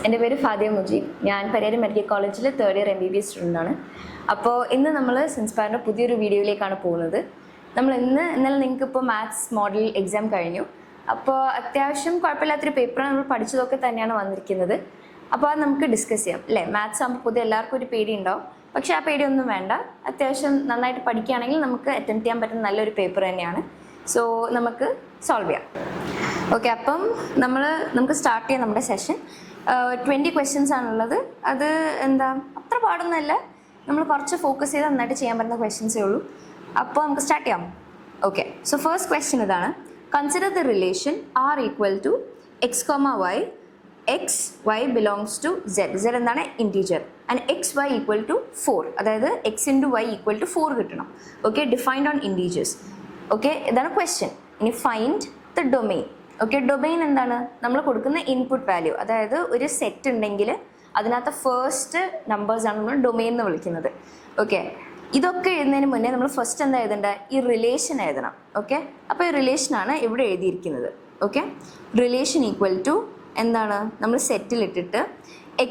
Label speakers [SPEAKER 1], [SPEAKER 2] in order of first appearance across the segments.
[SPEAKER 1] എൻ്റെ പേര് ഫാദിയ മുജീബ്. ഞാൻ പരിയാരം മെഡിക്കൽ കോളേജിൽ 3rd ഇയർ MBBS സ്റ്റുഡൻ്റാണ്. അപ്പോൾ ഇന്ന് നമ്മൾ സെൻസ്പാറിൻ്റെ പുതിയൊരു വീഡിയോയിലേക്കാണ് പോകുന്നത്. ഇന്നലെ നിങ്ങൾക്കിപ്പോൾ മാത്സ് മോഡൽ എക്സാം കഴിഞ്ഞു. അപ്പോൾ അത്യാവശ്യം കുഴപ്പമില്ലാത്തൊരു പേപ്പറാണ്, നമ്മൾ പഠിച്ചതൊക്കെ തന്നെയാണ് വന്നിരിക്കുന്നത്. അപ്പോൾ അത് നമുക്ക് ഡിസ്കസ് ചെയ്യാം അല്ലേ. മാത്സ് ആകുമ്പോൾ പൊതുവെ എല്ലാവർക്കും ഒരു പേടി ഉണ്ടാവും, പക്ഷേ ആ പേടിയൊന്നും വേണ്ട. അത്യാവശ്യം നന്നായിട്ട് പഠിക്കുകയാണെങ്കിൽ നമുക്ക് അറ്റംപ്റ്റ് ചെയ്യാൻ പറ്റുന്ന നല്ലൊരു പേപ്പർ തന്നെയാണ്. സോ നമുക്ക് സോൾവ് ചെയ്യാം. ഓക്കെ, അപ്പം നമുക്ക് സ്റ്റാർട്ട് ചെയ്യാം നമ്മുടെ സെഷൻ. 20 ക്വസ്റ്റ്യൻസ് ആണുള്ളത്. അത് അത്ര പാടൊന്നുമല്ല, നമ്മൾ കുറച്ച് ഫോക്കസ് ചെയ്ത് നന്നായിട്ട് ചെയ്യാൻ പറ്റുന്ന ക്വസ്റ്റ്യൻസേ ഉള്ളൂ. അപ്പോൾ നമുക്ക് സ്റ്റാർട്ട് ചെയ്യാം. ഓക്കെ, സോ ഫസ്റ്റ് ക്വസ്റ്റ്യൻ ഇതാണ്. Consider the relation R = x, y, x, y belongs to z. Z എന്താണ്? ഇൻറ്റീജർ. And x, y = 4. അതായത് x × y = 4 കിട്ടണം. Okay, defined on integers. Okay, ഇതാണ് ക്വസ്റ്റ്യൻ. ഇനി find the domain. Okay, domain എന്താണ്? നമ്മൾ കൊടുക്കുന്ന input value. അതായത് ഒരു സെറ്റ് ഉണ്ടെങ്കിൽ അതിനകത്ത് ഫസ്റ്റ് നമ്പേഴ്സാണ് നമ്മൾ ഡൊമെയിൻ എന്ന് വിളിക്കുന്നത്. ഓക്കെ, ഇതൊക്കെ എഴുതുന്നതിന് മുന്നേ നമ്മൾ ഫസ്റ്റ് എന്താ എഴുതേണ്ട? ഈ റിലേഷൻ എഴുതണം. ഓക്കെ, അപ്പോൾ ഈ റിലേഷനാണ് ഇവിടെ എഴുതിയിരിക്കുന്നത്. ഓക്കെ, റിലേഷൻ = എന്താണ്? നമ്മൾ സെറ്റിലിട്ടിട്ട്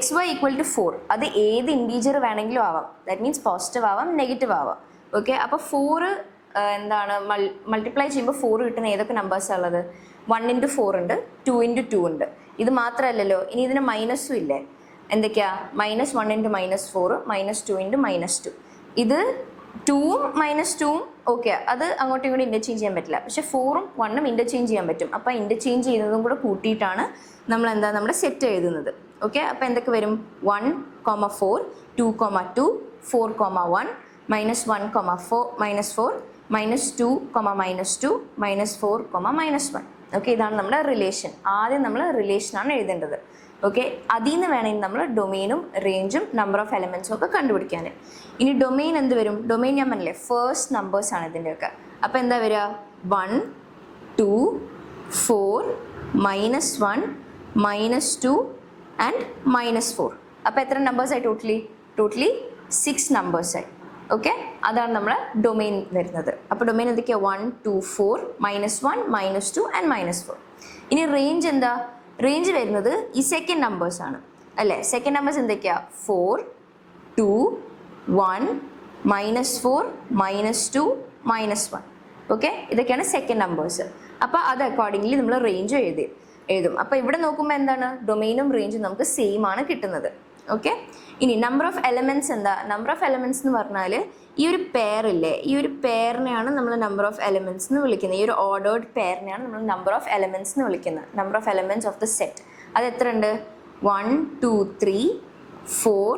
[SPEAKER 1] xy = 4. അത് ഏത് ഇൻറ്റീജർ വേണമെങ്കിലും ആവാം. ദാറ്റ് മീൻസ് പോസിറ്റീവ് ആവാം, നെഗറ്റീവ് ആവാം. ഓക്കെ, അപ്പോൾ 4 മൾട്ടിപ്ലൈ ചെയ്യുമ്പോൾ 4 കിട്ടുന്ന ഏതൊക്കെ നമ്പേഴ്സാണ് ഉള്ളത്? 1 × 4 ഉണ്ട്, 2 × 2 ഉണ്ട്. ഇത് മാത്രമല്ലല്ലോ, ഇനി ഇതിന് മൈനസും ഇല്ലേ? എന്തൊക്കെയാ? -1 × -4, -2 × -2. ഇത് 2ഉം -2ഉം ഓക്കെ, അത് അങ്ങോട്ടും ഇങ്ങോട്ടും ഇൻ്റർചേഞ്ച് ചെയ്യാൻ പറ്റില്ല. പക്ഷേ 4ഉം 1ഉം ഇൻ്റർചേഞ്ച് ചെയ്യാൻ പറ്റും. അപ്പോൾ ഇൻ്റർചേഞ്ച് ചെയ്യുന്നതും കൂടെ കൂട്ടിയിട്ടാണ് നമ്മുടെ സെറ്റ് എഴുതുന്നത്. ഓക്കെ, അപ്പോൾ എന്തൊക്കെ വരും? 1, 4, 2, 2, 4, 1, -1, -4, -2, -2, -4, -1. ഓക്കെ, ഇതാണ് നമ്മുടെ റിലേഷൻ. ആദ്യം നമ്മൾ റിലേഷനാണ് എഴുതേണ്ടത്. ഓക്കെ, അതിൽ നിന്ന് വേണമെങ്കിൽ നമ്മൾ ഡൊമെയിനും റേഞ്ചും നമ്പർ ഓഫ് എലമെൻസും ഒക്കെ കണ്ടുപിടിക്കാൻ. ഇനി ഡൊമെയിൻ എന്ത് വരും? ഡൊമെയിൻ ഞാൻ പറഞ്ഞില്ലേ, ഫസ്റ്റ് നമ്പേഴ്സാണ് ഇതിൻ്റെയൊക്കെ. അപ്പോൾ എന്താ വരിക? 1, 2, 4, -1, -2 ആൻഡ് -4. അപ്പോൾ എത്ര നമ്പേഴ്സായി? ടോട്ടലി 6 നമ്പേഴ്സായി. ഓക്കെ, അതാണ് നമ്മുടെ ഡൊമെയിൻ വരുന്നത്. അപ്പോൾ ഡൊമെയിൻ എന്തൊക്കെയാണ്? 1, 2, 4, -1, -2 ആൻഡ് -4. ഇനി റേഞ്ച് എന്താ? റേഞ്ച് വരുന്നത് ഈ സെക്കൻഡ് നമ്പേഴ്സാണ് അല്ലേ. സെക്കൻഡ് നമ്പേഴ്സ് എന്തൊക്കെയാണ്? 4, 2, 1, -4, -2, -1. ഓക്കെ, ഇതൊക്കെയാണ് സെക്കൻഡ് നമ്പേഴ്സ്. അപ്പോൾ അത് അക്കോർഡിംഗ്ലി നമ്മൾ റേഞ്ച് എഴുതും. അപ്പോൾ ഇവിടെ നോക്കുമ്പോൾ എന്താണ്? ഡൊമെയിനും റേഞ്ചും നമുക്ക് സെയിം ആണ് കിട്ടുന്നത്. ഓക്കെ, ഇനി നമ്പർ ഓഫ് എലമെൻറ്റ്സ് എന്താ? നമ്പർ ഓഫ് എലമെൻറ്റ്സ് എന്ന് പറഞ്ഞാൽ ഈ ഒരു പെയറില്ലേ, ഈ ഒരു പെയറിനെയാണ് നമ്മൾ നമ്പർ ഓഫ് എലമെൻറ്റ്സ് എന്ന് വിളിക്കുന്നത്. ഈ ഒരു ഓർഡേർഡ് പെയറിനെയാണ് നമ്മൾ നമ്പർ ഓഫ് എലമെൻറ്റ്സ് എന്ന് വിളിക്കുന്നത്. Number of elements of the set അത് എത്ര ഉണ്ട്? 1, 2, 3, 4,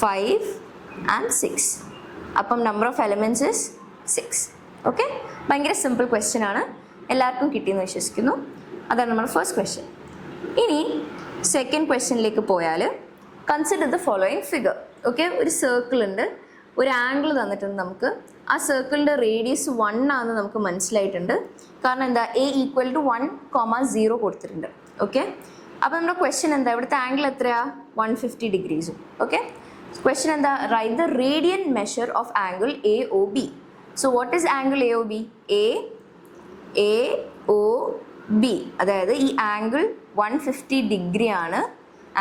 [SPEAKER 1] 5 ആൻഡ് 6. അപ്പം number of elements is 6. Okay, ഭയങ്കര സിമ്പിൾ ക്വസ്റ്റ്യൻ ആണ്, എല്ലാവർക്കും കിട്ടിയെന്ന് വിശ്വസിക്കുന്നു. അതാണ് നമ്മുടെ ഫസ്റ്റ് ക്വസ്റ്റ്യൻ. ഇനി സെക്കൻഡ് ക്വസ്റ്റ്യനിലേക്ക് പോയാൽ consider the following figure. Okay, ഒരു സർക്കിൾ ഉണ്ട്, ഒരു ആംഗിൾ തന്നിട്ടുണ്ട് നമുക്ക്. ആ സർക്കിളിൻ്റെ റേഡിയസ് 1 ആണെന്ന് നമുക്ക് മനസ്സിലായിട്ടുണ്ട്. കാരണം എന്താ? A = 1, 0 കൊടുത്തിട്ടുണ്ട്. ഓക്കെ, അപ്പോൾ നമ്മുടെ ക്വസ്റ്റ്യൻ എന്താ? ഇവിടുത്തെ ആംഗിൾ എത്രയാ? 150 ഡിഗ്രീസും. ഓക്കെ, ക്വസ്റ്റ്യൻ എന്താ? Write the radian measure of angle AOB. So what is angle AOB? AOB, അതായത് ഈ ആംഗിൾ 150 ഡിഗ്രി ആണ്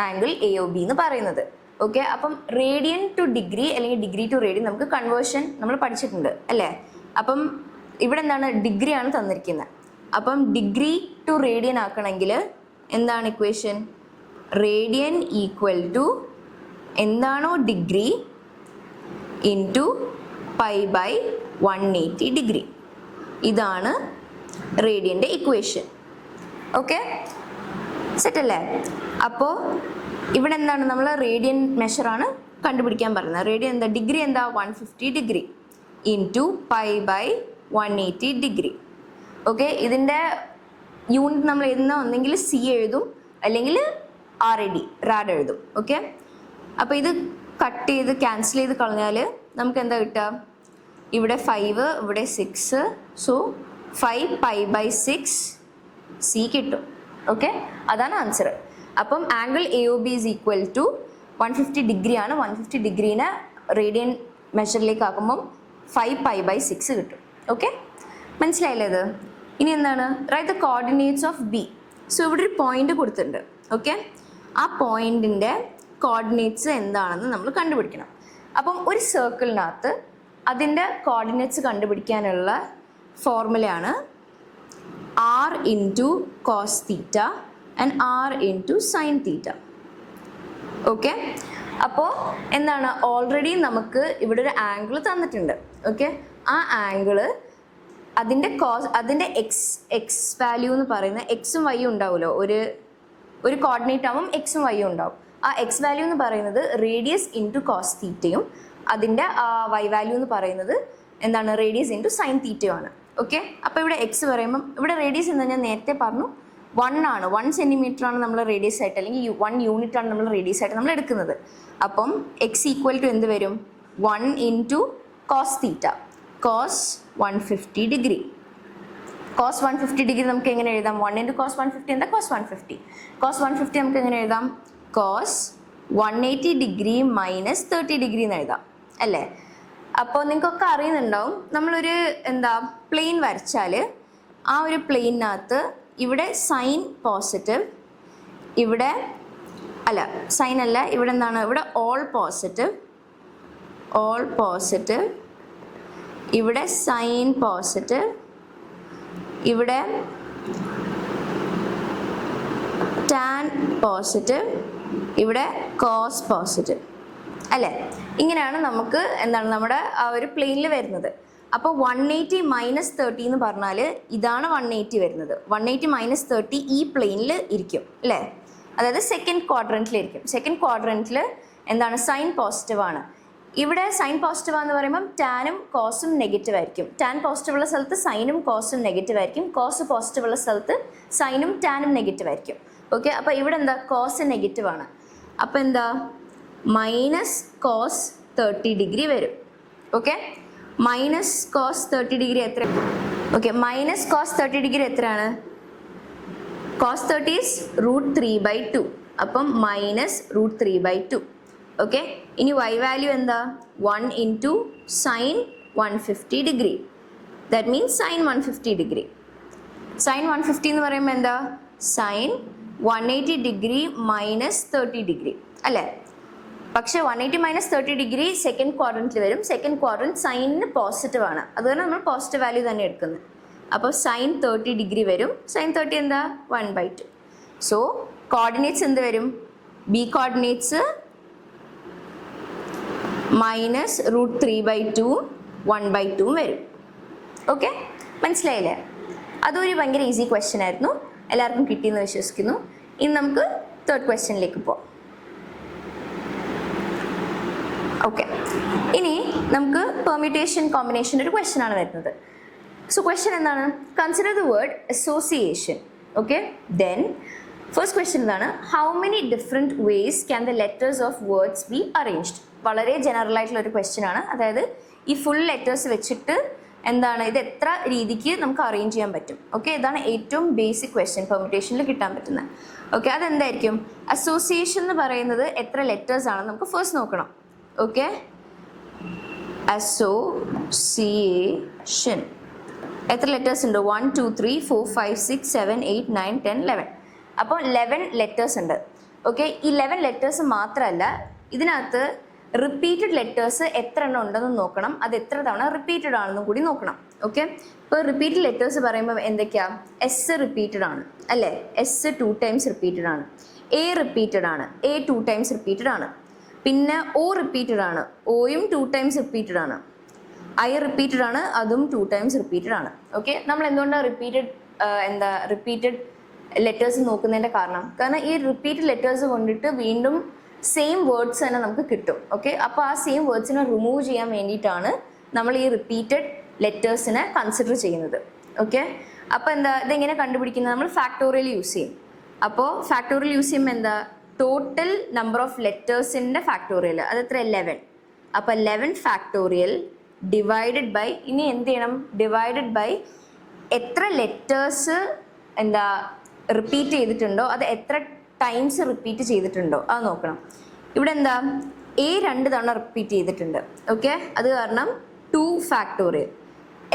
[SPEAKER 1] ആംഗിൾ AOB എന്ന് പറയുന്നത്. ഓക്കെ, അപ്പം റേഡിയൻ ടു ഡിഗ്രി അല്ലെങ്കിൽ ഡിഗ്രി ടു റേഡിയൻ നമുക്ക് കൺവേർഷൻ നമ്മൾ പഠിച്ചിട്ടുണ്ട് അല്ലേ. അപ്പം ഇവിടെ എന്താണ്? ഡിഗ്രിയാണ് തന്നിരിക്കുന്നത്. അപ്പം ഡിഗ്രി ടു റേഡിയൻ ആക്കണമെങ്കിൽ എന്താണ് ഇക്വേഷൻ? റേഡിയൻ = എന്താണോ ഡിഗ്രി ഇൻറ്റു π/180 ഡിഗ്രി. ഇതാണ് റേഡിയൻ്റെ ഇക്വേഷൻ. ഓക്കെ, സെറ്റ് അല്ലേ? അപ്പോൾ ഇവിടെ എന്താണ്? നമ്മൾ റേഡിയൻ മെഷറാണ് കണ്ടുപിടിക്കാൻ പറയുന്നത്. റേഡിയൻ എന്താ? ഡിഗ്രി എന്താ? 150 ഡിഗ്രി ഇൻറ്റു π/180 ഡിഗ്രി. ഓക്കെ, ഇതിൻ്റെ യൂണിറ്റ് നമ്മൾ എഴുതുന്ന ഒന്നെങ്കിൽ C എഴുതും അല്ലെങ്കിൽ RAD എഴുതും. ഓക്കെ, അപ്പോൾ ഇത് കട്ട് ചെയ്ത് ക്യാൻസൽ ചെയ്ത് കളഞ്ഞാൽ നമുക്ക് എന്താ കിട്ടുക? ഇവിടെ 5, ഇവിടെ 6, സോ 5π/6 C കിട്ടും. ഓക്കെ, അതാണ് ആൻസർ. അപ്പം ആംഗിൾ AOB = 150 ഡിഗ്രിയാണ്. 150 ഡിഗ്രീനെ റേഡിയൻ മെഷറിലേക്ക് ആക്കുമ്പം 5π/6 കിട്ടും. ഓക്കെ, മനസ്സിലായില്ലേ ഇത്? ഇനി എന്താണ്? Write the coordinates of B. So ഇവിടെ ഒരു പോയിന്റ് കൊടുത്തിട്ടുണ്ട്. ഓക്കെ, ആ പോയിന്റിൻ്റെ കോർഡിനേറ്റ്സ് എന്താണെന്ന് നമ്മൾ കണ്ടുപിടിക്കണം. അപ്പം ഒരു സർക്കിളിനകത്ത് അതിൻ്റെ കോർഡിനേറ്റ്സ് കണ്ടുപിടിക്കാനുള്ള ഫോർമുലയാണ് r into cos theta and r into sine theta. Okay, അപ്പോൾ എന്താണ്, ഓൾറെഡി നമുക്ക് ഇവിടെ ഒരു ആംഗിൾ തന്നിട്ടുണ്ട്. ഓക്കെ, ആ ആംഗിള് അതിൻ്റെ എക്സ് വാല്യൂ എന്ന് പറയുന്നത് എക്സും വൈയും ഉണ്ടാവുമല്ലോ, ഒരു കോർഡിനേറ്റ് ആകുമ്പം എക്സും വൈയും ഉണ്ടാവും. ആ എക്സ് വാല്യൂ എന്ന് പറയുന്നത് റേഡിയസ് ഇൻറ്റു കോസ് തീറ്റയും അതിൻ്റെ വൈ വാല്യൂ എന്ന് പറയുന്നത് എന്താണ്, റേഡിയസ് ഇൻറ്റു സൈൻ തീറ്റയുമാണ്. ഓക്കെ, അപ്പോൾ ഇവിടെ എക്സ് പറയുമ്പം ഇവിടെ റേഡിയസ് എന്താ ഞാൻ നേരത്തെ പറഞ്ഞു 1 ആണ്, 1 സെൻറ്റിമീറ്റർ ആണ് നമ്മൾ റേഡിയസ് ആയിട്ട്, അല്ലെങ്കിൽ 1 യൂണിറ്റ് ആണ് നമ്മൾ റേഡിയസ് ആയിട്ട് നമ്മൾ എടുക്കുന്നത്. അപ്പം എക്സ് ഈക്വൽ ടു എന്ത് വരും, 1 into cos theta, cos 150 degree. Cos 150 degree നമുക്ക് എങ്ങനെ എഴുതാം, 1 ഇൻറ്റു കോസ് 150 എന്താ, കോസ് 150. കോസ് 150 നമുക്ക് എങ്ങനെ എഴുതാം, കോസ് 180 ഡിഗ്രി മൈനസ് 30 ഡിഗ്രി എന്ന് എഴുതാം അല്ലേ. അപ്പോൾ നിങ്ങൾക്കൊക്കെ അറിയുന്നുണ്ടാവും, നമ്മളൊരു പ്ലെയിൻ വരച്ചാൽ ആ ഒരു പ്ലെയിനകത്ത് ഇവിടെ സൈൻ പോസിറ്റീവ്, ഇവിടെ സൈൻ അല്ല, ഇവിടെ എന്താണ്, ഇവിടെ ഓൾ പോസിറ്റീവ്, ഇവിടെ സൈൻ പോസിറ്റീവ്, ഇവിടെ ടാൻ പോസിറ്റീവ്, ഇവിടെ കോസ് പോസിറ്റീവ് അല്ലേ. ഇങ്ങനെയാണ് നമുക്ക് നമ്മുടെ ആ ഒരു പ്ലെയിനിൽ വരുന്നത്. അപ്പോൾ 180 മൈനസ് 30 എന്ന് പറഞ്ഞാൽ ഇതാണ് 180 വരുന്നത്. 180 മൈനസ് 30 ഈ പ്ലെയിനിൽ ഇരിക്കും അല്ലേ, അതായത് സെക്കൻഡ് ക്വാഡ്രൻറ്റിലിരിക്കും. സെക്കൻഡ് ക്വാഡ്രൻറ്റിൽ എന്താണ്, സൈൻ പോസിറ്റീവ് ആണ്. ഇവിടെ സൈൻ പോസിറ്റീവ് എന്ന് പറയുമ്പം ടാനും കോസും നെഗറ്റീവ് ആയിരിക്കും. ടാൻ പോസിറ്റീവ് ഉള്ള സ്ഥലത്ത് സൈനും കോസും നെഗറ്റീവ് ആയിരിക്കും. കോസ് പോസിറ്റീവ് ഉള്ള സ്ഥലത്ത് സൈനും ടാനും നെഗറ്റീവ് ആയിരിക്കും. ഓക്കെ, അപ്പോൾ ഇവിടെ എന്താ, കോസ് നെഗറ്റീവ് ആണ്. അപ്പോൾ എന്താ, മൈനസ് കോസ് 30 ഡിഗ്രി വരും. ഓക്കെ, മൈനസ് കോസ് 30 ഡിഗ്രി എത്ര, ഓക്കെ, മൈനസ് കോസ് 30 ഡിഗ്രി എത്രയാണ്, കോസ് 30 ഈസ് √3/2. അപ്പം മൈനസ് √3/2. ഓക്കെ, ഇനി വൈ വാല്യൂ എന്താ, 1 into sine 150 degree, that means sine 150 degree. Sine 150 എന്ന് പറയുമ്പോൾ എന്താ, സൈൻ 180 ഡിഗ്രി മൈനസ് 30 ഡിഗ്രി അല്ലേ. പക്ഷേ 180 മൈനസ് 30 ഡിഗ്രി സെക്കൻഡ് ക്വാഡ്രൻറ്റിൽ വരും. സെക്കൻഡ് ക്വാഡ്രൻറ്റ് സൈനിന് പോസിറ്റീവ് ആണ്, അതുകൊണ്ട് നമ്മൾ പോസിറ്റീവ് വാല്യൂ തന്നെ എടുക്കുന്നത്. അപ്പോൾ സൈൻ 30 ഡിഗ്രി വരും. സൈൻ 30 എന്താ, 1/2. സോ കോർഡിനേറ്റ്സ് എന്ത് വരും, ബി കോർഡിനേറ്റ്സ് മൈനസ് √3/2 1/2 വരും. ഓക്കെ, മനസ്സിലായില്ലേ? അതൊരു ഭയങ്കര ഈസി ക്വസ്റ്റ്യൻ ആയിരുന്നു, എല്ലാവർക്കും കിട്ടിയെന്ന് വിശ്വസിക്കുന്നു. ഇനി നമുക്ക് തേർഡ് ക്വസ്റ്റ്യനിലേക്ക് പോകാം. ഓക്കെ, ഇനി നമുക്ക് പെർമ്യൂട്ടേഷൻ കോമ്പിനേഷൻ ഒരു ക്വസ്റ്റ്യൻ ആണ് വരുന്നത്. സോ ക്വസ്റ്റ്യൻ എന്താണ്, consider the word association. Okay, then first question എന്താണ്, how many different ways can the letters of words be arranged. വളരെ ജനറൽ ആയിട്ടുള്ള ഒരു ക്വസ്റ്റ്യൻ ആണ്. അതായത് ഈ ഫുൾ ലെറ്റേഴ്സ് വെച്ചിട്ട് ഇത് എത്ര രീതിക്ക് നമുക്ക് അറേഞ്ച് ചെയ്യാൻ പറ്റും. ഓക്കെ, ഇതാണ് ഏറ്റവും ബേസിക് ക്വസ്റ്റ്യൻ പെർമ്യൂട്ടേഷനിൽ കിട്ടാൻ പറ്റുന്നത്. ഓക്കെ, അതെന്തായിരിക്കും, അസോസിയേഷൻ എന്ന് പറയുന്നത് എത്ര ലെറ്റേഴ്സ് ആണെന്ന് നമുക്ക് ഫസ്റ്റ് നോക്കണം. ഓക്കെ, അസോസിയേഷൻ എത്ര ലെറ്റേഴ്സ് ഉണ്ട്, 1 2 3 4 5 6 7 8 9 10 11. അപ്പോൾ 11 ലെറ്റേഴ്സ് ഉണ്ട്. ഓക്കെ, ഈ 11 ലെറ്റേഴ്സ് മാത്രമല്ല, ഇതിനകത്ത് റിപ്പീറ്റഡ് ലെറ്റേഴ്സ് എത്ര എണ്ണം ഉണ്ടെന്ന് നോക്കണം. അത് എത്ര തവണ റിപ്പീറ്റഡ് ആണെന്നും കൂടി നോക്കണം. ഓക്കെ, ഇപ്പോൾ റിപ്പീറ്റഡ് ലെറ്റേഴ്സ് പറയുമ്പോൾ എന്തൊക്കെയാ, എസ് റിപ്പീറ്റഡ് ആണ് അല്ലേ, എസ് 2 ടൈംസ് റിപ്പീറ്റഡ് ആണ്. എ റിപ്പീറ്റഡ് ആണ്, എ 2 ടൈംസ് റിപ്പീറ്റഡ് ആണ്. പിന്നെ ഒ റിപ്പീറ്റഡ് ആണ്, ഒയും 2 ടൈംസ് റിപ്പീറ്റഡ് ആണ്. ഐ റിപ്പീറ്റഡ് ആണ്, അതും 2 ടൈംസ് റിപ്പീറ്റഡ് ആണ്. ഓക്കെ, നമ്മൾ എന്തുകൊണ്ടാണ് റിപ്പീറ്റഡ് ലെറ്റേഴ്സ് നോക്കുന്നതിൻ്റെ കാരണം ഈ റിപ്പീറ്റഡ് ലെറ്റേഴ്സ് കൊണ്ടിട്ട് വീണ്ടും സെയിം വേർഡ്സ് തന്നെ നമുക്ക് കിട്ടും. ഓക്കെ, അപ്പോൾ ആ സെയിം വേർഡ്സിനെ റിമൂവ് ചെയ്യാൻ വേണ്ടിയിട്ടാണ് നമ്മൾ ഈ റിപ്പീറ്റഡ് ലെറ്റേഴ്സിനെ കൺസിഡർ ചെയ്യുന്നത്. ഓക്കെ, അപ്പോൾ ഇതെങ്ങനെ കണ്ടുപിടിക്കുന്നത്, നമ്മൾ ഫാക്ടോറിയൽ യൂസ് ചെയ്യും. അപ്പോൾ ഫാക്ടോറിയൽ യൂസ് ചെയ്യുമ്പോൾ ടോട്ടൽ നമ്പർ ഓഫ് ലെറ്റേഴ്സിൻ്റെ ഫാക്ടോറിയൽ അത് എത്ര, 11. അപ്പോൾ 11 ഫാക്ടോറിയൽ ഡിവൈഡഡ് ബൈ, ഇനി എന്ത് ചെയ്യണം, ഡിവൈഡഡ് ബൈ എത്ര ലെറ്റേഴ്സ് റിപ്പീറ്റ് ചെയ്തിട്ടുണ്ടോ, അത് എത്ര ടൈംസ് റിപ്പീറ്റ് ചെയ്തിട്ടുണ്ടോ അത് നോക്കണം. ഇവിടെ എ 2 തവണ റിപ്പീറ്റ് ചെയ്തിട്ടുണ്ട്. ഓക്കെ, അത് കാരണം 2 ഫാക്ടോറിയൽ.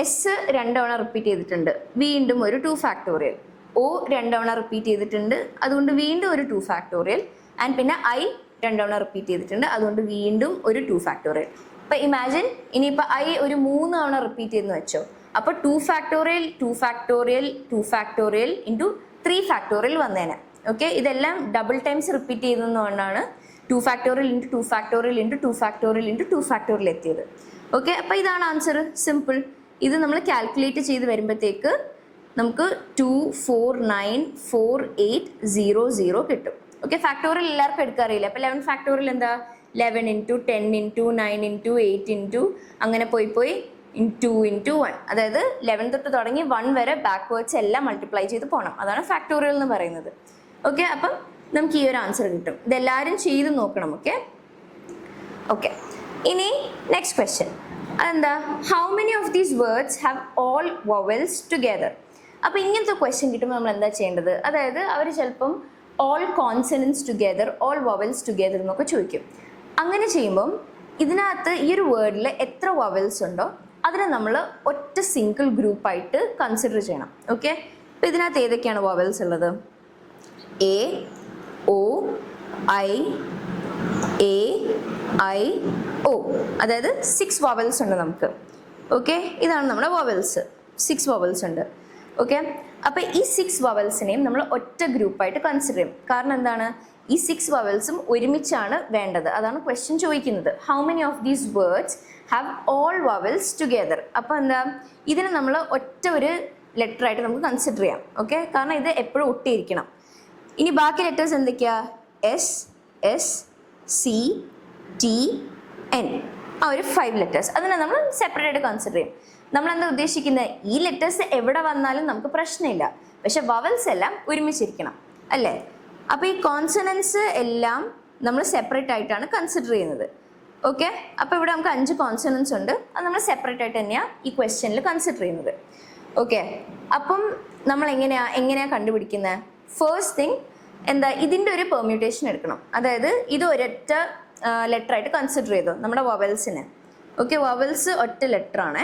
[SPEAKER 1] എസ് 2 തവണ റിപ്പീറ്റ് ചെയ്തിട്ടുണ്ട്, വീണ്ടും ഒരു 2 ഫാക്ടോറിയൽ. ഒ 2 തവണ റിപ്പീറ്റ് ചെയ്തിട്ടുണ്ട്, അതുകൊണ്ട് വീണ്ടും ഒരു 2 ഫാക്ടോറിയൽ. ആൻഡ് പിന്നെ ഐ 2 തവണ റിപ്പീറ്റ് ചെയ്തിട്ടുണ്ട്, അതുകൊണ്ട് വീണ്ടും ഒരു 2 ഫാക്ടോറിയൽ. ഇപ്പൊ ഇമാജിൻ ഇനിയിപ്പോൾ ഐ ഒരു 3 തവണ റിപ്പീറ്റ് ചെയ്തെന്ന് വെച്ചോ, അപ്പോൾ 2 factorial 2 factorial 2 factorial into 3 factorial വന്നേനെ. ഓക്കെ, ഇതെല്ലാം ഡബിൾ ടൈംസ് റിപ്പീറ്റ് ചെയ്തതുകൊണ്ടാണ് 2 factorial into 2 factorial into 2 factorial into 2 factorial എത്തിയത്. ഓക്കെ, അപ്പോൾ ഇതാണ് ആൻസർ, സിമ്പിൾ. ഇത് നമ്മൾ കാൽക്കുലേറ്റ് ചെയ്ത് വരുമ്പോഴത്തേക്ക് നമുക്ക് 2494800 കിട്ടും. ഓക്കെ, ഫാക്ടോറിയൽ എല്ലാവർക്കും എടുക്കാറില്ല. അപ്പോൾ 11 ഫാക്ടോറിയൽ എന്താ, 11 ഇൻറ്റു 10 ഇൻറ്റു 9 ഇൻറ്റു 8 ഇൻറ്റു അങ്ങനെ പോയി 2 ഇൻറ്റു 1, അതായത് 11 തൊട്ട് തുടങ്ങി 1 വരെ ബാക്ക്വേർഡ്സ് എല്ലാം മൾട്ടിപ്ലൈ ചെയ്ത് പോകണം. അതാണ് ഫാക്ടോറിയൽ എന്ന് പറയുന്നത്. ഓക്കെ, അപ്പം നമുക്ക് ഈ ഒരു ആൻസർ കിട്ടും. ഇതെല്ലാവരും ചെയ്ത് നോക്കണം. ഓക്കെ ഓക്കെ ഇനി നെക്സ്റ്റ് ക്വസ്റ്റ്യൻ, അതെന്താ, how many of these words have all vowels together. അപ്പോൾ ഇങ്ങനത്തെ ക്വസ്റ്റ്യൻ കിട്ടുമ്പോൾ നമ്മൾ എന്താ ചെയ്യേണ്ടത്, അതായത് അവർ ചിലപ്പം all consonants together all vowels together എന്നൊക്കെ ചോദിക്കും. അങ്ങനെ ചെയ്യുമ്പം ഇതിനകത്ത് ഈ ഒരു വേർഡിൽ എത്ര വവൽസ് ഉണ്ടോ അതിനെ നമ്മൾ ഒറ്റ സിംഗിൾ ഗ്രൂപ്പായിട്ട് കൺസിഡർ ചെയ്യണം. ഓക്കെ, അപ്പോൾ ഇതിനകത്ത് ഏതൊക്കെയാണ് വവൽസ് ഉള്ളത്, A, O, I, A, I, O, അതായത് 6 വവൽസ് ഉണ്ട് നമുക്ക്. ഓക്കെ, ഇതാണ് നമ്മുടെ വവൽസ്, 6 വവൽസ് ഉണ്ട്. ഓക്കെ, അപ്പോൾ ഈ 6 വവൽസിനെയും നമ്മൾ ഒറ്റ ഗ്രൂപ്പായിട്ട് കൺസിഡർ ചെയ്യും. കാരണം എന്താണ്, ഈ 6 വവൽസും ഒരുമിച്ചാണ് വേണ്ടത്. അതാണ് ക്വസ്റ്റ്യൻ ചോദിക്കുന്നത്, how many of these words have all vowels together. അപ്പോൾ എന്താ, ഇതിനെ നമ്മൾ ഒറ്റ ഒരു ലെറ്റർ ആയിട്ട് നമുക്ക് കൺസിഡർ ചെയ്യാം. ഓക്കെ, കാരണം ഇത് എപ്പോഴും ഒട്ടിയിരിക്കണം. ഇനി ബാക്കി ലെറ്റേഴ്സ് എന്തൊക്കെയാ, S, S, C, T, N, ആ ഒരു 5 ലെറ്റേഴ്സ്, അതിനെ നമ്മൾ സെപ്പറേറ്റ് ആയിട്ട് കൺസിഡർ ചെയ്യും. നമ്മളെന്താ ഉദ്ദേശിക്കുന്നത്, ഈ ലെറ്റേഴ്സ് എവിടെ വന്നാലും നമുക്ക് പ്രശ്നമില്ല, പക്ഷെ വവൽസ് എല്ലാം ഒരുമിച്ചിരിക്കണം അല്ലേ. അപ്പോൾ ഈ കോൺസണൻസ് എല്ലാം നമ്മൾ സെപ്പറേറ്റ് ആയിട്ടാണ് കൺസിഡർ ചെയ്യുന്നത്. ഓക്കെ, അപ്പോൾ ഇവിടെ നമുക്ക് 5 കോൺസണൻസ് ഉണ്ട്, അത് നമ്മൾ സെപ്പറേറ്റ് ആയിട്ട് തന്നെയാണ് ഈ ക്വസ്റ്റ്യനിൽ കൺസിഡർ ചെയ്യുന്നത്. ഓക്കെ, അപ്പം നമ്മൾ എങ്ങനെയാ കണ്ടുപിടിക്കുന്നത്, ഫസ്റ്റ് തിങ് എന്താ, ഇതിൻ്റെ ഒരു പെർമ്യൂട്ടേഷൻ എടുക്കണം. അതായത് ഇത് ഒരൊറ്റ ലെറ്റർ ആയിട്ട് കൺസിഡർ ചെയ്തു നമ്മുടെ വവൽസിന്. ഓക്കെ, വവൽസ് ഒറ്റ ലെറ്റർ ആണ്,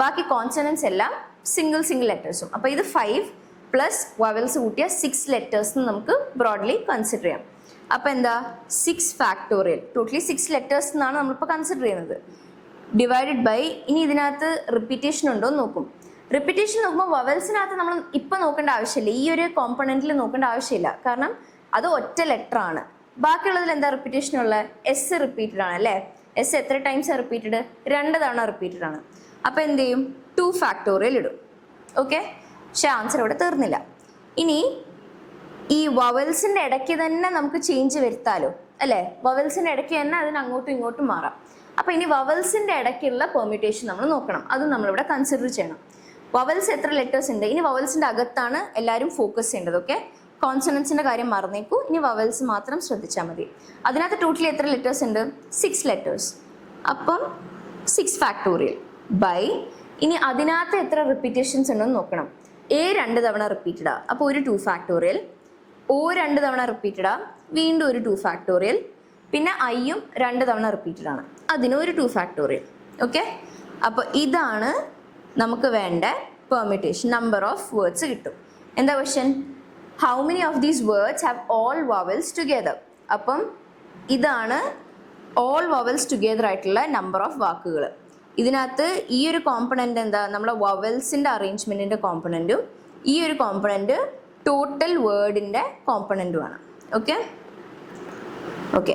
[SPEAKER 1] ബാക്കി കോൺസണൻസ് എല്ലാം സിംഗിൾ ലെറ്റേഴ്സും. അപ്പോൾ ഇത് 5 പ്ലസ് വവൽസ് കൂട്ടിയ 6 ലെറ്റേഴ്സ് നമുക്ക് ബ്രോഡ്ലി കൺസിഡർ ചെയ്യാം. അപ്പോൾ എന്താ, 6 ഫാക്ടോറിയൽ, ടോട്ടലി 6 ലെറ്റേഴ്സ് എന്നാണ് നമ്മളിപ്പോൾ കൺസിഡർ ചെയ്യുന്നത്. ഡിവൈഡഡ് ബൈ, ഇനി ഇതിനകത്ത് റിപ്പീറ്റേഷൻ ഉണ്ടോ എന്ന് നോക്കും. റിപ്പീറ്റേഷൻ നോക്കുമ്പോൾ വവൽസിനകത്ത് നമ്മൾ ഇപ്പം നോക്കേണ്ട ആവശ്യമില്ല, ഈ ഒരു കോമ്പണൻറ്റിൽ നോക്കേണ്ട ആവശ്യമില്ല, കാരണം അത് ഒറ്റ ലെറ്റർ ആണ്. ബാക്കിയുള്ളതിൽ എന്താ റിപ്പീറ്റേഷൻ ഉള്ളത്, എസ് റിപ്പീറ്റഡ് ആണ് അല്ലേ. എസ് എത്ര ടൈംസ് റിപ്പീറ്റഡ്, 2 തവണ റിപ്പീറ്റഡ് ആണ്. അപ്പോൾ എന്ത് ചെയ്യും, 2 ഫാക്ടോറിയൽ ഇടും. ഓക്കെ, പക്ഷേ ആൻസർ ഇവിടെ തീർന്നില്ല. ഇനി ഈ വവൽസിൻ്റെ ഇടയ്ക്ക് തന്നെ നമുക്ക് ചേഞ്ച് വരുത്താലോ അല്ലേ, വവൽസിൻ്റെ ഇടയ്ക്ക് തന്നെ അതിന് അങ്ങോട്ടും ഇങ്ങോട്ടും മാറാം. അപ്പോൾ ഇനി വവൽസിൻ്റെ ഇടയ്ക്കുള്ള പെർമ്യൂട്ടേഷൻ നമ്മൾ നോക്കണം, അത് നമ്മളിവിടെ കൺസിഡർ ചെയ്യണം. വവൽസ് എത്ര ലെറ്റേഴ്സ് ഉണ്ട്, ഇനി വവൽസിൻ്റെ അകത്താണ് എല്ലാവരും ഫോക്കസ് ചെയ്യേണ്ടത്. ഓക്കെ, കോൺസണൻസിൻ്റെ കാര്യം മറന്നേക്കൂ, ഇനി വവൽസ് മാത്രം ശ്രദ്ധിച്ചാൽ മതി. അതിനകത്ത് ടോട്ടലി എത്ര ലെറ്റേഴ്സ് ഉണ്ട്, 6 ലെറ്റേഴ്സ്. അപ്പം 6 ഫാക്ടോറിയൽ ബൈ, ഇനി അതിനകത്ത് എത്ര റിപ്പീറ്റേഷൻസ് ഉണ്ടെന്ന് നോക്കണം. എ 2 തവണ റിപ്പീറ്റഡാ, അപ്പോൾ ഒരു 2 ഫാക്ടോറിയൽ. ഒ 2 തവണ റിപ്പീറ്റഡാ, വീണ്ടും ഒരു 2 ഫാക്ടോറിയൽ. പിന്നെ ഐയും 2 തവണ റിപ്പീറ്റഡ് ആണ്, അതിനും ഒരു 2 ഫാക്ടോറിയൽ. ഓക്കെ, അപ്പോൾ ഇതാണ് നമുക്ക് വേണ്ട പെർമ്യൂട്ടേഷൻ, നമ്പർ ഓഫ് വേർഡ്സ് കിട്ടും. എന്താ question, how many of these words have all vowels together. അപ്പം ഇതാണ് ഓൾ വവൽസ് ടുഗെദർ ആയിട്ടുള്ള നമ്പർ ഓഫ് വാക്കുകൾ. ഇതിനകത്ത് ഈ ഒരു കോമ്പണൻ്റ് എന്താ, നമ്മുടെ വവൽസിൻ്റെ അറേഞ്ച്മെൻറ്റിൻ്റെ കോമ്പണൻറ്റും ഈ ഒരു കോമ്പണൻറ്റ് ടോട്ടൽ വേർഡിൻ്റെ കോമ്പണൻറ്റുമാണ്. ഓക്കെ ഓക്കെ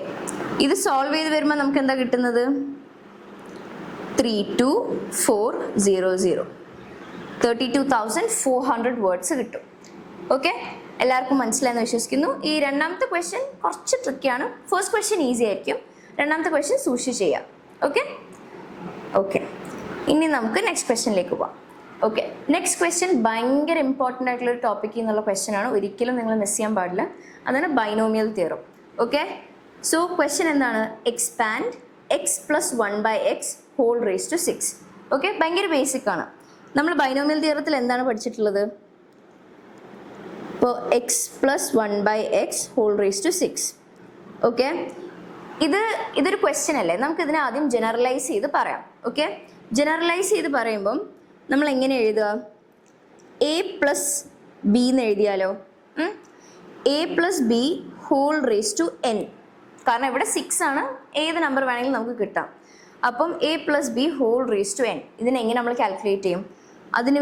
[SPEAKER 1] ഇത് സോൾവ് ചെയ്ത് വരുമ്പോൾ നമുക്ക് എന്താ കിട്ടുന്നത്, 32400 32,400 വേർഡ്സ് കിട്ടും. ഓക്കെ, എല്ലാവർക്കും മനസ്സിലായെന്ന് വിശ്വസിക്കുന്നു. ഈ രണ്ടാമത്തെ ക്വസ്റ്റ്യൻ കുറച്ച് ട്രിക്കിയാണ്. ഫസ്റ്റ് ക്വസ്റ്റ്യൻ ഈസി ആയിരിക്കും, രണ്ടാമത്തെ ക്വസ്റ്റ്യൻ സൂക്ഷിച്ച് ചെയ്യാം. ഓക്കെ ഓക്കെ ഇനി നമുക്ക് നെക്സ്റ്റ് ക്വസ്റ്റ്യനിലേക്ക് പോവാം. ഓക്കെ, നെക്സ്റ്റ് ക്വസ്റ്റ്യൻ ഭയങ്കര ഇമ്പോർട്ടൻ്റ് ആയിട്ടുള്ളൊരു ടോപ്പിക് എന്നുള്ള ക്വസ്റ്റ്യൻ ആണ്, ഒരിക്കലും നിങ്ങൾ മിസ് ചെയ്യാൻ പാടില്ല. അതാണ് binomial theorem. Okay, so question എന്താണ്, expand x plus 1/x whole raise to 6. Okay, ഭയങ്കര ബേസിക് ആണ്. നമ്മൾ ബൈനോമിയൽ തിയറത്തിൽ എന്താണ് പഠിച്ചിട്ടുള്ളത്, ഇപ്പോൾ x plus 1/x whole raise to 6. Okay, ഇതൊരു ക്വസ്റ്റ്യൻ അല്ലേ, നമുക്കിതിനെ ആദ്യം ജനറലൈസ് ചെയ്ത് പറയാം. ഓക്കെ, ജനറലൈസ് ചെയ്ത് പറയുമ്പം നമ്മൾ എങ്ങനെ എഴുതുക, a പ്ലസ് ബി എന്ന് എഴുതിയാലോ. a plus B whole raise to n. കാരണം ഇവിടെ 6 ആണ്, ഏത് നമ്പർ വേണമെങ്കിലും നമുക്ക് കിട്ടാം. അപ്പം a plus B whole raise to n. ഇതിനെ എങ്ങനെ നമ്മൾ കാൽക്കുലേറ്റ് ചെയ്യും? അതിനു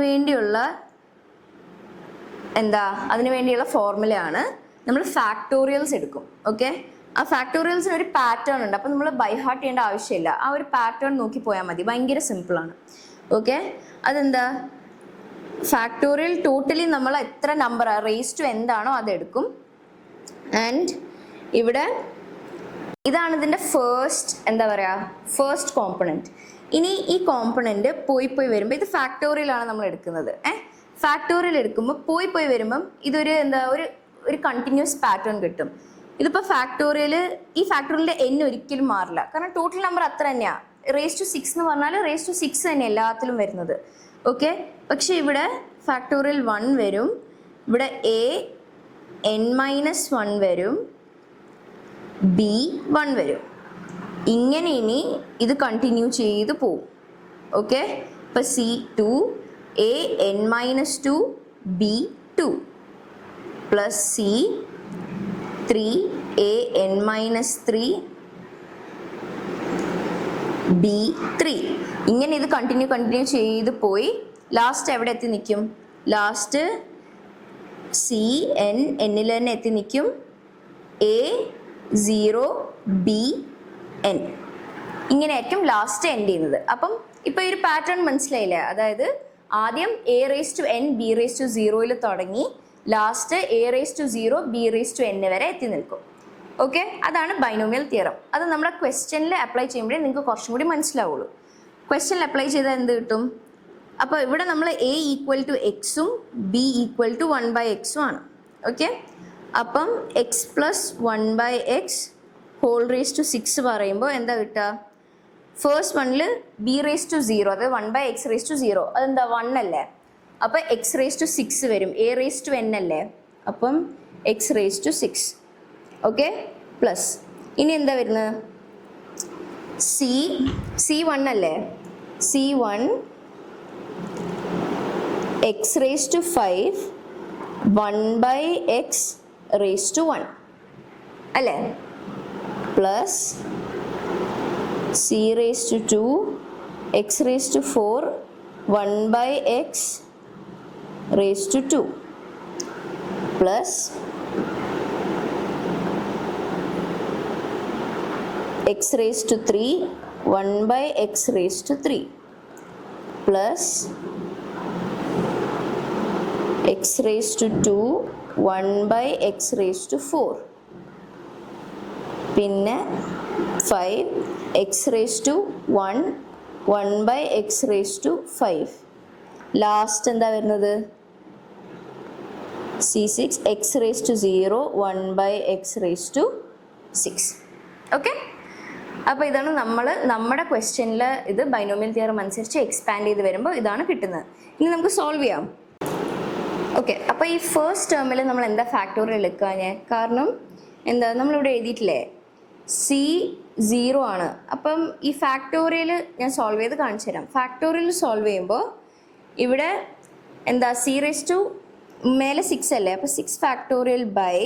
[SPEAKER 1] വേണ്ടിയുള്ള ഫോർമുലയാണ് നമ്മൾ ഫാക്ടോറിയൽസ് എടുക്കും. ഓക്കെ, ആ ഫാക്ടോറിയൽസിന് ഒരു പാറ്റേൺ ഉണ്ട്. അപ്പം നമ്മൾ ബൈ ഹാർട്ട് ചെയ്യേണ്ട ആവശ്യമില്ല, ആ ഒരു പാറ്റേൺ നോക്കി പോയാൽ മതി. ഭയങ്കര സിമ്പിളാണ്. ഓക്കെ, അതെന്താ? ഫാക്ടോറിയൽ ടോട്ടലി നമ്മൾ എത്ര നമ്പർ റേസ് ടു എന്താണോ അതെടുക്കും. ആൻഡ് ഇവിടെ ഇതാണ് ഇതിൻ്റെ ഫസ്റ്റ് കോമ്പണൻറ്റ്. ഇനി ഈ കോമ്പണൻറ്റ് പോയി വരുമ്പോൾ ഇത് ഫാക്ടോറിയലാണ് നമ്മൾ എടുക്കുന്നത്. ഫാക്ടോറിയൽ എടുക്കുമ്പോൾ പോയി വരുമ്പം ഇതൊരു ഒരു കണ്ടിന്യൂസ് പാറ്റേൺ കിട്ടും. ഇതിപ്പോൾ ഈ ഫാക്ടോറിയലിൻ്റെ n ഒരിക്കലും മാറില്ല, കാരണം ടോട്ടൽ നമ്പർ അത്ര തന്നെയാണ്. റേസ് ടു 6 എന്ന് പറഞ്ഞാൽ റേസ് ടു 6 തന്നെ എല്ലാത്തിലും വരുന്നത്. ഓക്കെ, പക്ഷേ ഇവിടെ ഫാക്ടോറിയൽ 1 വരും, ഇവിടെ n-1 വരും, b 1 വരും. ഇങ്ങനെ ഇനി ഇത് കണ്ടിന്യൂ ചെയ്ത് പോവും. ഓക്കെ, ഇപ്പം C2 n-2 b2 plus C3 n-3 b3. ഇങ്ങനെ ഇത് കണ്ടിന്യൂ ചെയ്ത് പോയി ലാസ്റ്റ് എവിടെ എത്തി നിൽക്കും? ലാസ്റ്റ് n-ൽ തന്നെ എത്തി നിൽക്കും, a0 bn. ഇങ്ങനെയായിരിക്കും ലാസ്റ്റ് എൻഡ് ചെയ്യുന്നത്. അപ്പം ഇപ്പോൾ ഈ ഒരു പാറ്റേൺ മനസ്സിലായില്ലേ? അതായത് ആദ്യം a⁻n b⁻0 തുടങ്ങി ലാസ്റ്റ് a⁻0 b⁻n വരെ എത്തി നിൽക്കും. ഓക്കെ, അതാണ് ബൈനോമിയൽ തിയറം. അത് നമ്മുടെ ക്വസ്റ്റ്യനിൽ അപ്ലൈ ചെയ്യുമ്പോഴേ നിങ്ങൾക്ക് കുറച്ചും കൂടി മനസ്സിലാവുള്ളൂ. ക്വസ്റ്റ്യനിൽ അപ്ലൈ ചെയ്താൽ എന്ത് കിട്ടും? അപ്പോൾ ഇവിടെ നമ്മൾ a = x-ഉം b = 1/x ആണ്. ഓക്കെ, അപ്പം x + 1/x whole raise to 6 പറയുമ്പോൾ എന്താ കിട്ടുക? ഫസ്റ്റ് വണ്ണിൽ b⁻0, അത് 1/x⁻0, അതെന്താ 1 അല്ലേ? അപ്പോൾ x⁻6 വരും, a⁻n അല്ലേ? അപ്പം x⁻6. ഓക്കെ, പ്ലസ് ഇനി എന്താ വരുന്നത്? c1 അല്ലേ? c1 x⁵ 1/x⁻1 അല്ലേ? Plus c⁻2 x⁴ 1/x⁻2 plus x⁻3 1/x⁻3 plus x⁻2 1/x⁻4 പിന്നെ 5x⁻1 1/x⁻5. ലാസ്റ്റ് എന്താ വരുന്നത്? c6 x⁻0 1/x⁻6. ഓക്കെ, അപ്പോൾ ഇതാണ് നമ്മുടെ ക്വസ്റ്റ്യനിൽ ഇത് ബൈനോമിയൽ തിയറം അനുസരിച്ച് എക്സ്പാൻഡ് ചെയ്ത് വരുമ്പോൾ ഇതാണ് കിട്ടുന്നത്. ഇനി നമുക്ക് സോൾവ് ചെയ്യാം. ഓക്കെ, അപ്പോൾ ഈ ഫസ്റ്റ് ടേമിൽ നമ്മൾ എന്താ ഫാക്ടോറിയൽ എടുക്കാഞ്ഞേ? കാരണം എന്താ നമ്മളിവിടെ എഴുതിയിട്ടില്ലേ C0 ആണ്. അപ്പം ഈ ഫാക്ടോറിയൽ ഞാൻ സോൾവ് ചെയ്ത് കാണിച്ചു തരാം. ഫാക്ടോറിയൽ സോൾവ് ചെയ്യുമ്പോൾ ഇവിടെ എന്താ c⁻, മേലെ 6 അല്ലേ? അപ്പോൾ 6 ഫാക്ടോറിയൽ ബൈ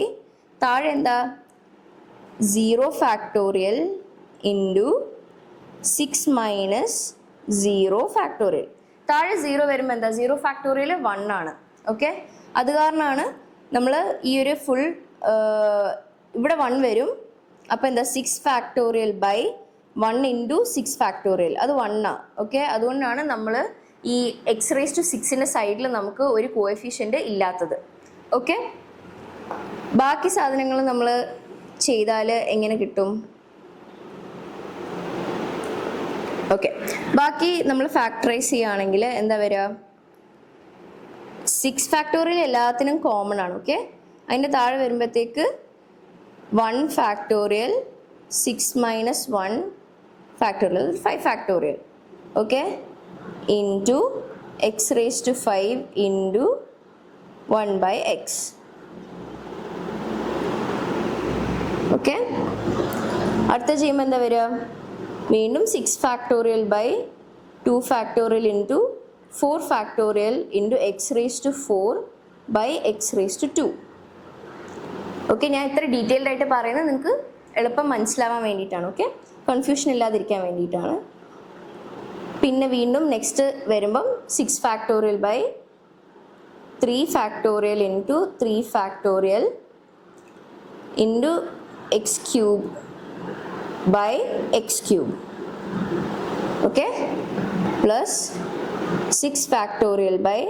[SPEAKER 1] താഴെ എന്താ 0 ഫാക്ടോറിയൽ ഇൻറ്റു 6 - 0 ഫാക്ടോറിയൽ. താഴെ 0 വരുമ്പോൾ എന്താ 0 ഫാക്ടോറിയൽ 1 ആണ്. ഓക്കെ, അത് കാരണമാണ് നമ്മൾ ഈ ഒരു ഫുൾ ഇവിടെ 1 വരും. അപ്പോൾ എന്താ 6 ഫാക്ടോറിയൽ ബൈ 1 ഇൻറ്റു 6 ഫാക്ടോറിയൽ, അത് 1 ആണ്. ഓക്കെ, അതുകൊണ്ടാണ് നമ്മൾ ഈ x⁻6ൻ്റെ സൈഡിൽ നമുക്ക് ഒരു കോഎഫിഷ്യൻ്റ് ഇല്ലാത്തത്. ഓക്കെ, ബാക്കി സാധനങ്ങൾ നമ്മൾ ചെയ്താൽ എങ്ങനെ കിട്ടും? ഓക്കെ, ബാക്കി നമ്മൾ ഫാക്ടറൈസ് ചെയ്യുകയാണെങ്കിൽ എന്താ വരിക? 6 ഫാക്ടോറിയൽ എല്ലാത്തിനും കോമൺ ആണ്. ഓക്കെ, അതിൻ്റെ താഴെ വരുമ്പോഴത്തേക്ക് 1 factorial 6 - 1 factorial 5 factorial. Okay, into x⁵5 into 1/x. Okay, അടുത്ത ചെയ്യുമ്പോൾ എന്താ വരിക? വീണ്ടും 6 factorial by 2 factorial into 4 factorial into x⁴ by x⁻2 okay, ഞാൻ ഇത്ര ഡീറ്റെയിൽഡ് ആയിട്ട് പറയുന്നത് നിങ്ങൾക്ക് എളുപ്പം മനസ്സിലാവാൻ വേണ്ടിയിട്ടാണ്. ഓക്കെ, കൺഫ്യൂഷൻ ഇല്ലാതിരിക്കാൻ വേണ്ടിയിട്ടാണ്. പിന്നെ വീണ്ടും നെക്സ്റ്റ് വരുമ്പം 6 factorial by 3 factorial into 3 factorial into x cube by x cube. Okay, plus 6 factorial by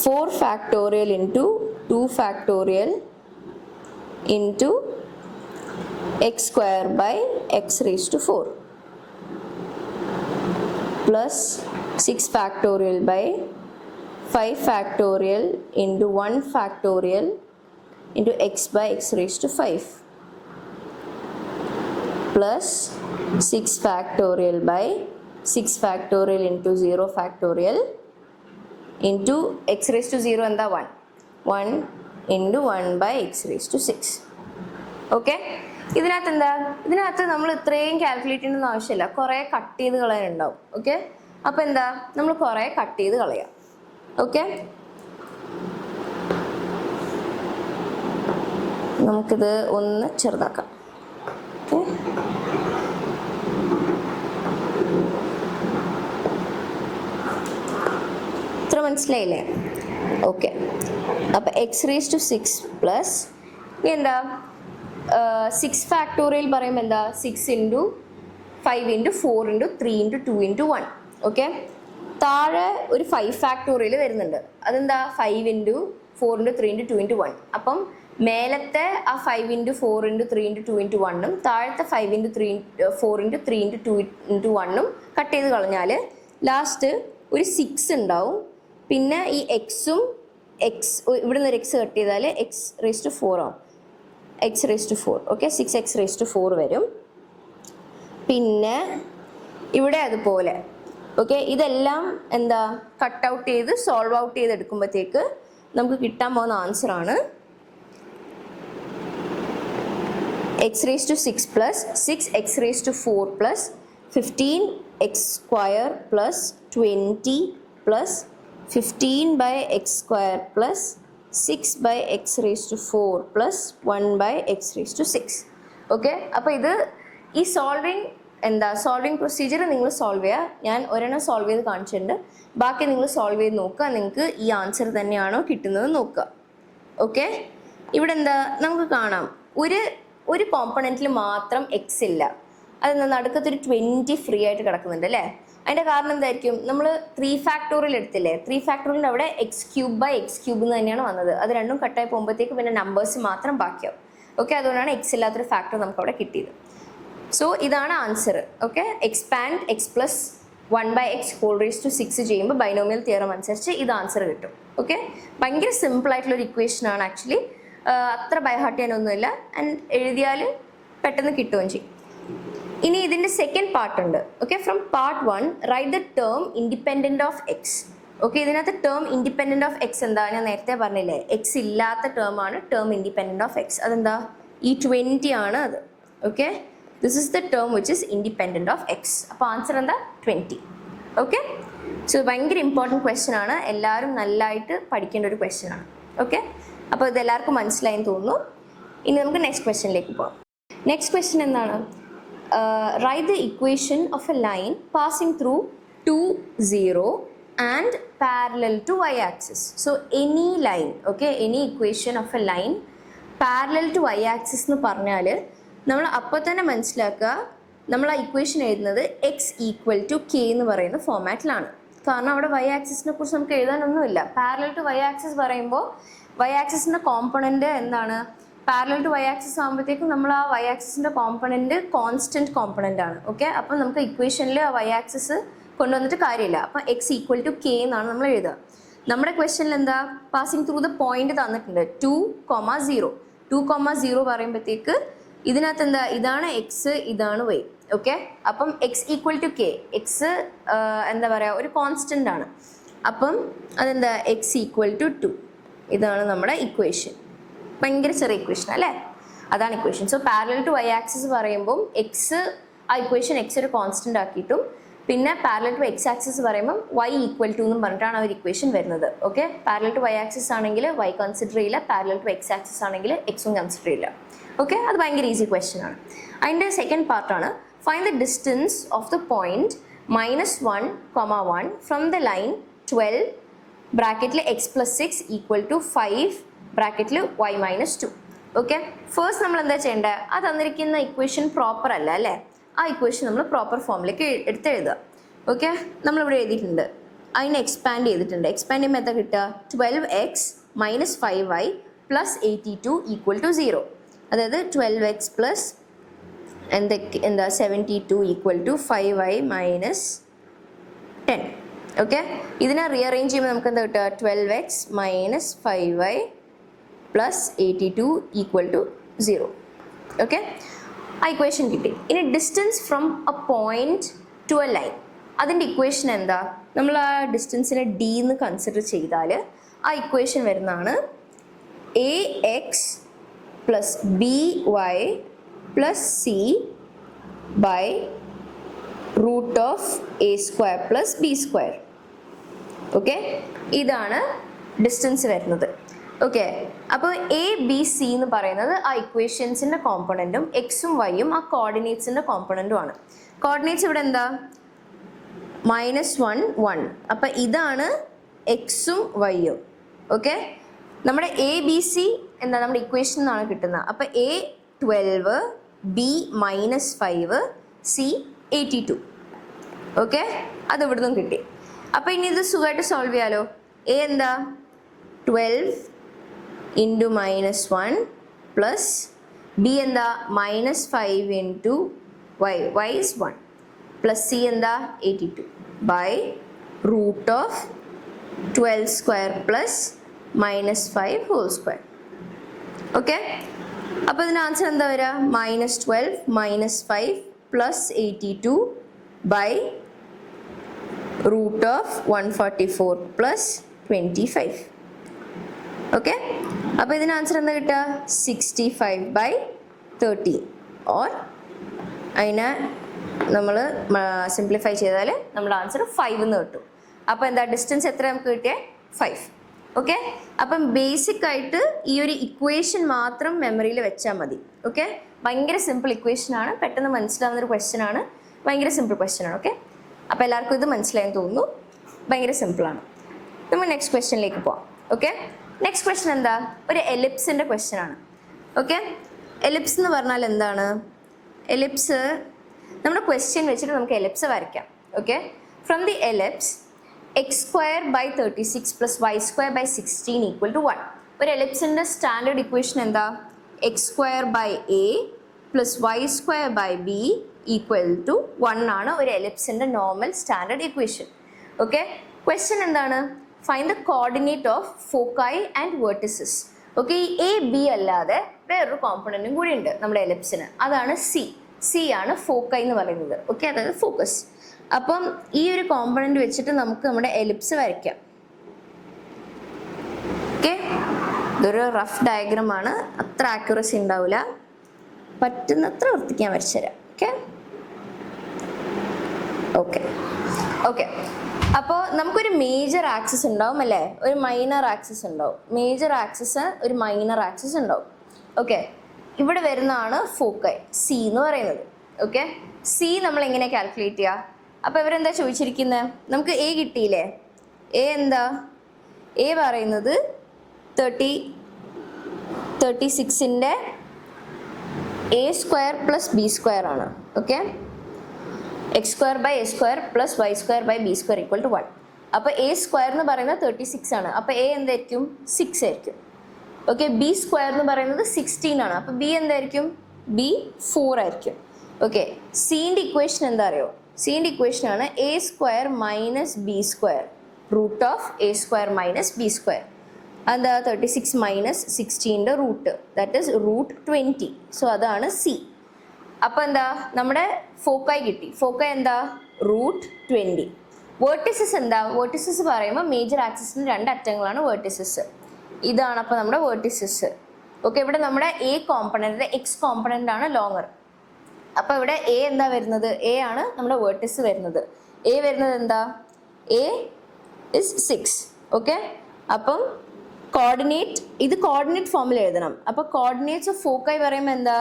[SPEAKER 1] 4 factorial into 2 factorial into x square by x raise to 4 plus 6 factorial by 5 factorial into 1 factorial into x by x raised to 5 plus 6 factorial by 6 factorial into 0 factorial into x raised to 0 and the 1 into 1 by x raised to 6. Okay, ഇതിനകത്ത് നമ്മൾ ഇത്രയും calculate ചെയ്യണമെന്ന് ആവശ്യമില്ല, കുറേ cut ചെയ്ത് കളയാനുണ്ടാവും. Okay, അപ്പോൾ നമ്മൾ കുറേ കട്ട് ചെയ്ത് കളയാം. ഓക്കെ, നമുക്കിത് ഒന്ന് ചെറുതാക്കാം. ഓക്കെ, ഇത്ര മനസ്സിലായില്ലേ? ഓക്കെ, അപ്പോൾ x raise to 6 plus 6 factorial പറയുമ്പോൾ 6 into 5 into 4 into 3 into 2 into 1. Okay, താഴെ ഒരു 5 ഫാക്ടോറിയൽ വരുന്നുണ്ട്. 5 ഇൻറ്റു 4 ഇൻറ്റു 3 ഇൻറ്റു 2 ഇൻറ്റു 1. അപ്പം മേലത്തെ ആ 5 ഇൻറ്റു 4 ഇൻറ്റു 3 ഇൻറ്റു 2 ഇൻറ്റു 1ഉം താഴത്തെ 5 ഇൻറ്റു 4 ഇൻറ്റു 3 ഇൻറ്റു 2 ഇൻറ്റു 1ഉം കട്ട് ചെയ്ത് കളഞ്ഞാൽ ലാസ്റ്റ് ഒരു 6 ഉണ്ടാവും. പിന്നെ ഈ എക്സും ഇവിടുന്ന് ഒരു എക്സ് കട്ട് ചെയ്താൽ എക്സ് റേസ് ടു 4 ആവും, x raise to 4. Okay, 6x raise to 4 വരും. പിന്നെ ഇവിടെ അതുപോലെ. ഓക്കെ, ഇതെല്ലാം കട്ട് ഔട്ട് ചെയ്ത് സോൾവ് ഔട്ട് ചെയ്ത് എടുക്കുമ്പോഴത്തേക്ക് നമുക്ക് കിട്ടാൻ പോകുന്ന ആൻസറാണ് x raise to 6 plus 6x raise to 4 plus 15x square plus 20 plus 15 by x square plus 6 by x raised to 4 plus 1 by x raised to 6. Okay, അപ്പോൾ ഈ സോൾവിങ് പ്രൊസീജിയർ നിങ്ങൾ സോൾവ് ചെയ്യുക. ഞാൻ ഒരെണ്ണം സോൾവ് ചെയ്ത് കാണിച്ചിട്ടുണ്ട്, ബാക്കി നിങ്ങൾ സോൾവ് ചെയ്ത് നോക്കുക, നിങ്ങൾക്ക് ഈ ആൻസർ തന്നെയാണോ കിട്ടുന്നത് നോക്കുക. ഓക്കെ, ഇവിടെ നമുക്ക് കാണാം ഒരു കോമ്പണൻറ്റിൽ മാത്രം എക്സ് ഇല്ല. നടുക്കത്തൊരു 20 ഫ്രീ ആയിട്ട് കിടക്കുന്നുണ്ട് അല്ലേ? അതിൻ്റെ കാരണം എന്തായിരിക്കും? നമ്മൾ 3 ഫാക്ടോറിയൽ എടുത്തില്ലേ, 3 ഫാക്ടോറിയൽ അവിടെ x cube by x cube എന്ന് തന്നെയാണ് വന്നത്. അത് രണ്ടും കട്ടായി പോകുമ്പോഴത്തേക്ക് പിന്നെ നമ്പേഴ്സ് മാത്രം ബാക്കിയാവും. ഓക്കെ, അതുകൊണ്ടാണ് എക്സ് ഇല്ലാത്തൊരു ഫാക്ടർ നമുക്ക് അവിടെ കിട്ടിയത്. സോ ഇതാണ് answer. Okay, expand x plus 1 by x whole raise to 6 ചെയ്യുമ്പോൾ ബൈനോമിയൽ തിയറം അനുസരിച്ച് ഇത് ആൻസർ കിട്ടും. ഓക്കെ, ഭയങ്കര സിമ്പിൾ ആയിട്ടുള്ളൊരു ഇക്വേഷൻ ആണ് ആക്ച്വലി, അത്ര ബൈഹാർട്ട് ചെയ്യാനൊന്നുമില്ല. ആൻഡ് എഴുതിയാൽ പെട്ടെന്ന് കിട്ടുകയും ചെയ്യും. ഇനി ഇതിൻ്റെ സെക്കൻഡ് പാർട്ട് ഉണ്ട്. Okay, from part 1 write the term independent of X. Okay, ഇതിനകത്ത് ടേം ഇൻഡിപെൻഡൻറ്റ് ഓഫ് എക്സ് ഞാൻ നേരത്തെ പറഞ്ഞില്ലേ, എക്സ് ഇല്ലാത്ത ടേമാണ് ടേം ഇൻഡിപെൻഡൻറ്റ് ഓഫ് എക്സ്. ഈ 20 ആണ് അത്. Okay, this is the term which is independent of X. അപ്പോൾ ആൻസർ 20. ഓക്കെ, സോ ഭയങ്കര ഇമ്പോർട്ടൻറ്റ് ക്വസ്റ്റ്യൻ ആണ്, എല്ലാവരും നല്ലതായിട്ട് പഠിക്കേണ്ട ഒരു ക്വസ്റ്റ്യൻ ആണ്. ഓക്കെ, അപ്പോൾ ഇത് എല്ലാവർക്കും മനസ്സിലായെന്ന് തോന്നുന്നു. ഇനി നമുക്ക് നെക്സ്റ്റ് ക്വസ്റ്റ്യനിലേക്ക് പോകാം. നെക്സ്റ്റ് ക്വസ്റ്റ്യൻ എന്താണ്? Write the equation of a line passing through 2, 0 and parallel to y-axis. So any line, okay, any equation of a line parallel to y-axis എന്ന് പറഞ്ഞാൽ നമ്മൾ അപ്പോൾ തന്നെ മനസ്സിലാക്കുക, നമ്മൾ ആ ഇക്വേഷൻ എഴുതുന്നത് എക്സ് ഈക്വൽ ടു കെ എന്ന് പറയുന്ന ഫോമാറ്റിലാണ്. കാരണം അവിടെ വൈ ആക്സിസിനെ കുറിച്ച് നമുക്ക് എഴുതാനൊന്നുമില്ല. പാരലൽ ടു വൈ ആക്സിസ് പറയുമ്പോൾ വൈ ആക്സിസിൻ്റെ കോമ്പണൻറ്റ് എന്താണ്? പാരലൽ ടു വൈ ആക്സിസ് ആകുമ്പോഴത്തേക്കും നമ്മൾ ആ വൈ ആക്സിസിൻ്റെ കോമ്പണൻറ്റ് കോൺസ്റ്റൻറ്റ് കോമ്പണൻ്റ് ആണ്. ഓക്കെ, അപ്പം നമുക്ക് ഇക്വേഷനിൽ ആ വൈ ആക്സിസ് കൊണ്ടുവന്നിട്ട് കാര്യമില്ല. അപ്പം എക്സ് ഈക്വൽ ടു കെ എന്നാണ് നമ്മൾ എഴുതുക. നമ്മുടെ ക്വസ്റ്റനിൽ പാസിങ് ത്രൂ ദ പോയിന്റ് തന്നിട്ടുണ്ട് 2,0. 2,0 പറയുമ്പോഴത്തേക്ക് ഇതിനകത്ത് ഇതാണ് എക്സ്, ഇതാണ് വൈ. ഓക്കെ, അപ്പം x equal to K, x ഒരു കോൺസ്റ്റൻ്റ് ആണ്. അപ്പം എക്സ് ഈക്വൽ ടു 2. ഇതാണ് നമ്മുടെ ഇക്വേഷൻ. ഭയങ്കര ചെറിയ ഇക്വേഷൻ അല്ലേ? അതാണ് equation. So parallel to y axis പറയുമ്പം എക്സ്, ആ ഇക്വേഷൻ എക്സ് ഒരു കോൺസ്റ്റൻ്റ് ആക്കിയിട്ടും പിന്നെ പാരലൽ ടു എക്സ് ആക്സിസ് പറയുമ്പോൾ y ഈക്വൽ ടു എന്നും പറഞ്ഞിട്ടാണ് ഒരു ഇക്വേഷൻ വരുന്നത്. Okay, parallel to y axis ആണെങ്കിൽ y കൺസിഡർ ചെയ്യില്ല, പാരലൽ ടു എക്സ് ആക്സിസ് ആണെങ്കിൽ എക്സും കൺസിഡർ ചെയ്യില്ല. ഓക്കെ, അത് ഭയങ്കര ഈസി ക്വസ്റ്റ്യൻ ആണ്. അതിൻ്റെ സെക്കൻഡ് പാർട്ടാണ് find the distance of the point -1, 1 from the line 12 ബ്രാക്കറ്റിൽ x+6 ഈക്വൽ ടു 5 ബ്രാക്കറ്റിൽ y-2. ഓക്കെ, ഫസ്റ്റ് നമ്മൾ എന്താ ചെയ്യേണ്ടത്? ആ തന്നിരിക്കുന്ന ഇക്വേഷൻ പ്രോപ്പർ അല്ല അല്ലേ, ആ ഇക്വേഷൻ നമ്മൾ പ്രോപ്പർ ഫോമിലേക്ക് എടുത്തെഴുതുക. ഓക്കെ, നമ്മളിവിടെ എഴുതിയിട്ടുണ്ട്, അതിനെ എക്സ്പാൻഡ് ചെയ്തിട്ടുണ്ട്. എക്സ്പാൻഡ് ചെയ്യുമ്പോൾ എന്താ കിട്ടുക? 12x - 5y + 82 equal to 0. അതായത് 12x പ്ലസ് എന്താ 72 ഈക്വൽ ടു 5y - 10. ഓക്കെ, ഇതിനെ റീഅറേഞ്ച് ചെയ്യുമ്പോൾ നമുക്ക് എന്താ കിട്ടുക? 12x - 5y + 82 equal to 0. Okay, ആ ഇക്വേഷൻ കിട്ടി. ഇനി distance from a point to a line, അതിൻ്റെ ഇക്വേഷൻ എന്താ? നമ്മൾ ആ ഡിസ്റ്റൻസിനെ d എന്ന് കൺസിഡർ ചെയ്താൽ ആ ഇക്വേഷൻ വരുന്നതാണ് ax + by + c by √a² + b². Okay, ഇതാണ് ഡിസ്റ്റൻസ് വരുന്നത്. ഓക്കെ, അപ്പോൾ എ ബി സി എന്ന് പറയുന്നത് ആ ഇക്വേഷൻസിൻ്റെ കോമ്പണൻറ്റും എക്സും വൈയും ആ കോർഡിനേറ്റ്സിൻ്റെ കോമ്പണൻറ്റും ആണ്. കോർഡിനേറ്റ്സ് ഇവിടെ എന്താ? -1, 1. അപ്പം ഇതാണ് എക്സും വൈയും. ഓക്കെ, നമ്മുടെ എ ബി സി എന്താ നമ്മുടെ ഇക്വേഷൻ എന്നാണ് കിട്ടുന്നത്. അപ്പം എ 12, ബി -5, സി 82. ഓക്കെ, അത് ഇവിടുന്ന് കിട്ടി. അപ്പം ഇനി ഇത് സുഖമായിട്ട് സോൾവ് ചെയ്യാലോ. എ എന്താ? 12 into -1 plus b എന്താ? -5 into y, y is 1 plus c എന്താ? 82 by √12² plus -5 whole square. Okay, അപ്പോൾ ഇതിന് ആൻസർ എന്താ വരിക? -12 -5 plus 82 by √144 plus 25. ഓക്കെ, അപ്പോൾ ഇതിന് ആൻസർ എന്താ കിട്ടുക? 65/13. ഓർ അതിനെ നമ്മൾ സിംപ്ലിഫൈ ചെയ്താൽ നമ്മുടെ ആൻസർ 5 എന്ന് കിട്ടും. അപ്പോൾ എന്താ ഡിസ്റ്റൻസ് എത്ര നമുക്ക് കിട്ടിയത്? 5. ഓക്കെ, അപ്പം ബേസിക് ആയിട്ട് ഈ ഒരു ഇക്വേഷൻ മാത്രം മെമ്മറിയിൽ വെച്ചാൽ മതി. ഓക്കെ, ഭയങ്കര സിമ്പിൾ ഇക്വേഷൻ ആണ്, പെട്ടെന്ന് മനസ്സിലാവുന്നൊരു ക്വസ്റ്റ്യൻ ആണ്, ഭയങ്കര സിമ്പിൾ ക്വസ്റ്റ്യൻ ആണ്. ഓക്കെ, അപ്പോൾ എല്ലാവർക്കും ഇത് മനസ്സിലായെന്ന് തോന്നുന്നു, ഭയങ്കര സിമ്പിളാണ്. നമ്മൾ നെക്സ്റ്റ് ക്വസ്റ്റ്യനിലേക്ക് പോവാം. ഓക്കെ, നെക്സ്റ്റ് ക്വസ്റ്റ്യൻ എന്താ? ഒരു എലിപ്സിൻ്റെ ക്വസ്റ്റ്യൻ ആണ്. ഓക്കെ, എലിപ്സ് എന്ന് പറഞ്ഞാൽ എന്താണ്? എലിപ്സ് നമ്മുടെ ക്വസ്റ്റ്യൻ വെച്ചിട്ട് നമുക്ക് എലിപ്സ് വരയ്ക്കാം. Okay, from the ellipse x² / 36 + y² / 16 equal to 1. ഒരു എലിപ്സിൻ്റെ സ്റ്റാൻഡേർഡ് ഇക്വേഷൻ എന്താ? x² / a + y² / b equal to 1 ആണ് ഒരു എലിപ്സിൻ്റെ normal standard equation. Okay, question എന്താണ്? Find the coordinate of foci and vertices. Okay, ഈ എ ബി അല്ലാതെ വേറൊരു കോമ്പണൻറ്റും കൂടി ഉണ്ട് നമ്മുടെ എലിപ്സിന്, അതാണ് സി. സി ആണ് ഫോക്കൈ എന്ന് പറയുന്നത്. ഓക്കെ, അതായത് ഫോക്കസ്. അപ്പം ഈ ഒരു കോമ്പണൻറ്റ് വെച്ചിട്ട് നമുക്ക് നമ്മുടെ എലിപ്സ് വരയ്ക്കാം. ഓക്കെ, ഇതൊരു റഫ് ഡയഗ്രാം ആണ്, അത്ര ആക്യുറസി ഉണ്ടാവില്ല, പറ്റുന്നത്ര വൃത്തിക്ക് ഞാൻ വരച്ചുതരാം. ഓക്കെ ഓക്കെ ഓക്കെ അപ്പോൾ നമുക്കൊരു മേജർ ആക്സിസ് ഉണ്ടാവും അല്ലേ, ഒരു മൈനർ ആക്സിസ് ഉണ്ടാവും. മേജർ ആക്സിസ്, ഒരു മൈനർ ആക്സിസ് ഉണ്ടാവും. ഓക്കെ, ഇവിടെ വരുന്നതാണ് ഫോക്കൈ, സി എന്ന് പറയുന്നത്. ഓക്കെ, സി നമ്മൾ എങ്ങനെ കാൽക്കുലേറ്റ് ചെയ്യുക? അപ്പോൾ ഇവരെന്താ ചോദിച്ചിരിക്കുന്നത്? നമുക്ക് എ കിട്ടിയില്ലേ? എ എന്താ? എ പറയുന്നത് 36ൻ്റെ a² + b² ആണ്. Okay, x² / a² + y² / b² equal to 1. അപ്പോൾ a² എന്ന് പറയുന്നത് 36 ആണ്. അപ്പോൾ a എന്തായിരിക്കും? 6 ആയിരിക്കും. ഓക്കെ, b² എന്ന് പറയുന്നത് 16 ആണ്. അപ്പോൾ b എന്തായിരിക്കും? b 4 ആയിരിക്കും. ഓക്കെ, സീൻ്റെ ഇക്വേഷൻ എന്താ അറിയോ? സീൻ്റെ ഇക്വേഷൻ ആണ് a² - b² √a² - b². എന്താ? 36 - 16ൻ്റെ റൂട്ട്, ദാറ്റ് ഈസ് √20. സോ അതാണ് സി. അപ്പോൾ എന്താ? നമ്മുടെ ഫോക്കൈ കിട്ടി. ഫോക്കൈ എന്താ? √20. വേർട്ടിസസ് എന്താ? വേർട്ടിസസ് പറയുമ്പോൾ മേജർ ആക്സിസിന് 2 അറ്റങ്ങളാണ് വേർട്ടിസസ്. ഇതാണ് അപ്പോൾ നമ്മുടെ വേർട്ടിസസ്. ഓക്കെ, ഇവിടെ നമ്മുടെ എ കോമ്പണൻറ്റ്, എക്സ് കോമ്പണൻ്റ് ആണ് ലോങ്ങർ. അപ്പോൾ ഇവിടെ എ എന്താ വരുന്നത്? എ ആണ് നമ്മുടെ വേർട്ടിസ് വരുന്നത്. എ വരുന്നത് എന്താ? A is 6. ഓക്കെ, അപ്പം കോർഡിനേറ്റ്, ഇത് കോർഡിനേറ്റ് ഫോമിൽ എഴുതണം. അപ്പോൾ കോർഡിനേറ്റ്സ് ഓഫ് ഫോക്കൈ പറയുമ്പോൾ എന്താ?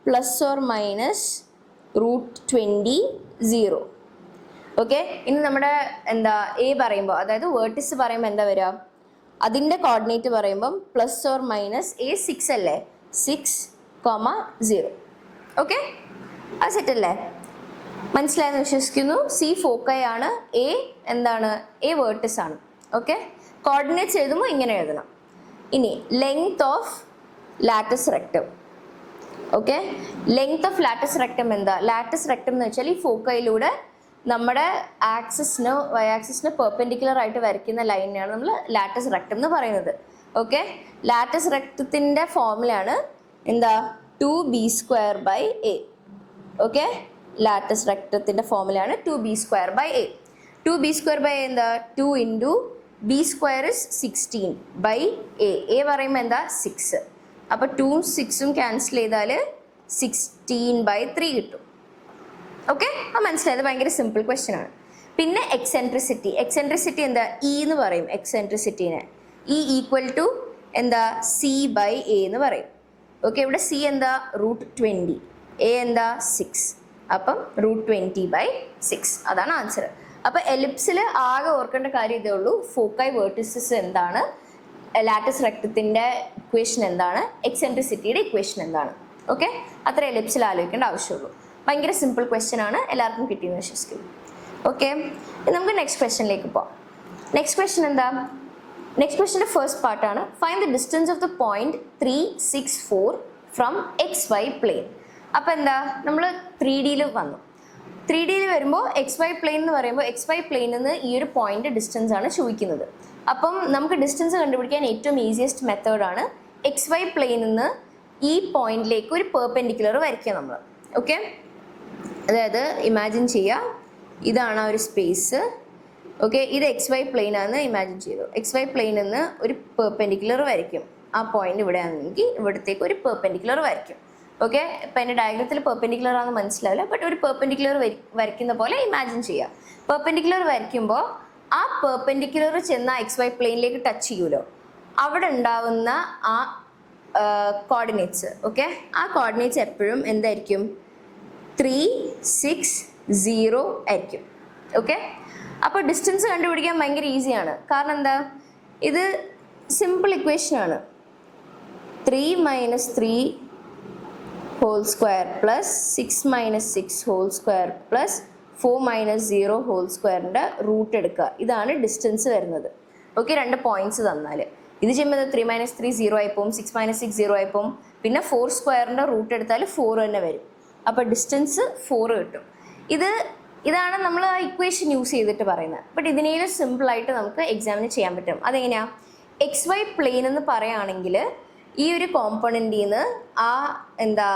[SPEAKER 1] ±√20 0. ഓക്കെ, ഇനി നമ്മുടെ എന്താ എ പറയുമ്പോൾ, അതായത് വേർട്ടിസ് പറയുമ്പോൾ എന്താ വരിക? അതിൻ്റെ കോർഡിനേറ്റ് പറയുമ്പം ±a 6 അല്ലേ? 6,0. ഓക്കെ, അത് സെറ്റ് അല്ലേ? മനസ്സിലായെന്ന് വിശ്വസിക്കുന്നു. സി ഫോക്കൈ ആണ്, എ എന്താണ്? എ വേർട്ടിസ് ആണ്. ഓക്കെ, കോർഡിനേറ്റ്സ് എഴുതുമ്പോൾ ഇങ്ങനെ എഴുതണം. ഇനി length of lattice rectum. Okay, length of lattice rectum എന്താ? ലാറ്റിസ് റെക്ടം എന്ന് വെച്ചാൽ ഈ ഫോക്കയിലൂടെ നമ്മുടെ ആക്സിസിന് വൈ ആക്സിസിന് പെർപെൻഡിക്കുലർ ആയിട്ട് വരയ്ക്കുന്ന ലൈനാണ് നമ്മൾ ലാറ്റിസ് റെക്ടം എന്ന് പറയുന്നത്. ഓക്കെ, ലാറ്റിസ് റെക്ടത്തിൻ്റെ ഫോർമുലയാണ് എന്താ? 2b²/a. Okay, lattice റെക്ടത്തിൻ്റെ ഫോർമുലയാണ് 2b²/a. 2b²/a എന്താ? 2 × b² is 16/a. a പറയുമ്പോൾ എന്താ? 6. അപ്പോൾ 2ഉം 6ഉം ക്യാൻസൽ ചെയ്താൽ 16/3 കിട്ടും. ഓക്കെ, അത് മനസ്സിലായത്? ഭയങ്കര സിമ്പിൾ ക്വസ്റ്റ്യൻ ആണ്. പിന്നെ എക്സെൻട്രിസിറ്റി. എക്സെൻട്രിസിറ്റി എന്താ? ഇ എന്ന് പറയും എക്സെൻട്രിസിറ്റീനെ. ഇ ഈക്വൽ ടു എന്താ? c/a എന്ന് പറയും. ഓക്കെ, ഇവിടെ c എന്താ? √20, a എന്താ? 6. അപ്പം √20/6 അതാണ് ആൻസർ. അപ്പോൾ എലിപ്സിൽ ആകെ ഓർക്കേണ്ട കാര്യം ഇതേ ഉള്ളൂ. ഫോക്കൈ വേർട്ടിസസ് എന്താണ്, ലാറ്റിസ് റെക്ടത്തിൻ്റെ ഇക്വേഷൻ എന്താണ്, എക്സെൻട്രിസിറ്റിയുടെ ഇക്വേഷൻ എന്താണ്. ഓക്കെ, അത്ര എലിപ്സിൽ ആലോചിക്കേണ്ട ആവശ്യമുള്ളൂ. ഭയങ്കര സിമ്പിൾ ക്വസ്റ്റ്യൻ ആണ്, എല്ലാവർക്കും കിട്ടിയെന്ന് വിശ്വസിക്കുന്നു. ഓക്കെ, നമുക്ക് നെക്സ്റ്റ് ക്വസ്റ്റ്യനിലേക്ക് പോവാം. നെക്സ്റ്റ് ക്വസ്റ്റ്യൻ എന്താ? നെക്സ്റ്റ് ക്വസ്റ്റ്യൻ്റെ ഫസ്റ്റ് പാർട്ടാണ് find the distance of the point 3, 6, 4 from XY plane. അപ്പോൾ എന്താ? നമ്മൾ 3D വന്നു. 3D വരുമ്പോൾ XY പ്ലെയിൻ എന്ന് പറയുമ്പോൾ XY പ്ലെയിനിൽ നിന്ന് ഈ ഒരു പോയിന്റ് ഡിസ്റ്റൻസ് ആണ് ചോദിക്കുന്നത്. അപ്പം നമുക്ക് ഡിസ്റ്റൻസ് കണ്ടുപിടിക്കാൻ ഏറ്റവും ഈസിയസ്റ്റ് മെത്തേഡാണ് XY പ്ലെയിനിൽ നിന്ന് ഈ പോയിന്റിലേക്ക് ഒരു പെർപെൻഡിക്കുലർ വരയ്ക്കുക നമ്മൾ. ഓക്കെ, അതായത് ഇമാജിൻ ചെയ്യുക, ഇതാണ് ആ ഒരു സ്പേസ്. ഓക്കെ, ഇത് XY പ്ലെയിൻ ആണെന്ന് ഇമാജിൻ ചെയ്തു. XY പ്ലെയിനിൽ നിന്ന് ഒരു പെർപെൻഡിക്കുലർ വരയ്ക്കും. ആ പോയിന്റ് ഇവിടെ ആണെങ്കിൽ ഇവിടത്തേക്ക് ഒരു പെർപെൻഡിക്കുലർ വരയ്ക്കും. ഓക്കെ, ഇപ്പം എൻ്റെ ഡയഗ്രത്തിൽ പെർപെൻഡിക്കുലർ ആണെന്ന് മനസ്സിലാവില്ല, ബട്ട് ഒരു പെർപെൻഡിക്കുലർ വരയ്ക്കുന്ന പോലെ ഇമാജിൻ ചെയ്യുക. പെർപെൻഡിക്കുലർ വരയ്ക്കുമ്പോൾ ആ പെർപെൻഡിക്കുലർ ചെന്ന XY പ്ലെയിനിലേക്ക് ടച്ച് ചെയ്യുമല്ലോ, അവിടെ ഉണ്ടാവുന്ന ആ കോർഡിനേറ്റ്സ്. ഓക്കെ, ആ കോർഡിനേറ്റ്സ് എപ്പോഴും എന്തായിരിക്കും? 3, 6, 0 ആയിരിക്കും. ഓക്കെ, അപ്പോൾ ഡിസ്റ്റൻസ് കണ്ടുപിടിക്കാൻ ഭയങ്കര ഈസിയാണ്. കാരണം എന്താ? ഇത് simple ഇക്വേഷനാണ്. 3 - 3 whole square plus 6 - 6 whole square plus 4 - 0 whole squareൻ്റെ root എടുക്കുക. ഇതാണ് ഡിസ്റ്റൻസ് വരുന്നത്. ഓക്കെ, 2 പോയിന്റ്സ് തന്നാൽ ഇത് ചെയ്യുമ്പോൾ 3 - 3 0 ആയിപ്പോവും, 6 - 6 0 ആയിപ്പോവും. പിന്നെ 4 സ്ക്വയറിൻ്റെ റൂട്ട് എടുത്താൽ 4 തന്നെ വരും. അപ്പോൾ ഡിസ്റ്റൻസ് 4 കിട്ടും. ഇതാണ് നമ്മൾ ആ ഇക്വേഷൻ യൂസ് ചെയ്തിട്ട് പറയുന്നത്. ബട്ട് ഇതിനേലും സിമ്പിളായിട്ട് നമുക്ക് എക്സാമിന് ചെയ്യാൻ പറ്റും. അതെങ്ങനെയാണ്? XY പ്ലെയിൻ എന്ന് പറയുകയാണെങ്കിൽ ഈ ഒരു കോമ്പണൻറ്റിൽ നിന്ന് ആ എന്താ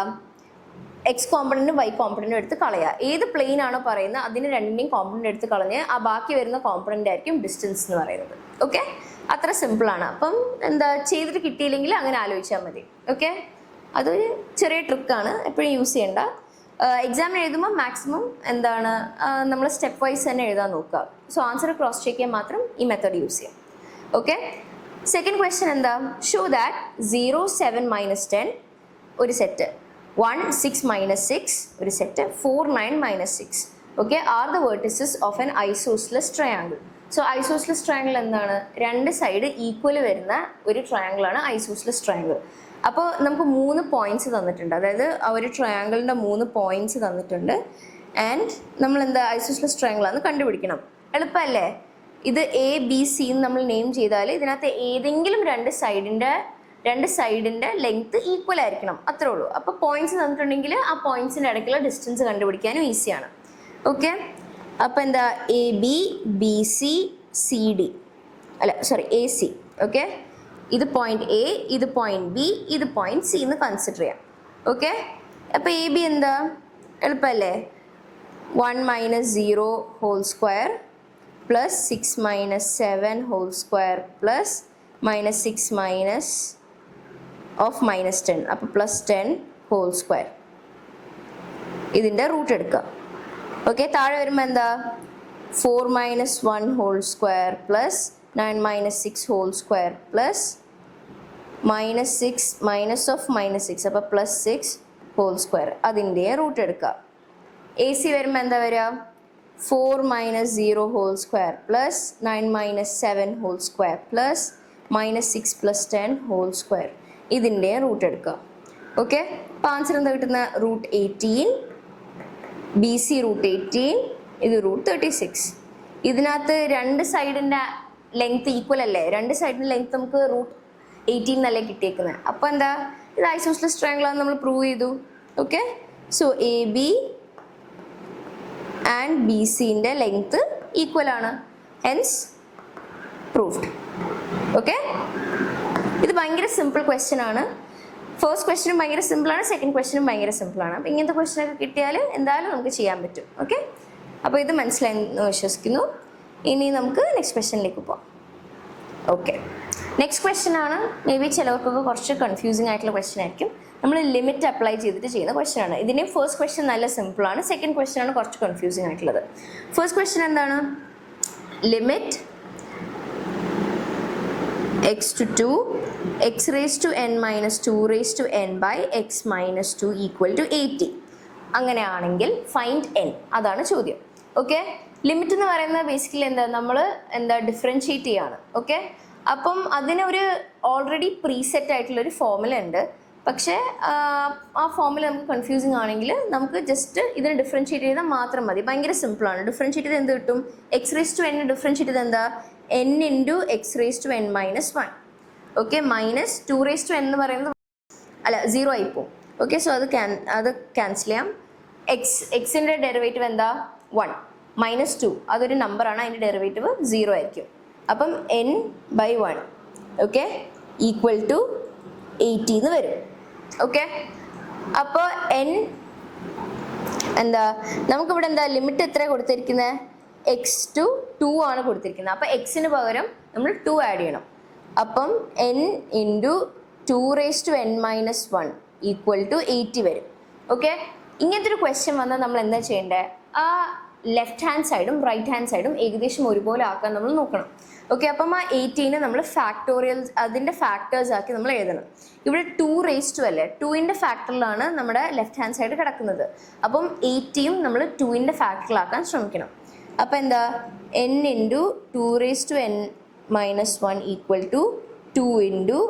[SPEAKER 1] എക്സ് കോമ്പണൻറ്റും വൈ കോമ്പണൻറ്റും എടുത്ത് കളയുക. ഏത് പ്ലെയിൻ ആണോ പറയുന്നത് അതിന് രണ്ടിൻ്റെയും കോമ്പണൻറ്റ് എടുത്ത് കളഞ്ഞ് ആ ബാക്കി വരുന്ന കോമ്പണൻ്റ് ആയിരിക്കും ഡിസ്റ്റൻസ് എന്ന് പറയുന്നത്. ഓക്കെ, അത്ര സിമ്പിളാണ്. അപ്പം എന്താ ചെയ്തിട്ട് കിട്ടിയില്ലെങ്കിൽ അങ്ങനെ ആലോചിച്ചാൽ മതി. ഓക്കെ, അതൊരു ചെറിയ ട്രിക്കാണ്, എപ്പോഴും യൂസ് ചെയ്യേണ്ട. എക്സാമിന് എഴുതുമ്പോൾ മാക്സിമം എന്താണ് നമ്മൾ സ്റ്റെപ്പ് വൈസ് തന്നെ എഴുതാൻ നോക്കുക. സോ ആൻസർ ക്രോസ് ചെക്ക് ചെയ്യാൻ മാത്രം ഈ മെത്തേഡ് യൂസ് ചെയ്യാം. ഓക്കെ, സെക്കൻഡ് ക്വസ്റ്റ്യൻ എന്താ? ഷോ ദാറ്റ് 0, 7 - 10 ഒരു സെറ്റ്, 1, 6 - 6 ഒരു set, 4, 9 - 6 okay are the vertices of an isosceles triangle. So isosceles triangle എന്താണ്? 2 സൈഡ് ഈക്വൽ വരുന്ന ഒരു ട്രയാങ്കിളാണ് ഐസോസ്ലസ് ട്രയാങ്കിൾ. അപ്പോൾ നമുക്ക് 3 പോയിന്റ്സ് തന്നിട്ടുണ്ട്, അതായത് ആ ഒരു ട്രയാങ്കിളിൻ്റെ 3 പോയിന്റ്സ് തന്നിട്ടുണ്ട്. ആൻഡ് നമ്മൾ എന്താ ഐസോസ്ലസ് ട്രയാങ്കിളാണ് കണ്ടുപിടിക്കണം. എളുപ്പമല്ലേ? ഇത് ABC എന്ന് നമ്മൾ നെയിം ചെയ്താൽ ഇതിനകത്ത് ഏതെങ്കിലും 2 സൈഡിൻ്റെ ലെങ്ത് ഈക്വൽ ആയിരിക്കണം, അത്രേ ഉള്ളൂ. അപ്പോൾ പോയിന്റ്സ് തന്നിട്ടുണ്ടെങ്കിൽ ആ പോയിന്റ്സിൻ്റെ ഇടയ്ക്കുള്ള ഡിസ്റ്റൻസ് കണ്ടുപിടിക്കാനും ഈസിയാണ്. ഓക്കെ, അപ്പോൾ എന്താ AB, BC, CD AC. Okay, ഇത് പോയിന്റ് A, ഇത് പോയിന്റ് B, ഇത് പോയിന്റ് C എന്ന് കൺസിഡർ ചെയ്യാം. ഓക്കെ, അപ്പോൾ AB എന്താ? എളുപ്പമല്ലേ? 1 - 0 whole square plus 6 - 7 whole square plus -6 of -10 അപ്പോൾ +10 whole square. ഇതിൻ്റെ റൂട്ട് എടുക്കുക. ഓക്കെ, താഴെ വരുമ്പോൾ എന്താ? 4 minus 1 whole square plus 9 minus 6 whole square plus minus 6 minus of minus 6 അപ്പോൾ plus 6 whole square അതിൻ്റെ റൂട്ട് എടുക്കുക. എ സി വരുമ്പോൾ എന്താ വരിക? 4 minus 0 whole square plus 9 minus 7 whole square plus minus 6 plus 10 whole square ഇതിൻ്റെ റൂട്ട് എടുക്കുക. Okay, അപ്പോൾ answer എന്താ കിട്ടുന്ന? റൂട്ട് 18, ബി സി റൂട്ട് 18, ഇത് റൂട്ട് 36. ഇതിനകത്ത് രണ്ട് സൈഡിൻ്റെ ലെങ്ത് ഈക്വൽ അല്ലേ? രണ്ട് സൈഡിൻ്റെ ലെങ്ത് നമുക്ക് റൂട്ട് 18 എന്നല്ലേ കിട്ടിയേക്കുന്നത്. അപ്പോൾ എന്താ, ഇത് ഐസോസെലസ് ട്രയാങ്കിൾ ആണെന്ന് നമ്മൾ പ്രൂവ് ചെയ്തു. Okay, so A B and B സിൻ്റെ ലെങ്ത് ഈക്വൽ ആണ്, ഹെൻസ് പ്രൂവ്ഡ്. ഓക്കെ, ഇത് ഭയങ്കര സിമ്പിൾ ക്വസ്റ്റ്യൻ ആണ്. ഫസ്റ്റ് ക്വസ്റ്റ്യനും ഭയങ്കര സിമ്പിളാണ്, സെക്കൻഡ് ക്വസ്റ്റ്യനും ഭയങ്കര സിമ്പിളാണ്. അപ്പോൾ ഇങ്ങനത്തെ ക്വസ്റ്റ്യനൊക്കെ കിട്ടിയാൽ എന്തായാലും നമുക്ക് ചെയ്യാൻ പറ്റും. ഓക്കെ, അപ്പോൾ ഇത് മനസ്സിലായെന്ന് വിശ്വസിക്കുന്നു. ഇനി നമുക്ക് നെക്സ്റ്റ് ക്വസ്റ്റ്യനിലേക്ക് പോകാം. ഓക്കെ, നെക്സ്റ്റ് ക്വസ്റ്റ്യൻ ആണ് മേ ബി ചിലവർക്കൊക്കെ കുറച്ച് കൺഫ്യൂസിങ് ആയിട്ടുള്ള ക്വസ്റ്റ്യൻ ആയിരിക്കും. നമ്മൾ ലിമിറ്റ് അപ്ലൈ ചെയ്തിട്ട് ചെയ്യുന്ന ക്വസ്റ്റ്യൻ ആണ്. ഇതിൻ്റെ ഫസ്റ്റ് ക്വസ്റ്റ്യൻ നല്ല സിമ്പിളാണ്, സെക്കൻഡ് ക്വസ്റ്റ്യൻ ആണ് കുറച്ച് കൺഫ്യൂസിങ് ആയിട്ടുള്ളത്. ഫസ്റ്റ് ക്വസ്റ്റ്യൻ എന്താണ്? Limit x to 2 x raised to n minus 2 raised to n by x minus 2 equal to 80. അങ്ങനെയാണെങ്കിൽ ഫൈൻഡ് n, അതാണ് ചോദ്യം. ഓക്കെ, ലിമിറ്റ് എന്ന് പറയുന്നത് ബേസിക്കലി നമ്മൾ ഡിഫറൻഷിയേറ്റ് ചെയ്യാണ്. ഓക്കെ, അപ്പം അതിനൊരു ഓൾറെഡി പ്രീസെറ്റ് ആയിട്ടുള്ളൊരു ഫോർമുല ഉണ്ട്. പക്ഷേ ആ ഫോർമുല നമുക്ക് കൺഫ്യൂസിങ് ആണെങ്കിൽ നമുക്ക് ജസ്റ്റ് ഇതിനെ ഡിഫറൻഷിയേറ്റ് ചെയ്താൽ മാത്രം മതി. ഭയങ്കര സിമ്പിളാണ്. ഡിഫറൻഷിയേറ്റ് ചെയ്ത് എന്ത് കിട്ടും? X raise to N differentiate ചെയ്ത് എന്താ? n into x raise to N minus 1. Okay, minus 2 raise to N എന്ന് പറയുന്നത് അല്ല 0 ആയിപ്പോവും. ഓക്കെ, സോ അത് ക്യാൻസൽ ചെയ്യാം. എക്സിൻ്റെ ഡെറിവേറ്റീവ് എന്താ? 1 മൈനസ് 2 അതൊരു നമ്പറാണ്, അതിൻ്റെ ഡെറിവേറ്റീവ് 0 ആയിരിക്കും. അപ്പം n by 1 okay equal to 80 എന്ന് വരും. ഓക്കെ, അപ്പോൾ n എന്താ നമുക്കിവിടെ എന്താ ലിമിറ്റ് എത്ര കൊടുത്തിരിക്കുന്നത്? എക്സ് ടു 2 ആണ് കൊടുത്തിരിക്കുന്നത്. അപ്പോൾ എക്സിന് പകരം നമ്മൾ 2 ആഡ് ചെയ്യണം. അപ്പം n into 2 raise to n minus 1 equal to 80 വരും. ഓക്കെ, ഇങ്ങനത്തെ ഒരു ക്വസ്റ്റ്യൻ വന്നാൽ നമ്മൾ എന്താ ചെയ്യേണ്ടത്? ആ ലെഫ്റ്റ് ഹാൻഡ് സൈഡും റൈറ്റ് ഹാൻഡ് സൈഡും ഏകദേശം ഒരുപോലെ ആക്കാൻ നമ്മൾ നോക്കണം. ഓക്കെ, അപ്പം ആ 80നെ നമ്മൾ ഫാക്ടോറിയൽസ് അതിൻ്റെ ഫാക്ടേഴ്സ് ആക്കി നമ്മൾ എഴുതണം. ഇവിടെ 2 റേസ് ടു അല്ലേ, 2ൻ്റെ ഫാക്ടറിലാണ് നമ്മുടെ ലെഫ്റ്റ് ഹാൻഡ് സൈഡ് കിടക്കുന്നത്. അപ്പം 80യും നമ്മൾ 2ൻ്റെ ഫാക്ടറിലാക്കാൻ ശ്രമിക്കണം. അപ്പം എന്താ? n into 2 raise to n minus 1 equal to 2 into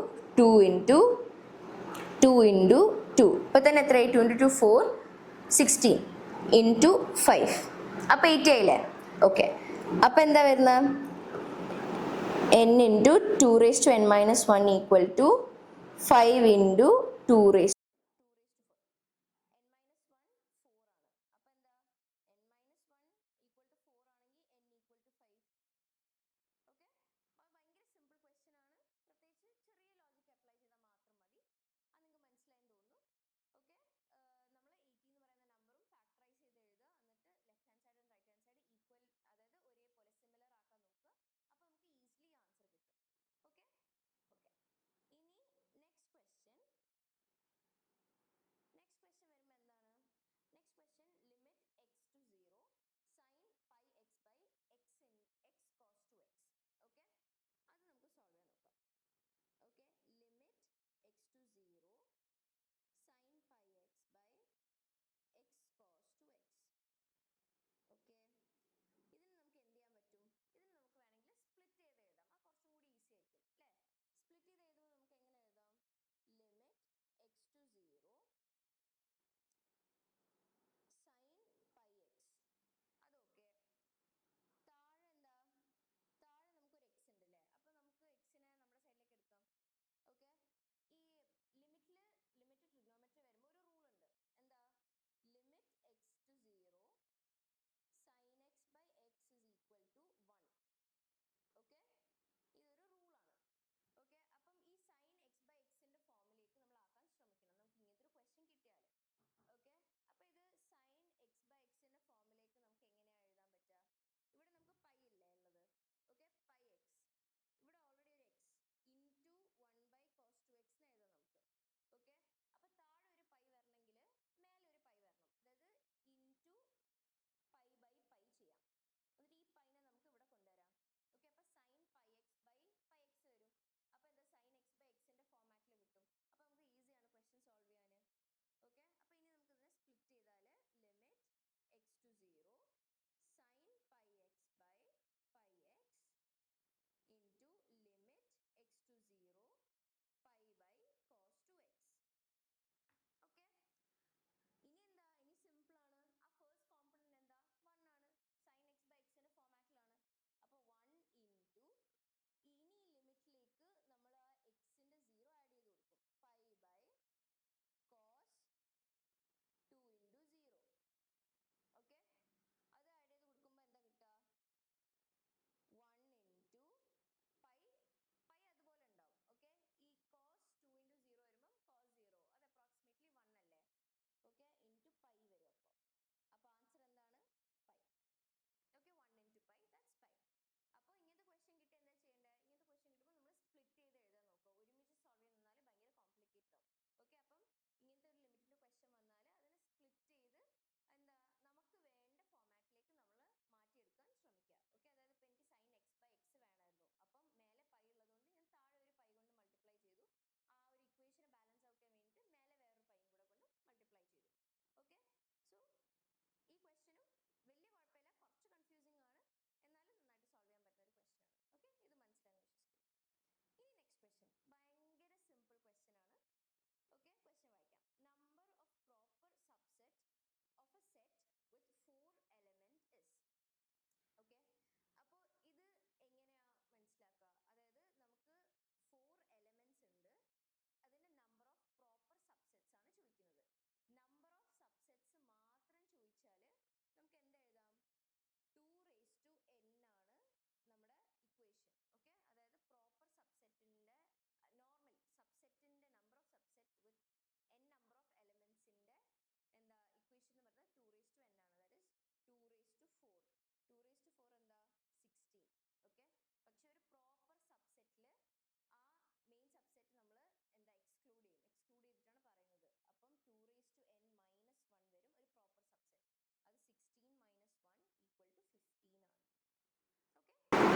[SPEAKER 1] 2 into 2 into 2. ഇപ്പം തന്നെ എത്രയായി? 2 ഇൻറ്റു 2 4 16 ഇൻറ്റു 5. അപ്പം 80 ആയില്ലേ? ഓക്കെ, അപ്പം എന്താ വരുന്നത്? n into 2 raise to n minus 1 equal to 5 into 2 raise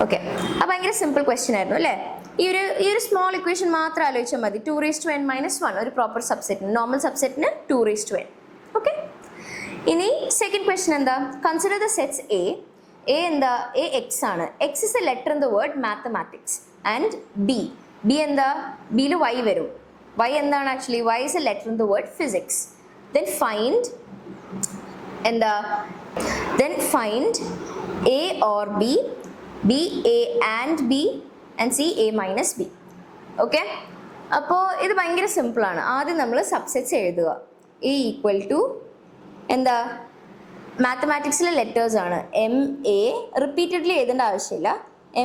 [SPEAKER 1] okay, അപ്പോൾ ഭയങ്കര സിമ്പിൾ ക്വസ്റ്റ്യൻ ആയിരുന്നു അല്ലേ? ഈ ഒരു സ്മോൾ ഇക്വേഷൻ മാത്രം ആലോചിച്ചാൽ മതി. 2n-1 ഒരു പ്രോപ്പർ സബ്സെറ്റിന്, നോർമൽ സബ്സെറ്റിന് 2n. ഓക്കെ, ഇനി സെക്കൻഡ് ക്വസ്റ്റ്യൻ എന്താ? കൺസിഡർ ദ സെറ്റ്സ് എ എന്താ? എ എക്സ് ആണ്. X is a letter in the word mathematics. And B എന്താ? ബിയിൽ വൈ വരും. വൈ എന്താണ് actually? Y is a letter in the word physics. Then find എന്താ? Then find A or B, B A and B, and C A minus B. Okay, അപ്പോൾ ഇത് ഭയങ്കര സിമ്പിളാണ്. ആദ്യം നമ്മൾ സബ്സെറ്റ്സ് എഴുതുക. എ ഈക്വൽ ടു എന്താ? മാത്തമാറ്റിക്സിലെ ലെറ്റേഴ്സ് ആണ്. എം എ റിപ്പീറ്റഡ്ലി എഴുതേണ്ട ആവശ്യമില്ല.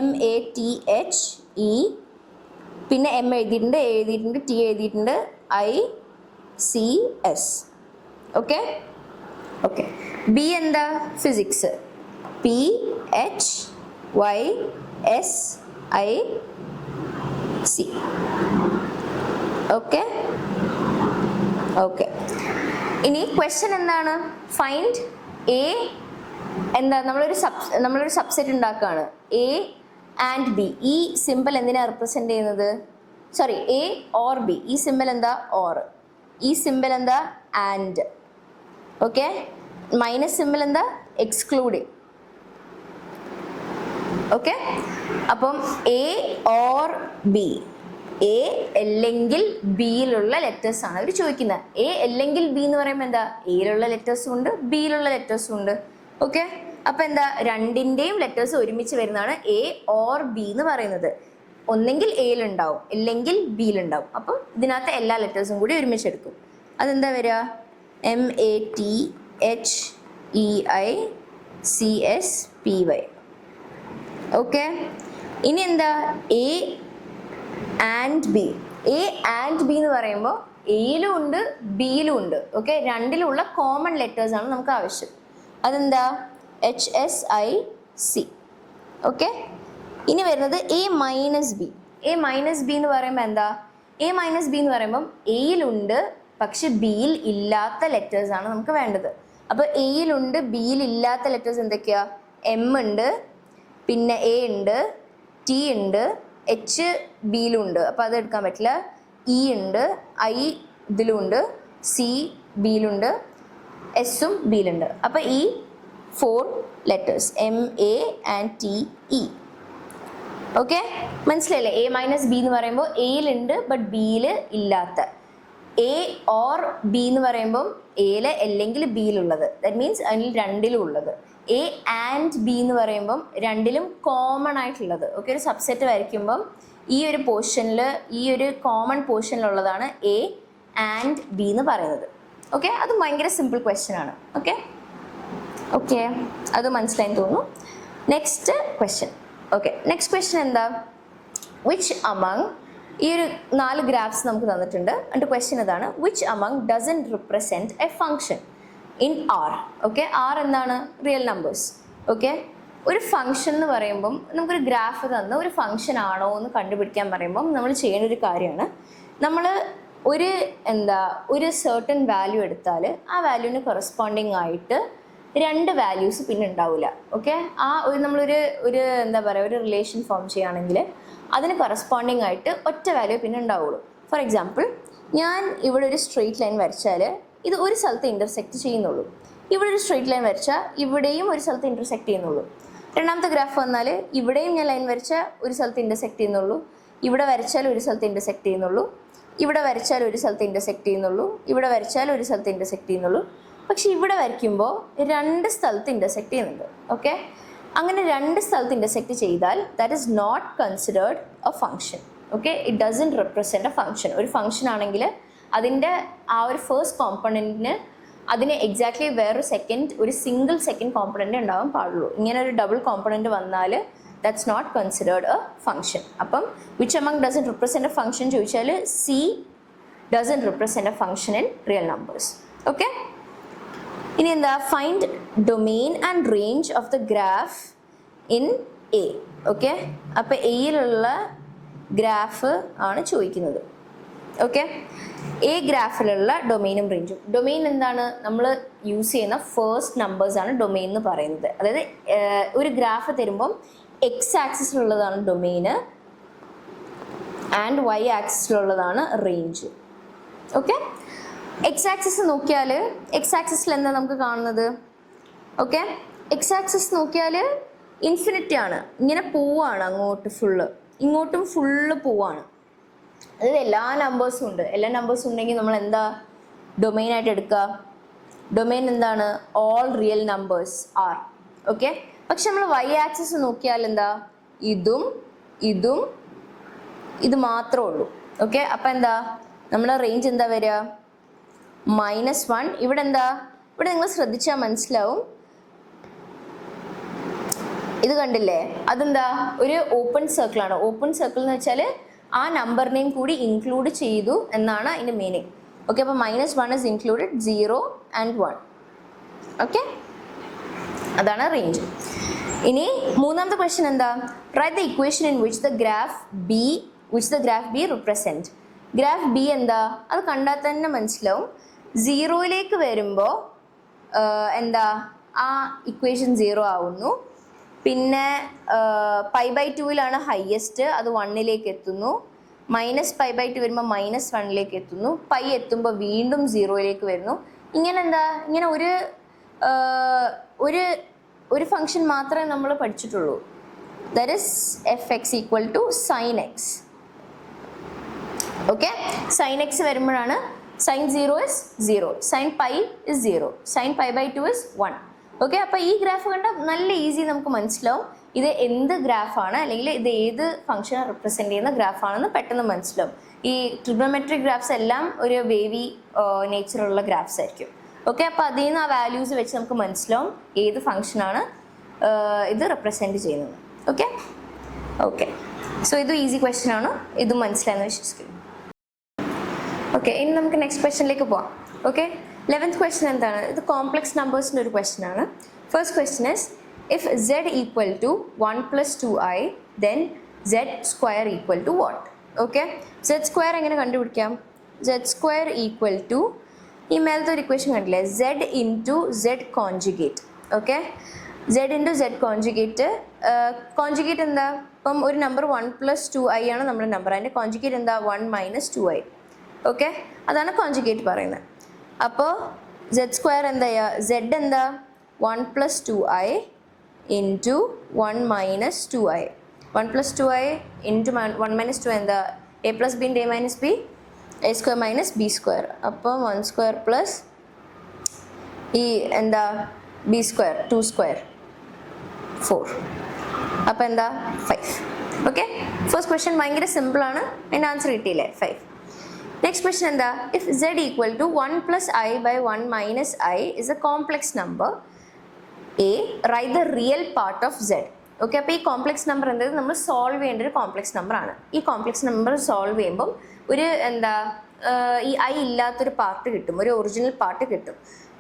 [SPEAKER 1] MATHE, പിന്നെ എം എഴുതിയിട്ടുണ്ട്, എ എഴുതിയിട്ടുണ്ട്, ടി എഴുതിയിട്ടുണ്ട്, ICS. Okay okay. ബി എന്താ? ഫിസിക്സ്. PHYSIC. Okay okay. ഇനി ക്വസ്റ്റ്യൻ എന്താണ്? ഫൈൻഡ് എ എന്താ? നമ്മളൊരു സബ്സെറ്റ് ഉണ്ടാക്കുകയാണ്. A and B. ഈ സിമ്പിൾ എന്തിനാണ് റെപ്രസെൻ്റ് ചെയ്യുന്നത്? Sorry, A or B. ഈ സിമ്പിൾ എന്താ? ഓർ. ഈ സിമ്പിൾ എന്താ? ആൻഡ്. ഓക്കെ, മൈനസ് സിമ്പിൾ എന്താ? എക്സ്ക്ലൂഡിങ്. ഓക്കെ, അപ്പം എ ഓർ ബി, എ അല്ലെങ്കിൽ ബിയിലുള്ള ലെറ്റേഴ്സ് ആണ് അവർ ചോദിക്കുന്നത്. എ അല്ലെങ്കിൽ ബി എന്ന് പറയുമ്പോൾ എന്താ? എയിലുള്ള ലെറ്റേഴ്സും ഉണ്ട്, ബിയിലുള്ള ലെറ്റേഴ്സും ഉണ്ട്. ഓക്കെ, അപ്പം എന്താ? രണ്ടിൻ്റെയും ലെറ്റേഴ്സ് ഒരുമിച്ച് വരുന്നതാണ് എ ഓർ ബി എന്ന് പറയുന്നത്. ഒന്നെങ്കിൽ എയിലുണ്ടാവും, അല്ലെങ്കിൽ ബിയിലുണ്ടാവും. അപ്പം ഇതിനകത്ത് എല്ലാ ലെറ്റേഴ്സും കൂടി ഒരുമിച്ച് എടുക്കും. അതെന്താ വരിക? MATHEICSPY. ഓക്കെ, ഇനി എന്താ? A and B. A and B എന്ന് പറയുമ്പോൾ എയിലും ഉണ്ട്, ബിയിലും ഉണ്ട്. ഓക്കെ, രണ്ടിലുള്ള കോമൺ ലെറ്റേഴ്സ് ആണ് നമുക്ക് ആവശ്യം. അതെന്താ? HSIC. ഓക്കെ, ഇനി വരുന്നത് A minus B. A minus B എന്ന് പറയുമ്പോൾ എന്താ? എ മൈനസ് ബി എന്ന് പറയുമ്പം എയിലുണ്ട് പക്ഷെ ബിയിൽ ഇല്ലാത്ത ലെറ്റേഴ്സ് ആണ് നമുക്ക് വേണ്ടത്. അപ്പോൾ എയിലുണ്ട്, ബിയിൽ ഇല്ലാത്ത ലെറ്റേഴ്സ് എന്തൊക്കെയാ? എം ഉണ്ട്, പിന്നെ എ ഉണ്ട്, ടി ഉണ്ട്, എച്ച് ബിയിലും ഉണ്ട്, അപ്പോൾ അത് എടുക്കാൻ പറ്റില്ല. ഇ ഉണ്ട്, ഐ ഇതിലും ഉണ്ട്, സി ബിയിലുണ്ട്, എസും ബിയിലുണ്ട്. അപ്പോൾ ഈ 4 letters MA and TE. Okay, മനസ്സിലായില്ലേ? എ മൈനസ് ബി എന്ന് പറയുമ്പോൾ എയിലുണ്ട് ബട്ട് ബിയിൽ ഇല്ലാത്ത. എ ഓർ ബി എന്ന് പറയുമ്പം എയിൽ അല്ലെങ്കിൽ ബിയിലുള്ളത്. ദാറ്റ് മീൻസ് അതിൽ രണ്ടിലും ഉള്ളത്. എ ആൻഡ് ബി എന്ന് പറയുമ്പം രണ്ടിലും കോമൺ ആയിട്ടുള്ളത്. ഓക്കെ, ഒരു സബ്സെറ്റ് വരയ്ക്കുമ്പം ഈ ഒരു പോർഷനിൽ, ഈ ഒരു കോമൺ പോർഷനിലുള്ളതാണ് എ ആൻഡ് ബി എന്ന് പറയുന്നത്. ഓക്കെ, അത് ഭയങ്കര സിമ്പിൾ ക്വസ്റ്റ്യൻ ആണ്. ഓക്കെ ഓക്കെ, അത് മനസ്സിലായി തോന്നുന്നു. Next question. Okay, next question എന്താ? വിച്ച് അമംഗ്, ഈ ഒരു 4 ഗ്രാഫ്സ് നമുക്ക് തന്നിട്ടുണ്ട്. എന്നിട്ട് ക്വസ്റ്റ്യൻ ഇതാണ്: which among doesn't represent a function in R. Okay, R എന്താണ്? Real numbers. ഓക്കെ, ഒരു ഫംഗ്ഷൻ എന്ന് പറയുമ്പം നമുക്കൊരു ഗ്രാഫ് തന്ന് ഒരു ഫംഗ്ഷൻ ആണോ എന്ന് കണ്ടുപിടിക്കാൻ പറയുമ്പം നമ്മൾ ചെയ്യേണ്ട ഒരു കാര്യമാണ്, നമ്മൾ ഒരു സെർട്ടൺ വാല്യൂ എടുത്താൽ ആ വാല്യൂവിന് കറസ്പോണ്ടിങ് ആയിട്ട് 2 വാല്യൂസ് പിന്നെ ഉണ്ടാവില്ല. ഓക്കെ, ആ നമ്മളൊരു എന്താ പറയുക, ഒരു റിലേഷൻ ഫോം ചെയ്യുകയാണെങ്കിൽ അതിന് കറസ്പോണ്ടിങ് ആയിട്ട് ഒറ്റ വാല്യൂ പിന്നെ ഉണ്ടാവുള്ളൂ. ഫോർ എക്സാമ്പിൾ, ഞാൻ ഇവിടെ ഒരു സ്ട്രെയിറ്റ് ലൈൻ വരച്ചാൽ ഇത് ഒരു സ്ഥലത്ത് ഇൻ്റർസെക്റ്റ് ചെയ്യുന്നുള്ളൂ. ഇവിടെ ഒരു സ്ട്രെയിറ്റ് ലൈൻ വരച്ചാൽ ഇവിടെയും ഒരു സ്ഥലത്ത് ഇൻ്റർസെക്റ്റ് ചെയ്യുന്നുള്ളൂ. രണ്ടാമത്തെ ഗ്രാഫ് വന്നാൽ ഇവിടെയും ഞാൻ ലൈൻ വരച്ചാൽ ഒരു സ്ഥലത്ത് ഇൻ്റർസെക്റ്റ് ചെയ്യുന്നുള്ളൂ, ഇവിടെ വരച്ചാൽ ഒരു സ്ഥലത്ത് ഇൻ്റർസെക്റ്റ് ചെയ്യുന്നുള്ളൂ, ഇവിടെ വരച്ചാൽ ഒരു സ്ഥലത്ത് ഇൻ്റർസെക്റ്റ് ചെയ്യുന്നുള്ളൂ, ഇവിടെ വരച്ചാൽ ഒരു സ്ഥലത്ത് ഇൻ്റർസെക്റ്റ് ചെയ്യുന്നുള്ളൂ. പക്ഷെ ഇവിടെ വരയ്ക്കുമ്പോൾ 2 സ്ഥലത്ത് ഇൻ്റർസെക്റ്റ് ചെയ്യുന്നുണ്ട്. ഓക്കെ, അങ്ങനെ 2 സ്ഥലത്ത് ഇൻ്റർസെക്റ്റ് ചെയ്താൽ that is not considered a function. Okay, it doesn't represent a function. ഒരു ഫംഗ്ഷൻ ആണെങ്കിൽ അതിൻ്റെ ആ ഒരു ഫസ്റ്റ് കോമ്പണൻറ്റിന് അതിന് എക്സാക്ട്ലി ഒരു സിംഗിൾ സെക്കൻഡ് കോമ്പണൻറ്റ് ഉണ്ടാവാൻ പാടുള്ളൂ. ഇങ്ങനെ ഒരു ഡബിൾ കോമ്പണൻറ്റ് വന്നാൽ that's not considered a function. അപ്പം which among doesn't represent a function ചോദിച്ചാൽ C doesn't represent a function in real numbers. Okay, ഇനി എന്താ? Find domain and range of the graph in A. Okay, അപ്പോൾ എയിലുള്ള graph ആണ് ചോദിക്കുന്നത്. Okay, A ഗ്രാഫിലുള്ള ഡൊമെയിനും റേഞ്ചും. ഡൊമെയിൻ എന്താണ്? നമ്മൾ യൂസ് ചെയ്യുന്ന ഫസ്റ്റ് നമ്പേഴ്സ് ആണ് ഡൊമെയിൻ എന്ന് പറയുന്നത്. അതായത് ഒരു ഗ്രാഫ് തരുമ്പം എക്സ് ആക്സിസിലുള്ളതാണ് ഡൊമെയിന് ആൻഡ് വൈ ആക്സിസിലുള്ളതാണ് റേഞ്ച്. ഓക്കെ, എക്സ് ആക്സിസ് നോക്കിയാൽ എക്സ് ആക്സിസിൽ എന്താ നമുക്ക് കാണുന്നത്? ഓക്കെ, എക്സ് ആക്സിസ് നോക്കിയാൽ ഇൻഫിനിറ്റി ആണ്, ഇങ്ങനെ പോവാണ് അങ്ങോട്ട് ഫുള്ള്, ഇങ്ങോട്ടും ഫുള്ള് പോവാണ്. അതായത് എല്ലാ നമ്പേഴ്സും ഉണ്ട്. എല്ലാ നമ്പേഴ്സും ഉണ്ടെങ്കിൽ നമ്മൾ എന്താ ഡൊമെയിനായിട്ട് എടുക്കുക? ഡൊമെയിൻ എന്താണ്? All real numbers are. Okay, പക്ഷെ നമ്മൾ വൈ ആക്സിസ് നോക്കിയാൽ എന്താ? ഇതും ഇതും ഇത് മാത്രമേ ഉള്ളൂ. ഓക്കെ, അപ്പം എന്താ നമ്മുടെ റേഞ്ച് എന്താ വരിക? -1. ഇവിടെ എന്താ? ഇവിടെ നിങ്ങൾ ശ്രദ്ധിച്ചാൽ മനസ്സിലാവും, ഇത് കണ്ടില്ലേ? അതെന്താ? ഒരു ഓപ്പൺ സർക്കിളാണ്. ഓപ്പൺ സർക്കിൾ എന്ന് വെച്ചാൽ ആ നമ്പറിനെയും കൂടി ഇൻക്ലൂഡ് ചെയ്തു എന്നാണ് അതിൻ്റെ മീനിങ്. ഓക്കെ, അപ്പോൾ -1 ഇസ് ഇൻക്ലൂഡഡ്, 0 and 1. ഓക്കെ, അതാണ് റേഞ്ച്. ഇനി മൂന്നാമത്തെ ക്വസ്റ്റ്യൻ എന്താ? Write the equation in which the graph B represent. Graph B എന്താ? അത് കണ്ടാൽ തന്നെ മനസ്സിലാവും. 0യിലേക്ക് വരുമ്പോൾ എന്താ ആ ഇക്വേഷൻ 0 ആവുന്നു. പിന്നെ π/2 ഹയസ്റ്റ്, അത് 1ലേക്ക് എത്തുന്നു. -π/2 വരുമ്പോൾ -1ലേക്ക് എത്തുന്നു. π എത്തുമ്പോൾ വീണ്ടും 0യിലേക്ക് വരുന്നു. ഇങ്ങനെ എന്താ? ഇങ്ങനെ ഒരു ഫംഗ്ഷൻ മാത്രമേ നമ്മൾ പഠിച്ചിട്ടുള്ളൂ. That is fx = sin x. Okay, sin x വരുമ്പോഴാണ് sin 0 is 0, sin π is 0, sin π/2 is 1. Okay, അപ്പോൾ ഈ ഗ്രാഫ് കണ്ടാൽ നല്ല ഈസി നമുക്ക് മനസ്സിലാവും ഇത് എന്ത് ഗ്രാഫാണ്, അല്ലെങ്കിൽ ഇത് ഏത് ഫംഗ്ഷനെ റിപ്രസെൻറ്റ് ചെയ്യുന്ന ഗ്രാഫാണെന്ന് പെട്ടെന്ന് മനസ്സിലാവും. ഈ ട്രിഗണോമെട്രിക് ഗ്രാഫ്സ് എല്ലാം ഒരു വേവി നേച്ചറുള്ള ഗ്രാഫ്സ് ആയിരിക്കും. ഓക്കെ, അപ്പോൾ അതിൽ നിന്ന് ആ വാല്യൂസ് വെച്ച് നമുക്ക് മനസ്സിലാവും ഏത് ഫംഗ്ഷനാണ് ഇത് റിപ്രസെൻറ്റ് ചെയ്യുന്നത്. ഓക്കെ ഓക്കെ, സോ ഇത് ഈസി ക്വസ്റ്റ്യൻ ആണ്, ഇതും മനസ്സിലായെന്ന് വിശ്വസിക്കുന്നു. ഓക്കെ, ഇനി നമുക്ക് നെക്സ്റ്റ് ക്വസ്റ്റ്യനിലേക്ക് പോവാം. ഓക്കെ, 11th ക്വസ്റ്റ്യൻ എന്താണ്? ഇത് കോംപ്ലക്സ് നമ്പേഴ്സിൻ്റെ ഒരു ക്വസ്റ്റ്യൻ ആണ്. First question is if z = 1 + 2i then z² = what? Okay, z² എങ്ങനെ കണ്ടുപിടിക്കാം? z² = ഈ മേലത്തെ ഒരു ഇക്വേഷൻ കണ്ടില്ലേ, z × z conjugate. Okay, z × z conjugate. Conjugate എന്താ? ഇപ്പം ഒരു നമ്പർ 1 + 2i ആണ് നമ്മുടെ നമ്പർ, അതിൻ്റെ കോൺജുഗേറ്റ് എന്താ? 1 - 2i. ഓക്കെ, അതാണ് കോൺജുഗേറ്റ് പറയുന്നത്. അപ്പോൾ z² എന്താ ചെയ്യുക? z എന്താ? 1 + 2i × 1 - 2i. 1 + 2i × 1 - 2 എന്താ? a + b × a - b, a² - b². അപ്പോൾ 1² പ്ലസ് ഈ എന്താ b², 2², 4. അപ്പോൾ എന്താ? 5. ഓക്കെ, ഫസ്റ്റ് ക്വസ്റ്റ്യൻ ഭയങ്കര സിമ്പിളാണ്, അതിൻ്റെ ആൻസർ കിട്ടിയില്ലേ? 5. നെക്സ്റ്റ് ക്വസ്റ്റ്യൻ എന്താ? If z = 1 + i/1 - i is a complex number a, write the real part of z. Okay, അപ്പോൾ ഈ കോംപ്ലക്സ് നമ്പർ എന്നത് നമ്മൾ സോൾവ് ചെയ്യേണ്ട ഒരു കോംപ്ലക്സ് നമ്പർ ആണ്. ഈ കോംപ്ലക്സ് നമ്പർ സോൾവ് ചെയ്യുമ്പം ഒരു എന്താ ഈ i ഇല്ലാത്തൊരു പാർട്ട് കിട്ടും, ഒരു ഒറിജിനൽ പാർട്ട് കിട്ടും.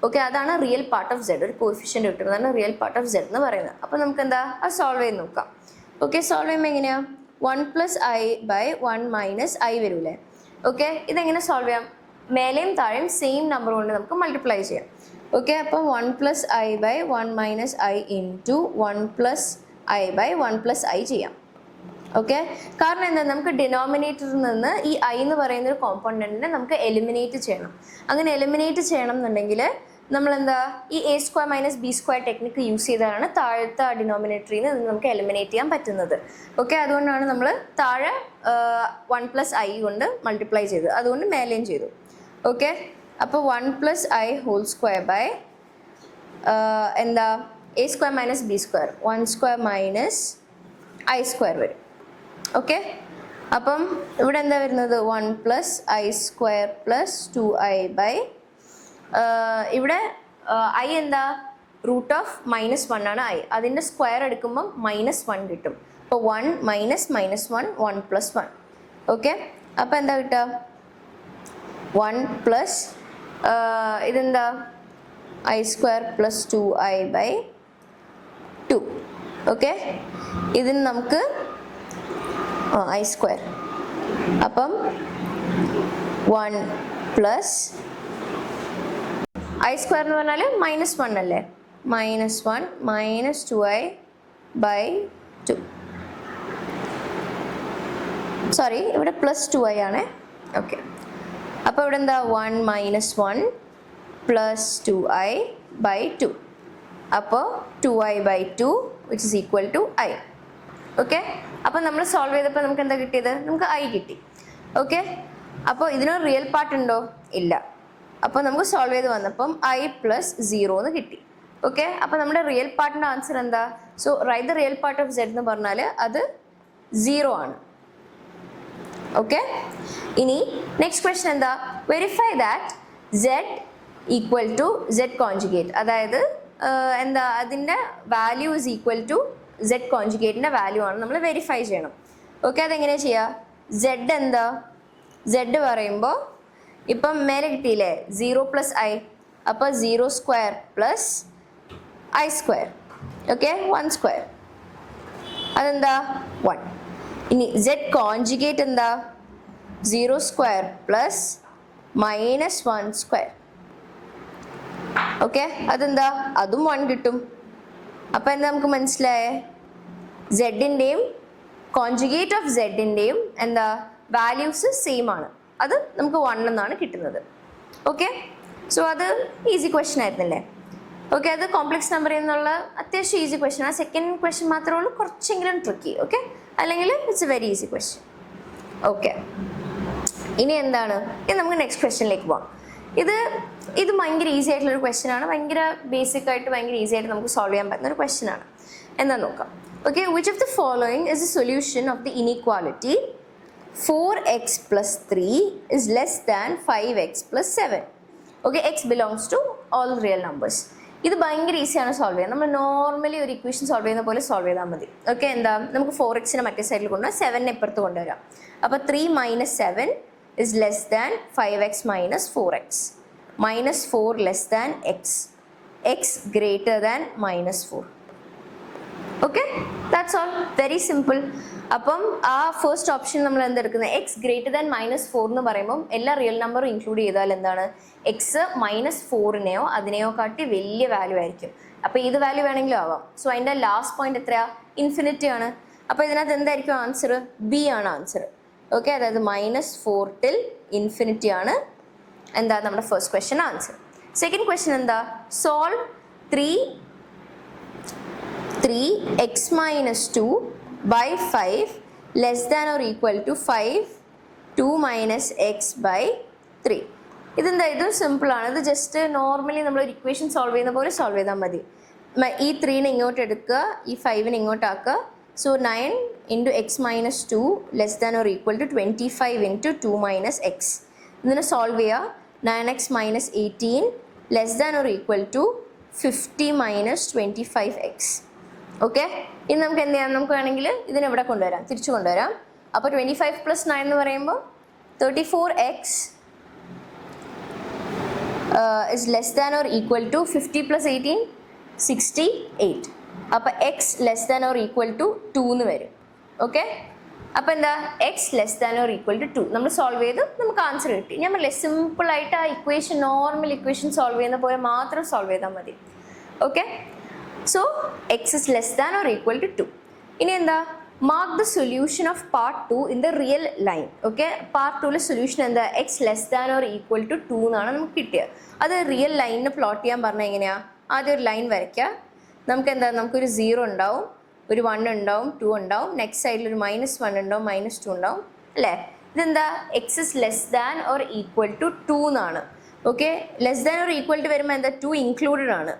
[SPEAKER 1] ഓക്കെ, അതാണ് റിയൽ പാർട്ട് ഓഫ് z, ഒരു കോഎഫിഷ്യൻ്റ് കിട്ടും, അതാണ് റിയൽ പാർട്ട് ഓഫ് z എന്ന് പറയുന്നത്. അപ്പോൾ നമുക്ക് എന്താ അത് സോൾവ് ചെയ്ത് നോക്കാം. ഓക്കെ, സോൾവ് ചെയ്യുമ്പോൾ എങ്ങനെയാണ്? 1 + i/1 - i വരൂലേ? ഓക്കെ, ഇതെങ്ങനെ സോൾവ് ചെയ്യാം? മേലെയും താഴെയും സെയിം നമ്പർ കൊണ്ട് നമുക്ക് മൾട്ടിപ്ലൈ ചെയ്യാം. ഓക്കെ, അപ്പം 1 + i/1 - i × 1 + i/1 + i ചെയ്യാം. ഓക്കെ, കാരണം എന്താ? നമുക്ക് ഡിനോമിനേറ്ററിൽ നിന്ന് ഈ i എന്ന് പറയുന്ന ഒരു കോമ്പോണൻറ്റിനെ നമുക്ക് എലിമിനേറ്റ് ചെയ്യണം. അങ്ങനെ എലിമിനേറ്റ് ചെയ്യണം എന്നുണ്ടെങ്കിൽ നമ്മളെന്താ ഈ a² - b² ടെക്നിക്ക് യൂസ് ചെയ്താണ് താഴത്തെ ഡിനോമിനേറ്ററിൽ നിന്ന് നമുക്ക് എലിമിനേറ്റ് ചെയ്യാൻ പറ്റുന്നത്. ഓക്കെ, അതുകൊണ്ടാണ് നമ്മൾ താഴെ 1 + i കൊണ്ട് മൾട്ടിപ്ലൈ ചെയ്തത്, അതുകൊണ്ട് മേലെയും ചെയ്തു. ഓക്കെ, അപ്പോൾ 1 + i² എന്താ? a² - b², 1² - i² വരും. ഓക്കെ, അപ്പം ഇവിടെ എന്താ വരുന്നത്? 1 + i² + 2i/, ഇവിടെ i എന്താ? √(-1) ആണ് i, അതിൻ്റെ സ്ക്വയർ എടുക്കുമ്പം -1 കിട്ടും. അപ്പോൾ 1 - -1 1 + 1. ഓക്കെ, അപ്പോൾ എന്താ കിട്ടുക? 1 പ്ലസ് ഇതെന്താ? i² + 2i/2. ഓക്കെ, ഇതിന് നമുക്ക് i². അപ്പം 1 പ്ലസ് i² എന്ന് പറഞ്ഞാൽ -1 അല്ലേ? -1 - 2i/2. സോറി ഇവിടെ +2i ആണ്. ഓക്കെ, അപ്പോൾ ഇവിടെ എന്താ 1 - 1 + 2i/2. അപ്പോൾ 2i/2 which is equal to i. Okay, അപ്പോൾ നമ്മൾ സോൾവ് ചെയ്തപ്പോൾ നമുക്ക് എന്താ കിട്ടിയത്? നമുക്ക് i കിട്ടി. ഓക്കെ, അപ്പോൾ ഇതിനൊരു റിയൽ പാർട്ട് ഉണ്ടോ? ഇല്ല. അപ്പോൾ നമുക്ക് സോൾവ് ചെയ്ത് വന്നപ്പം i + 0 എന്ന് കിട്ടി. ഓക്കെ, അപ്പോൾ നമ്മുടെ റിയൽ പാർട്ടിൻ്റെ ആൻസർ എന്താ? So right the real part of z എന്ന് പറഞ്ഞാൽ അത് 0 ആണ്. ഓക്കെ, ഇനി നെക്സ്റ്റ് ക്വസ്റ്റ്യൻ എന്താ? Verify that z equal to z conjugate. അതായത് എന്താ അതിൻ്റെ value is equal to z കോൺജുഗേറ്റിൻ്റെ വാല്യൂ ആണ് നമ്മൾ വെരിഫൈ ചെയ്യണം. ഓക്കെ, അതെങ്ങനെയാണ് ചെയ്യുക? z എന്താ? z പറയുമ്പോൾ ഇപ്പം മേലെ കിട്ടിയില്ലേ 0 + i, അപ്പോൾ 0² + i². ഓക്കെ, 1². അതെന്താ? 1. ഇനി z കോൺജുഗേറ്റ് എന്താ? 0² + -1². ഓക്കെ, അതെന്താ? അതും 1 കിട്ടും. അപ്പോൾ എന്താ നമുക്ക് മനസ്സിലായേ? z-ൻ്റെയും കോൺജുഗേറ്റ് ഓഫ് z-ൻ്റെയും എന്താ വാല്യൂസ് സെയിം ആണ്. അത് നമുക്ക് 1 എന്നാണ് കിട്ടുന്നത്. ഓക്കെ, സോ അത് ഈസി ക്വസ്റ്റ്യൻ ആയിരുന്നല്ലേ? ഓക്കെ, അത് കോംപ്ലക്സ് നമ്പറിൽ നിന്നുള്ള അത്യാവശ്യം ഈസി ക്വസ്റ്റ്യൻ. ആ സെക്കൻഡ് ക്വസ്റ്റ്യൻ മാത്രമേ ഉള്ളൂ കുറച്ചെങ്കിലും ട്രിക്കി. ഓക്കെ, അല്ലെങ്കിൽ it's A very easy question. Okay, ഇനി എന്താണ്? ഇനി നമുക്ക് നെക്സ്റ്റ് ക്വസ്റ്റ്യനിലേക്ക് പോകാം. ഇത് ഭയങ്കര ഈസി ആയിട്ടുള്ളൊരു ക്വസ്റ്റ്യൻ ആണ്. ഭയങ്കര ബേസിക് ആയിട്ട് ഭയങ്കര ഈസി ആയിട്ട് നമുക്ക് സോൾവ് ചെയ്യാൻ പറ്റുന്ന ഒരു ക്വസ്റ്റ്യൻ ആണ്. എന്താ നോക്കാം. Okay, which of the following is A solution of the inequality 4x + 3 is less than 5x + 7. Okay, x belongs to all real numbers. ഇത് ഭയങ്കര ഈസിയാണ് സോൾവ് ചെയ്യാൻ. നമ്മൾ നോർമലി ഒരു ഇക്വേഷൻ സോൾവ് ചെയ്യുന്ന പോലെ സോൾവ് ചെയ്താൽ മതി. ഓക്കെ, എന്താ നമുക്ക് 4x മറ്റേ സൈഡിൽ കൊണ്ടുവരാം, 7 ഇപ്പുറത്ത് കൊണ്ടുവരാം. അപ്പോൾ 3 - 7 is less than 5x - 4x. -4 less than x. x greater than -4. Okay, that's all. Very simple. അപ്പം ആ ഫസ്റ്റ് ഓപ്ഷൻ നമ്മൾ എന്തെടുക്കുന്നത്? എക്സ് ഗ്രേറ്റർ ദാൻ -4 എന്ന് പറയുമ്പം എല്ലാ റിയൽ നമ്പറും ഇൻക്ലൂഡ് ചെയ്താൽ എന്താണ്? എക്സ് -4നെയോ അതിനെയോ കാട്ടി വലിയ വാല്യൂ ആയിരിക്കും. അപ്പോൾ ഏത് വാല്യൂ വേണമെങ്കിലും ആവാം. സോ അതിൻ്റെ ലാസ്റ്റ് പോയിന്റ് എത്രയാ? ഇൻഫിനിറ്റി ആണ്. അപ്പോൾ ഇതിനകത്ത് എന്തായിരിക്കും ആൻസർ? ബി ആണ് ആൻസർ. ഓക്കെ, അതായത് -4 till ഇൻഫിനിറ്റി ആണ് എന്താ നമ്മുടെ first question answer. Second question എന്താ? Solve 3x - 2 / 5 less than or equal to 5 2 - x / 3. ഇതെന്താ? ഇത് സിമ്പിളാണ്. ഇത് ജസ്റ്റ് നോർമലി നമ്മളൊരു ഇക്വേഷൻ സോൾവ് ചെയ്യുന്ന പോലെ സോൾവ് ചെയ്താൽ മതി. ഈ 3നെ ഇങ്ങോട്ട് എടുക്കുക, ഈ 5നെ ഇങ്ങോട്ടാക്കുക. So 9 × x - 2 less than or equal to 25 × 2 - x. ഇതിനെ സോൾവ് ചെയ്യുക. 9x - 18 less than or equal to 50 - 25x. Okay, ഇനി നമുക്ക് എന്ത് ചെയ്യാം? നമുക്ക് വേണമെങ്കിൽ ഇതിനെവിടെ കൊണ്ടുവരാം? തിരിച്ചു കൊണ്ടുവരാം. അപ്പോൾ 25 + 9 എന്ന് പറയുമ്പോൾ 34x is less than or equal to 50 + 18 68. അപ്പോൾ x less than or equal to 2 എന്ന് വരും. ഓക്കെ, അപ്പോൾ എന്താ? x less than or equal to 2 നമ്മൾ സോൾവ് ചെയ്ത് നമുക്ക് ആൻസർ കിട്ടി. ഞാൻ പറഞ്ഞില്ലേ സിമ്പിളായിട്ട് ആ ഇക്വേഷൻ നോർമൽ ഇക്വേഷൻ സോൾവ് ചെയ്യുന്ന പോലെ മാത്രം സോൾവ് ചെയ്താൽ മതി. Okay, so x is less than or equal to 2. ഇനി എന്താ? Mark the solution of part 2 in the real line. Okay, part 2ലെ സൊല്യൂഷൻ എന്താ? x less than or equal to 2 എന്നാണ് നമുക്ക് കിട്ടിയത്. അത് റിയൽ ലൈനിന് പ്ലോട്ട് ചെയ്യാൻ പറഞ്ഞാൽ എങ്ങനെയാ? ആദ്യം ഒരു ലൈൻ വരയ്ക്കുക. നമുക്ക് എന്താ? നമുക്കൊരു 0 ഉണ്ടാവും, ഒരു 1 ഉണ്ടാവും, 2 ഉണ്ടാവും, നെക്സ്റ്റ് സൈഡിൽ ഒരു -1 ഉണ്ടാവും, -2 ഉണ്ടാവും അല്ലേ? ഇതെന്താ? x is less than or equal to 2 എന്നാണ്. Okay, less than or equal to വരുമ്പോൾ എന്താ? 2 ഇൻക്ലൂഡഡ് ആണ്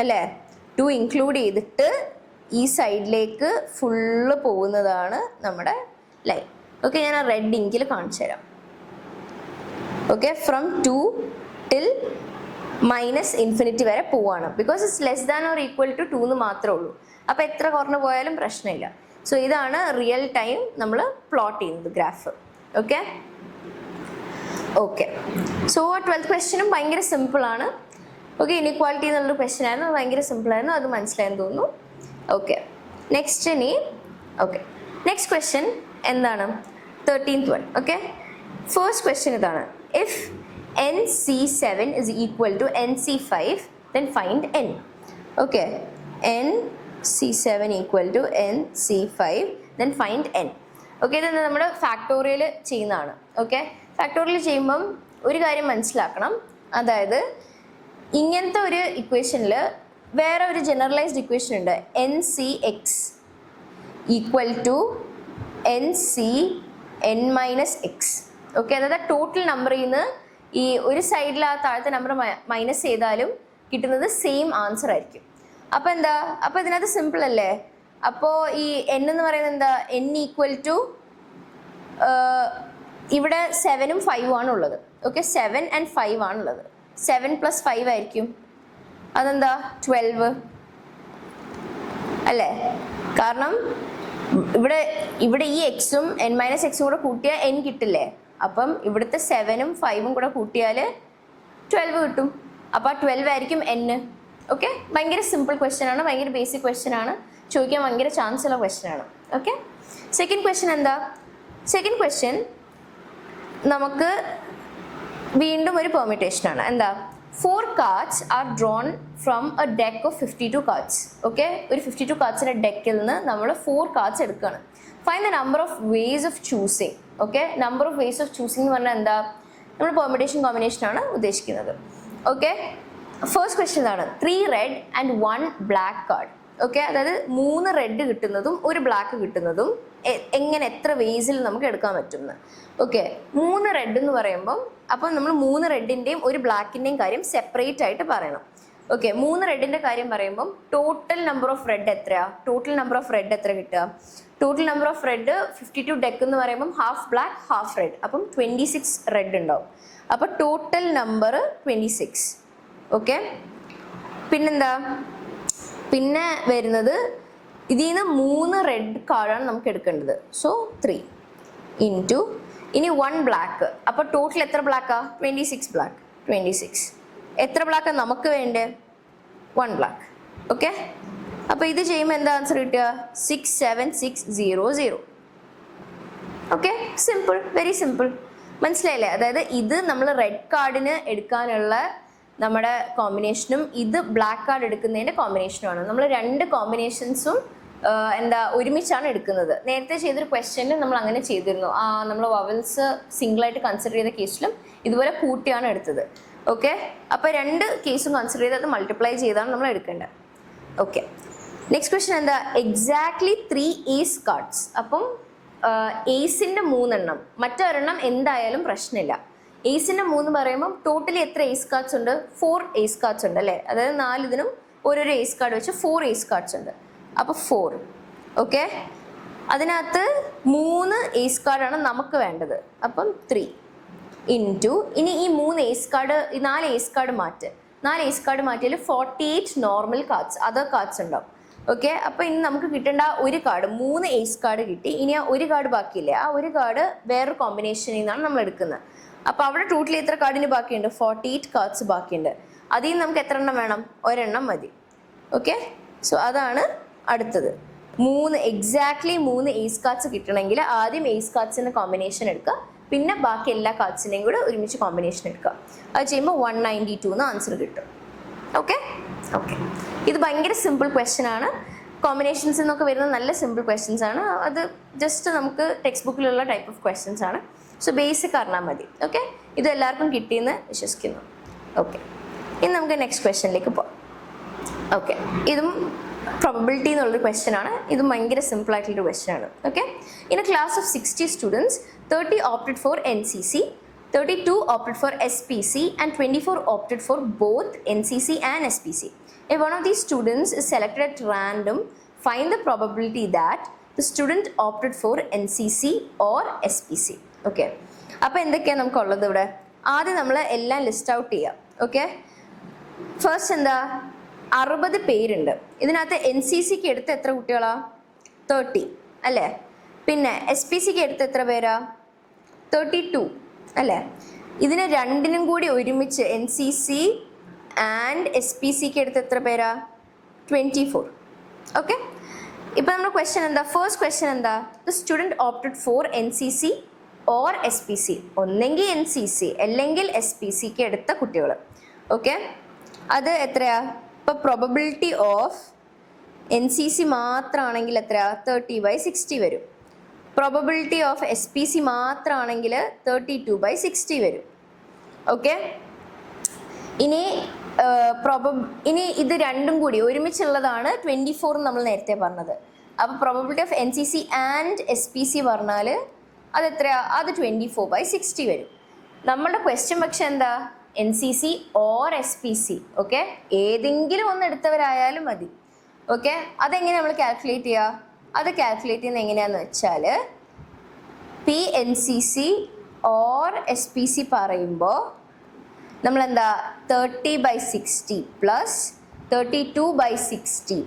[SPEAKER 1] അല്ലേ? 2 ഇൻക്ലൂഡ് ചെയ്തിട്ട് ഈ സൈഡിലേക്ക് ഫുള്ള് പോകുന്നതാണ് നമ്മുടെ ലൈൻ. ഓക്കെ, ഞാൻ ആ റെഡ് ഇങ്കിൽ കാണിച്ചു തരാം. ഓക്കെ, ഫ്രം 2 till -∞ വരെ പോവാണ്. Because it's less than or equal to 2 എന്ന് മാത്രമേ ഉള്ളൂ. അപ്പോൾ എത്ര കുറഞ്ഞു പോയാലും പ്രശ്നമില്ല. സോ ഇതാണ് റിയൽ ടൈം നമ്മൾ പ്ലോട്ട് ചെയ്യുന്നത് ഗ്രാഫ്. ഓക്കെ, സോ 12th ക്വസ്റ്റ്യനും ഭയങ്കര സിമ്പിളാണ്. ഓക്കെ, ഇനീക്വാളിറ്റി എന്നുള്ളൊരു ക്വസ്റ്റ്യൻ ആയിരുന്നു. ഭയങ്കര സിമ്പിളായിരുന്നു. അത് മനസ്സിലായെന്ന് തോന്നുന്നു. ഓക്കെ, നെക്സ്റ്റ് ക്വസ്റ്റ്യൻ എന്താണ്? 13th one. Okay, first question ഇതാണ്. If NC7 is equal to NC5, then find N. Okay, NC7 equal to NC5, then find N. Okay, ഇത് നമ്മൾ ഫാക്ടോറിയൽ ചെയ്യുന്നതാണ്. ഓക്കെ, ഫാക്ടോറിയൽ ചെയ്യുമ്പം ഒരു കാര്യം മനസ്സിലാക്കണം, അതായത് ഇങ്ങനത്തെ ഒരു ഇക്വേഷനിൽ വേറെ ഒരു ജനറലൈസ്ഡ് ഇക്വേഷൻ ഉണ്ട്, N C x equal to N C N minus x. Okay, അതായത് ടോട്ടൽ നമ്പറിൽ നിന്ന് ഈ ഒരു സൈഡിൽ ആ താഴത്തെ നമ്പർ മൈനസ് ചെയ്താലും കിട്ടുന്നത് സെയിം ആൻസർ ആയിരിക്കും. അപ്പോൾ എന്താ, അപ്പോൾ ഇതിനകത്ത് സിമ്പിൾ അല്ലേ. അപ്പോൾ ഈ എൻ എന്ന് പറയുന്നത് എന്താ, എൻ ഈക്വൽ ടു ഇവിടെ 7ഉം 5ഉം ആണുള്ളത്. ഓക്കെ, 7 and 5 ആണുള്ളത്. 7 + 5 ആയിരിക്കും, അതെന്താ 12 അല്ലേ. കാരണം ഇവിടെ ഈ എക്സും n - എക്സും കൂടെ കൂട്ടിയാൽ n കിട്ടില്ലേ. അപ്പം ഇവിടുത്തെ 7ഉം 5ഉം കൂടെ കൂട്ടിയാൽ 12 കിട്ടും. അപ്പോൾ 12 ആയിരിക്കും n. ഓക്കെ, ഭയങ്കര സിമ്പിൾ ക്വസ്റ്റ്യൻ ആണ്, ഭയങ്കര ബേസിക് ക്വസ്റ്റ്യൻ ആണ്, ചോദിക്കാൻ ഭയങ്കര ചാൻസ് ഉള്ള ക്വസ്റ്റ്യൻ ആണ്. ഓക്കെ, സെക്കൻഡ് ക്വസ്റ്റ്യൻ എന്താ, സെക്കൻഡ് ക്വസ്റ്റ്യൻ നമുക്ക് വീണ്ടും ഒരു പെർമിറ്റേഷൻ ആണ്. എന്താ, 4 cards are drawn from a deck of 52 cards. Okay, ഒരു 52 cardsന്റെ ഡെക്കിൽ നിന്ന് നമ്മൾ 4 cards എടുക്കുകയാണ്. Find the number of ways of choosing. Okay, number of ways of choosing എന്ന് പറഞ്ഞാൽ എന്താ, നമ്മൾ പെർമിറ്റേഷൻ കോമ്പിനേഷൻ ആണ് ഉദ്ദേശിക്കുന്നത്. ഓക്കെ, ഫസ്റ്റ് ക്വസ്റ്റ്യൻ ആണ് 3 red and 1 black card. Okay, അതായത് 3 റെഡ് കിട്ടുന്നതും 1 ബ്ലാക്ക് കിട്ടുന്നതും എങ്ങനെ എത്ര വേസിൽ നമുക്ക് എടുക്കാൻ പറ്റുമെന്ന്. ഓക്കെ, 3 റെഡ് എന്ന് പറയുമ്പം അപ്പം നമ്മൾ 3 റെഡിൻ്റെയും 1 ബ്ലാക്കിൻ്റെയും കാര്യം സെപ്പറേറ്റ് ആയിട്ട് പറയണം. ഓക്കെ, 3 റെഡിൻ്റെ കാര്യം പറയുമ്പം ടോട്ടൽ നമ്പർ ഓഫ് റെഡ് എത്രയാ, ടോട്ടൽ നമ്പർ ഓഫ് റെഡ് എത്ര കിട്ടുക, total number of red 52 deck എന്ന് പറയുമ്പം ഹാഫ് ബ്ലാക്ക് ഹാഫ് റെഡ്, അപ്പം 26 റെഡ് ഉണ്ടാവും. അപ്പോൾ ടോട്ടൽ നമ്പർ 26. ഓക്കെ, പിന്നെന്താ, പിന്നെ വരുന്നത് ഇതിൽ നിന്ന് 3 റെഡ് കാർഡാണ് നമുക്ക് എടുക്കേണ്ടത്. സോ 3 ഇൻറ്റു ഇനി 1 ബ്ലാക്ക്. അപ്പോൾ ടോട്ടൽ എത്ര ബ്ലാക്കാ, 26 ബ്ലാക്ക്. 26 എത്ര ബ്ലാക്കാണ് നമുക്ക് വേണ്ടേ, 1 ബ്ലാക്ക്. ഓക്കെ, അപ്പോൾ ഇത് ചെയ്യുമ്പോൾ എന്താ ആൻസർ കിട്ടുക, 67600. ഓക്കെ, സിമ്പിൾ, വെരി സിമ്പിൾ, മനസ്സിലായില്ലേ. അതായത് ഇത് നമ്മൾ റെഡ് കാർഡിന് എടുക്കാനുള്ള നമ്മുടെ കോമ്പിനേഷനും ഇത് ബ്ലാക്ക് കാർഡ് എടുക്കുന്നതിൻ്റെ കോമ്പിനേഷനുമാണ്. നമ്മൾ 2 കോമ്പിനേഷൻസും എന്താ ഒരുമിച്ചാണ് എടുക്കുന്നത്. നേരത്തെ ചെയ്തൊരു ക്വസ്റ്റ്യനിൽ നമ്മൾ അങ്ങനെ ചെയ്തിരുന്നു. നമ്മൾ വവൽസ് സിംഗിളായിട്ട് കൺസിഡർ ചെയ്ത കേസിലും ഇതുപോലെ കൂട്ടിയാണ് എടുത്തത്. ഓക്കെ, അപ്പോൾ 2 കേസും കൺസിഡർ ചെയ്ത് അത് മൾട്ടിപ്ലൈ ചെയ്താണ് നമ്മൾ എടുക്കേണ്ടത്. ഓക്കെ, നെക്സ്റ്റ് ക്വസ്റ്റ്യൻ എന്താ, എക്സാക്ട്ലി 3 ace കാർഡ്സ്. അപ്പം ഏസിൻ്റെ 3 എണ്ണം, മറ്റൊരെണ്ണം എന്തായാലും പ്രശ്നമില്ല. ഏസിൻ്റെ 3 പറയുമ്പം ടോട്ടലി എത്ര ഏസ് കാർഡ്സ് ഉണ്ട്, 4 ഏസ് കാർഡ്സ് ഉണ്ട് അല്ലേ. അതായത് 4 ഇതിനും ഓരോരോ ഏസ് കാർഡ് വെച്ച് 4 ഏസ് കാർഡ്സ് ഉണ്ട്. അപ്പോൾ 4. ഓക്കെ, അതിനകത്ത് 3 ഏസ് കാർഡാണ് നമുക്ക് വേണ്ടത്. അപ്പം 3 ഇൻറ്റു ഇനി ഈ 3 ഏസ് കാർഡ്, ഈ 4 ഏസ് കാർഡ് മാറ്റ്, 4 ഏസ് കാർഡ് മാറ്റിയാൽ 48 നോർമൽ കാർഡ്സ്, അതർ കാർഡ്സ് ഉണ്ടാവും. ഓക്കെ, അപ്പോൾ ഇനി നമുക്ക് കിട്ടേണ്ട ഒരു കാർഡ്, 3 ഏസ് കാർഡ് കിട്ടി. ഇനി ആ ഒരു കാർഡ് ബാക്കിയില്ലേ, ആ ഒരു കാർഡ് വേറൊരു കോമ്പിനേഷനിൽ നിന്നാണ് നമ്മൾ എടുക്കുന്നത്. അപ്പോൾ അവിടെ ടോട്ടലി എത്ര കാർഡിന് ബാക്കിയുണ്ട്, 48 കാർഡ്സ് ബാക്കിയുണ്ട്. അതിൽ നിന്ന് നമുക്ക് എത്ര എണ്ണം വേണം, ഒരെണ്ണം മതി. ഓക്കെ, സോ അതാണ് അടുത്തത്. 3 എക്സാക്ട്ലി 3 ഏസ് കാർഡ്സ് കിട്ടണമെങ്കിൽ ആദ്യം ഏസ് കാർഡ്സിൻ്റെ കോമ്പിനേഷൻ എടുക്കുക, പിന്നെ ബാക്കി എല്ലാ കാർഡ്സിനെയും കൂടെ ഒരുമിച്ച് കോമ്പിനേഷൻ എടുക്കുക. അത് ചെയ്യുമ്പോൾ 192 എന്ന് ആൻസർ കിട്ടും. ഓക്കെ, ഓക്കെ, ഇത് ഭയങ്കര സിമ്പിൾ ക്വസ്റ്റ്യൻ ആണ്. കോമ്പിനേഷൻസ് എന്നൊക്കെ വരുന്ന നല്ല സിമ്പിൾ ക്വസ്റ്റ്യൻസ് ആണ്. അത് ജസ്റ്റ് നമുക്ക് ടെക്സ്റ്റ് ബുക്കിലുള്ള ടൈപ്പ് ഓഫ് ക്വസ്റ്റ്യൻസ് ആണ്. സോ ബേസിക് അറിഞ്ഞാൽ മതി. ഓക്കെ, ഇത് എല്ലാവർക്കും കിട്ടിയെന്ന് വിശ്വസിക്കുന്നു. ഓക്കെ, ഇനി നമുക്ക് നെക്സ്റ്റ് ക്വസ്റ്റ്യനിലേക്ക് പോകാം. ഓക്കെ, ഇതും പ്രോബബിലിറ്റി എന്നുള്ളൊരു ക്വസ്റ്റ്യൻ ആണ്. ഇതും ഭയങ്കര സിമ്പിൾ ആയിട്ടുള്ളൊരു ക്വസ്റ്റ്യൻ ആണ്. Okay, in A class of 60 students 30 opted for NCC, 32 opted for SPC and 24 opted for both NCC and SPC. If one of these students is selected at random, find the probability that the student opted for NCC or SPC. Okay, അപ്പോൾ എന്തൊക്കെയാണ് നമുക്കുള്ളത് ഇവിടെ. ആദ്യം നമ്മൾ എല്ലാം list out ചെയ്യാം. Okay, first എന്താ, 60 പേരുണ്ട്. ഇതിനകത്ത് NCCക്ക് എടുത്ത് എത്ര കുട്ടികളാ, 30 അല്ലേ. പിന്നെ SPCക്ക് എടുത്ത് എത്ര പേരാ, 32 അല്ലേ. ഇതിന് രണ്ടിനും കൂടി ഒരുമിച്ച് NCC ആൻഡ് SPCക്ക് എടുത്ത് എത്ര പേരാ, 24. ഓക്കെ, ഇപ്പം നമ്മുടെ ക്വസ്റ്റ്യൻ എന്താ, ഫസ്റ്റ് ക്വസ്റ്റ്യൻ എന്താ, the student opted four NCC or SPC. ഒന്നെങ്കിൽ NCC അല്ലെങ്കിൽ SPCക്ക് എടുത്ത കുട്ടികൾ. ഓക്കെ, അത് എത്രയാ, ഇപ്പോൾ പ്രോബബിലിറ്റി ഓഫ് NCC മാത്രമാണെങ്കിൽ എത്രയാ, 30/60 വരും. പ്രോബബിലിറ്റി ഓഫ് SPC മാത്രമാണെങ്കിൽ 32/60 വരും. ഓക്കെ, ഇനി ഇനി ഇത് രണ്ടും കൂടി ഒരുമിച്ചുള്ളതാണ് 24 നമ്മൾ നേരത്തെ പറഞ്ഞത്. അപ്പോൾ probability of NCC and SPC പറഞ്ഞാൽ അത് എത്രയാ? അത് 24/60 വരും. നമ്മളുടെ ക്വസ്റ്റ്യൻ പക്ഷെ എന്താ? NCC or SPC. ഓക്കെ, ഏതെങ്കിലും ഒന്ന് എടുത്തവരായാലും മതി. ഓക്കെ, അതെങ്ങനെ നമ്മൾ കാൽക്കുലേറ്റ് ചെയ്യുക? അത് കാൽക്കുലേറ്റ് ചെയ്യുന്നത് എങ്ങനെയാണെന്ന് വെച്ചാൽ PNCC ഓർ SPC പറയുമ്പോൾ നമ്മളെന്താ 30/60 പ്ലസ് 32/60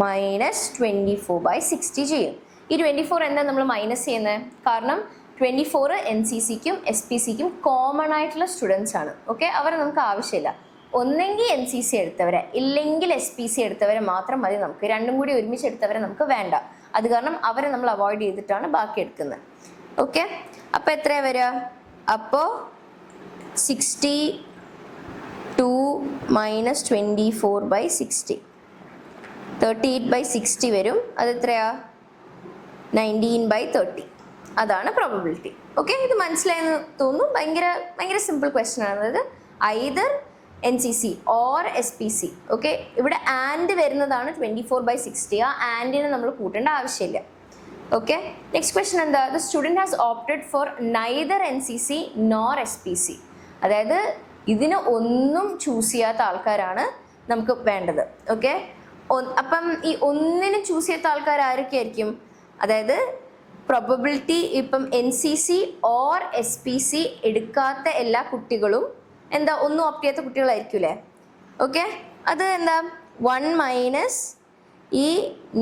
[SPEAKER 1] മൈനസ് 24/60 ചെയ്യും. ഈ 24 എന്താ നമ്മൾ മൈനസ് ചെയ്യുന്നത്? കാരണം 24 NCCക്കും SPCക്കും കോമൺ ആയിട്ടുള്ള സ്റ്റുഡൻസ് ആണ്. ഓക്കെ, അവരെ നമുക്ക് ആവശ്യമില്ല. ഒന്നെങ്കിൽ NCC എടുത്തവരെ ഇല്ലെങ്കിൽ SPC എടുത്തവരെ മാത്രം മതി നമുക്ക്. രണ്ടും കൂടി ഒരുമിച്ച് എടുത്തവരെ നമുക്ക് വേണ്ട. അത് കാരണം അവരെ നമ്മൾ അവോയ്ഡ് ചെയ്തിട്ടാണ് ബാക്കി എടുക്കുന്നത്. ഓക്കെ, അപ്പോൾ എത്രയാണ് വരിക? അപ്പോൾ 62 മൈനസ് 24/60 38/60 വരും. അതെത്രയാ? 19/30. അതാണ് പ്രോബബിലിറ്റി. ഓക്കെ, ഇത് മനസ്സിലായെന്ന് തോന്നുന്നു. ഭയങ്കര സിമ്പിൾ ക്വസ്റ്റ്യൻ ആണ്. അതായത് either NCC or SPC. Okay, ഇവിടെ ആൻഡ് വരുന്നതാണ് 24/60. ആ ആൻഡിനെ നമ്മൾ കൂട്ടേണ്ട ആവശ്യമില്ല. ഓക്കെ, നെക്സ്റ്റ് ക്വസ്റ്റ്യൻ എന്താ? The student has opted four neither NCC nor SPC. അതായത് ഇതിന് ഒന്നും ചൂസ് ചെയ്യാത്ത ആൾക്കാരാണ് നമുക്ക് വേണ്ടത്. ഓക്കെ, അപ്പം ഈ ഒന്നിനും ചൂസ് ചെയ്യാത്ത ആൾക്കാർ ആരൊക്കെ ആയിരിക്കും? അതായത് പ്രോബബിലിറ്റി ഇപ്പം NCC ഓർ SPC എടുക്കാത്ത എല്ലാ കുട്ടികളും എന്താ ഒന്നും ഓപ്റ്റ് ചെയ്യാത്ത കുട്ടികളായിരിക്കൂലേ? ഓക്കെ, അത് എന്താ 1 മൈനസ് ഈ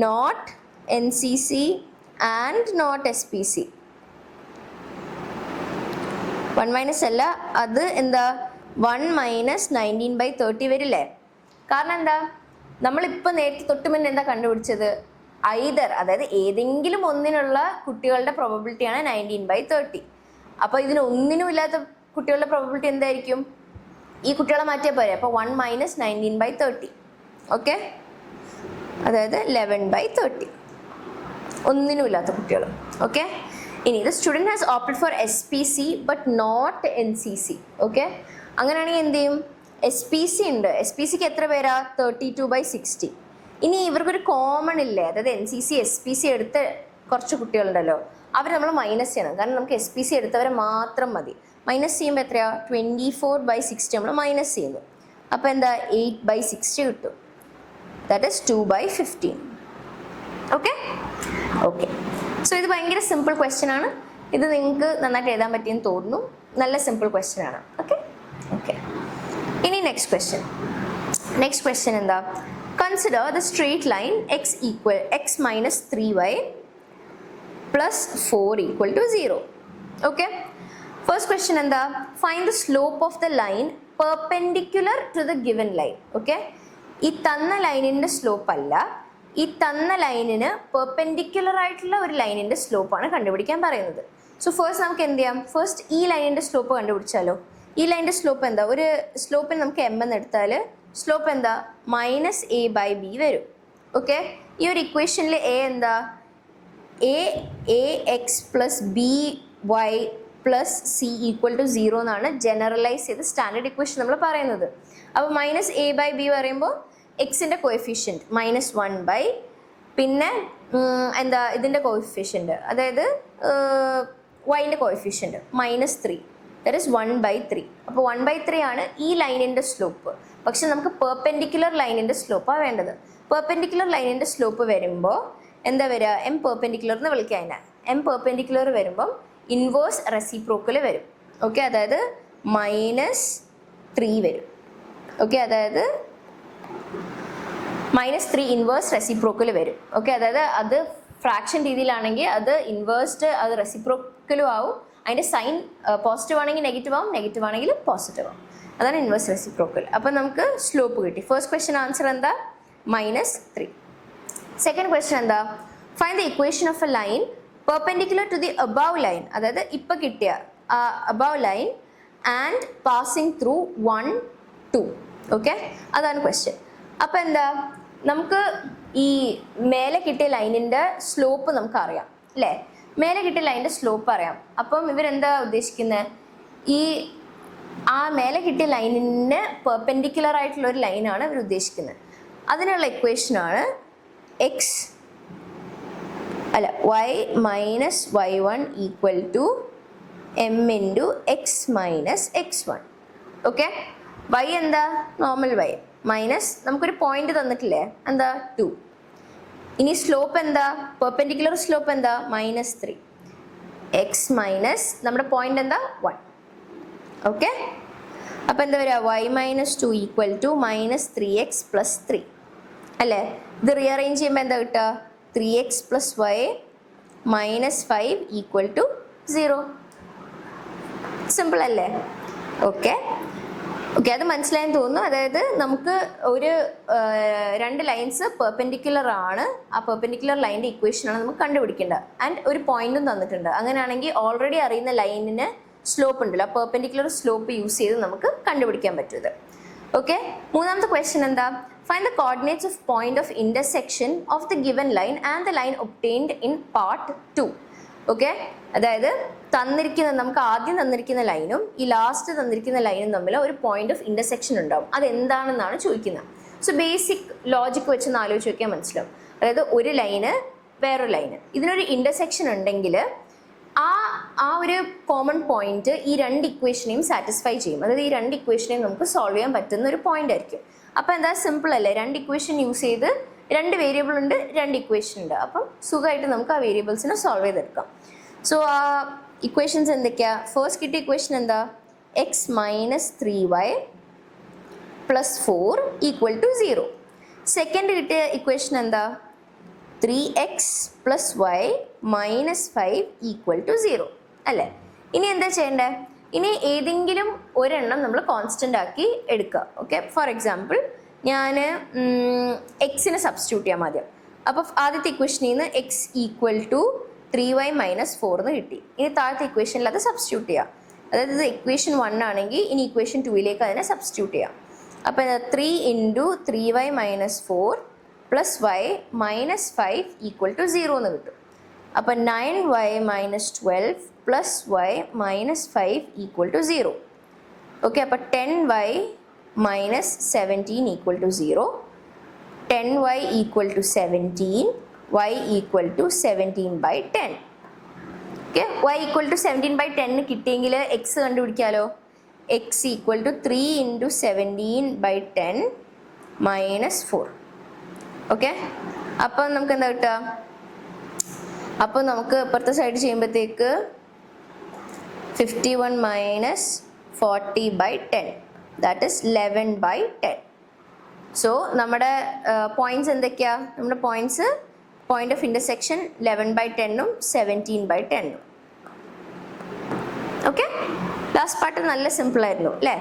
[SPEAKER 1] not NCC and not SPC. 1 minus അല്ല, അത് എന്താ 1 മൈനസ് 19/30 വരില്ലേ? കാരണം എന്താ? നമ്മളിപ്പോൾ നേരത്തെ തൊട്ട് മുന്നേ എന്താ കണ്ടുപിടിച്ചത്? ഐദർ, അതായത് ഏതെങ്കിലും ഒന്നിനുള്ള കുട്ടികളുടെ പ്രോബബിലിറ്റിയാണ് 19/30. അപ്പോൾ ഇതിന് ഒന്നിനും ഇല്ലാത്ത കുട്ടികളുടെ പ്രോബബിലിറ്റി എന്തായിരിക്കും? ഈ കുട്ടികളെ മാറ്റിയാൽ പോരെ. അപ്പോൾ 1 മൈനസ് 19/30. ഓക്കെ, അതായത് 11/30. ഒന്നിനും ഇല്ലാത്ത കുട്ടികൾ. ഓക്കെ, ഇനി the student has opted for SPC but not NCC. Okay, അങ്ങനെയാണെങ്കിൽ എന്ത് ചെയ്യും? SPC ഉണ്ട്. SPCക്ക് എത്ര പേരാ? 32/60. ഇനി ഇവർക്കൊരു കോമൺ ഇല്ലേ? അതായത് NCC SPC എടുത്ത കുറച്ച് കുട്ടികളുണ്ടല്ലോ, അവർ നമ്മൾ മൈനസ് ചെയ്യണം. കാരണം നമുക്ക് SPC എടുത്തവരെ മാത്രം മതി. മൈനസ് ചെയ്യുമ്പോൾ എത്രയാ? 24/60 നമ്മൾ മൈനസ് ചെയ്യുന്നു. അപ്പോൾ എന്താ? 8/60 കിട്ടും. That is 2/15. Okay okay, so ഇത് ഭയങ്കര സിമ്പിൾ ക്വസ്റ്റ്യൻ ആണ്. ഇത് നിങ്ങൾക്ക് നന്നായിട്ട് എഴുതാൻ പറ്റിയെന്ന് തോന്നുന്നു. നല്ല സിമ്പിൾ ക്വസ്റ്റ്യൻ ആണ്. ഓക്കെ ഓക്കെ, ഇനി നെക്സ്റ്റ് ക്വസ്റ്റ്യൻ എന്താ? Consider the straight line x minus 3y plus 4 equal to 0. Okay, first question എന്താ? Find the slope of the line perpendicular to the given line. Okay, ഈ തന്ന ലൈനിൻ്റെ slope അല്ല, ഈ തന്ന ലൈനിന് പെർപെൻഡിക്കുലർ ആയിട്ടുള്ള ഒരു ലൈനിൻ്റെ സ്ലോപ്പാണ് കണ്ടുപിടിക്കാൻ പറയുന്നത്. സോ ഫസ്റ്റ് നമുക്ക് എന്ത് ചെയ്യാം? ഫസ്റ്റ് ഈ ലൈനിൻ്റെ സ്ലോപ്പ് കണ്ടുപിടിച്ചാലോ? ഈ ലൈനിൻ്റെ സ്ലോപ്പ് എന്താ? ഒരു സ്ലോപ്പിന് നമുക്ക് M എന്ന് എടുത്താൽ സ്ലോപ്പ് എന്താ? -a/b വരും. ഓക്കെ, ഈ ഒരു ഇക്വേഷനിൽ A എന്താ? ax plus by plus c equal to 0 എന്നാണ് ജനറലൈസ് ചെയ്ത് സ്റ്റാൻഡേർഡ് ഇക്വേഷൻ നമ്മൾ പറയുന്നത്. അപ്പോൾ -a/b പറയുമ്പോൾ എക്സിൻ്റെ കോഎഫിഷ്യൻറ്റ് -1 പിന്നെ എന്താ ഇതിൻ്റെ കോഎഫിഷ്യൻറ്റ്, അതായത് വൈൻ്റെ കോഎഫിഷ്യൻറ്റ് -3. That is 1/3. അപ്പോൾ 1/3 ആണ് ഈ ലൈനിൻ്റെ സ്ലോപ്പ്. പക്ഷെ നമുക്ക് പെർപെൻഡിക്കുലർ ലൈനിൻ്റെ സ്ലോപ്പാണ് വേണ്ടത്. പെർപെൻഡിക്കുലർ ലൈനിൻ്റെ സ്ലോപ്പ് വരുമ്പോൾ എന്താ വരിക? M പെർപെൻഡിക്കുലർ എന്ന് വിളിക്കുക. അതിനെ M പെർപെൻഡിക്കുലർ വരുമ്പം ഇൻവേഴ്സ് റെസിപ്രോക്കൽ വരും. ഓക്കെ, അതായത് -3 വരും. ഓക്കെ, അതായത് -3 ഇൻവേഴ്സ് റെസിപ്രോക്കൽ വരും. ഓക്കെ, അതായത് അത് ഫ്രാക്ഷൻ രീതിയിലാണെങ്കിൽ അത് ഇൻവേഴ്സ്ഡ്, അത് റെസിപ്രോക്കലും ആവും. അതിൻ്റെ സൈൻ പോസിറ്റീവ് ആണെങ്കിൽ നെഗറ്റീവ് ആവും, നെഗറ്റീവ് ആണെങ്കിൽ പോസിറ്റീവ് ആവും. അതാണ് ഇൻവേഴ്സ് റെസിപ്രോക്കൽ. അപ്പോൾ നമുക്ക് സ്ലോപ്പ് കിട്ടി. ഫസ്റ്റ് ക്വസ്റ്റ്യൻ ആൻസർ എന്താ? -3. സെക്കൻഡ് ക്വസ്റ്റ്യൻ എന്താ? Find the equation of a line perpendicular to the above line. അതായത് ഇപ്പം കിട്ടിയ above line and passing through 1, 2. Okay, അതാണ് ക്വസ്റ്റ്യൻ. അപ്പം എന്താ? നമുക്ക് ഈ മേലെ കിട്ടിയ ലൈനിൻ്റെ സ്ലോപ്പ് നമുക്കറിയാം അല്ലേ? മേലെ കിട്ടിയ ലൈനിൻ്റെ സ്ലോപ്പ് അറിയാം. അപ്പം ഇവരെന്താ ഉദ്ദേശിക്കുന്നത്, ഈ ആ മേലെ കിട്ടിയ ലൈനിന് പെർപെൻഡിക്കുലർ ആയിട്ടുള്ള ഒരു ലൈനാണ് ഇവർ ഉദ്ദേശിക്കുന്നത്. അതിനുള്ള ഇക്വേഷനാണ് y minus y1 equal to m into x minus x1. Okay, y എന്താ, നോർമൽ y മൈനസ് നമുക്കൊരു പോയിന്റ് തന്നിട്ടില്ലേ, എന്താ 2. ഇനി സ്ലോപ്പ് എന്താ, പെർപെൻഡിക്കുലർ സ്ലോപ്പ് എന്താ, -3. x മൈനസ് നമ്മുടെ പോയിന്റ് എന്താ 1. ഓക്കെ, അപ്പം എന്താ വരിക, y minus 2 equal to -3x plus 3 അല്ലേ. ഇത് റീഅറേഞ്ച് ചെയ്യുമ്പോൾ എന്താ കിട്ടുക, 3x plus y minus 5 equal to 0. Simple അല്ലേ. ഓക്കെ, അത് മനസ്സിലായെന്ന് തോന്നുന്നു. അതായത് നമുക്ക് ഒരു 2 ലൈൻസ് പെർപെൻഡിക്കുലർ ആണ്, ആ പെർപെൻഡിക്കുലർ ലൈൻ്റെ ഇക്വേഷനാണ് നമുക്ക് കണ്ടുപിടിക്കേണ്ടത്. ആൻഡ് ഒരു പോയിന്റും തന്നിട്ടുണ്ട്. അങ്ങനെയാണെങ്കിൽ ഓൾറെഡി അറിയുന്ന ലൈനിന് സ്ലോപ്പ് ഉണ്ടല്ലോ, ആ പെർപെൻഡിക്കുലർ സ്ലോപ്പ് യൂസ് ചെയ്ത് നമുക്ക് കണ്ടുപിടിക്കാൻ പറ്റും. ഓക്കെ, മൂന്നാമത്തെ ക്വസ്റ്റ്യൻ എന്താ, find the coordinates of point of intersection of the given line and the line obtained in part 2. Okay, അതായത് നമുക്ക് ആദ്യം തന്നിരിക്കുന്ന ലൈനും ഈ ലാസ്റ്റ് തന്നിരിക്കുന്ന ലൈനും തമ്മിൽ ഒരു പോയിന്റ് ഓഫ് ഇന്റർസെക്ഷൻ ഉണ്ടാവും. അതെന്താണെന്നാണ് ചോദിക്കുന്നത്. സോ ബേസിക് ലോജിക് വെച്ച് ആലോചിച്ച് നോക്കിയാൽ മനസ്സിലാവും. അതായത് ഒരു ലൈന് വേറൊരു ലൈന്, ഇതിനൊരു ഇന്റർസെക്ഷൻ ഉണ്ടെങ്കിൽ ആ ഒരു കോമൺ പോയിന്റ് ഈ 2 ഇക്വേഷനെയും സാറ്റിസ്ഫൈ ചെയ്യും. അതായത് ഈ 2 ഇക്വേഷനെയും നമുക്ക് സോൾവ് ചെയ്യാൻ പറ്റുന്ന ഒരു പോയിന്റ് ആയിരിക്കും. അപ്പം എന്താ, സിമ്പിൾ അല്ലേ, 2 ഇക്വേഷൻ യൂസ് ചെയ്ത് 2 വേരിയബിൾ ഉണ്ട്, 2 ഇക്വേഷൻ ഉണ്ട്. അപ്പം സുഖമായിട്ട് നമുക്ക് ആ വേരിയബിൾസിനെ സോൾവ് ചെയ്തെടുക്കാം. സോ ആ ഇക്വേഷൻസ് എന്തൊക്കെയാ, ഫസ്റ്റ് കിട്ടിയ ഇക്വേഷൻ എന്താ, x minus 3y plus 4 equal to 0. Second കിട്ടിയ ഇക്വേഷൻ എന്താ, 3x plus y minus 5 equal to 0 അല്ലേ. ഇനി എന്താ ചെയ്യേണ്ടത്, ഇനി ഏതെങ്കിലും ഒരെണ്ണം നമ്മൾ കോൺസ്റ്റൻ്റ് ആക്കി എടുക്കുക. ഓക്കെ, ഫോർ എക്സാമ്പിൾ ഞാൻ എക്സിനെ സബ്സ്റ്റിറ്റ്യൂട്ട് ചെയ്യാം ആദ്യം. അപ്പോൾ ആദ്യത്തെ ഇക്വേഷനിൽ നിന്ന് x equal to 3y minus 4 എന്ന് കിട്ടി. ഇനി താഴത്തെ ഇക്വേഷനിൽ അത് സബ്സ്റ്റിറ്റ്യൂട്ട് ചെയ്യാം. അതായത് ഇത് ഇക്വേഷൻ 1 ആണെങ്കിൽ ഇനി ഇക്വേഷൻ 2ലേക്ക് അതിനെ സബ്സ്റ്റിറ്റ്യൂട്ട് ചെയ്യാം. അപ്പോൾ 3 into 3y minus 4 plus y minus 5 equal to 0 എന്ന് കിട്ടും. അപ്പോൾ 9y minus 12 plus y minus 5 equal to 0. Okay, അപ്പോൾ 10y minus 17 equal to 0. 10y equal to 17, y equal to 17/10. Okay, y equal to 17/10 കിട്ടിയെങ്കിൽ x കണ്ടുപിടിക്കാമല്ലോ. x equal to 3 into 17/10 minus 4. Okay, അപ്പം നമുക്ക് എന്താ കിട്ടുക, അപ്പോൾ നമുക്ക് ഇപ്പുറത്തെ സൈഡ് ചെയ്യുമ്പോഴത്തേക്ക് 51 മൈനസ് 40/10 ദാറ്റ് ഇസ് 11/10. സോ നമ്മുടെ പോയിന്റ്സ് എന്തൊക്കെയാ, നമ്മുടെ points point of intersection 11/10 17/10. Okay, last part നല്ല സിമ്പിൾ ആയിരുന്നു അല്ലേ.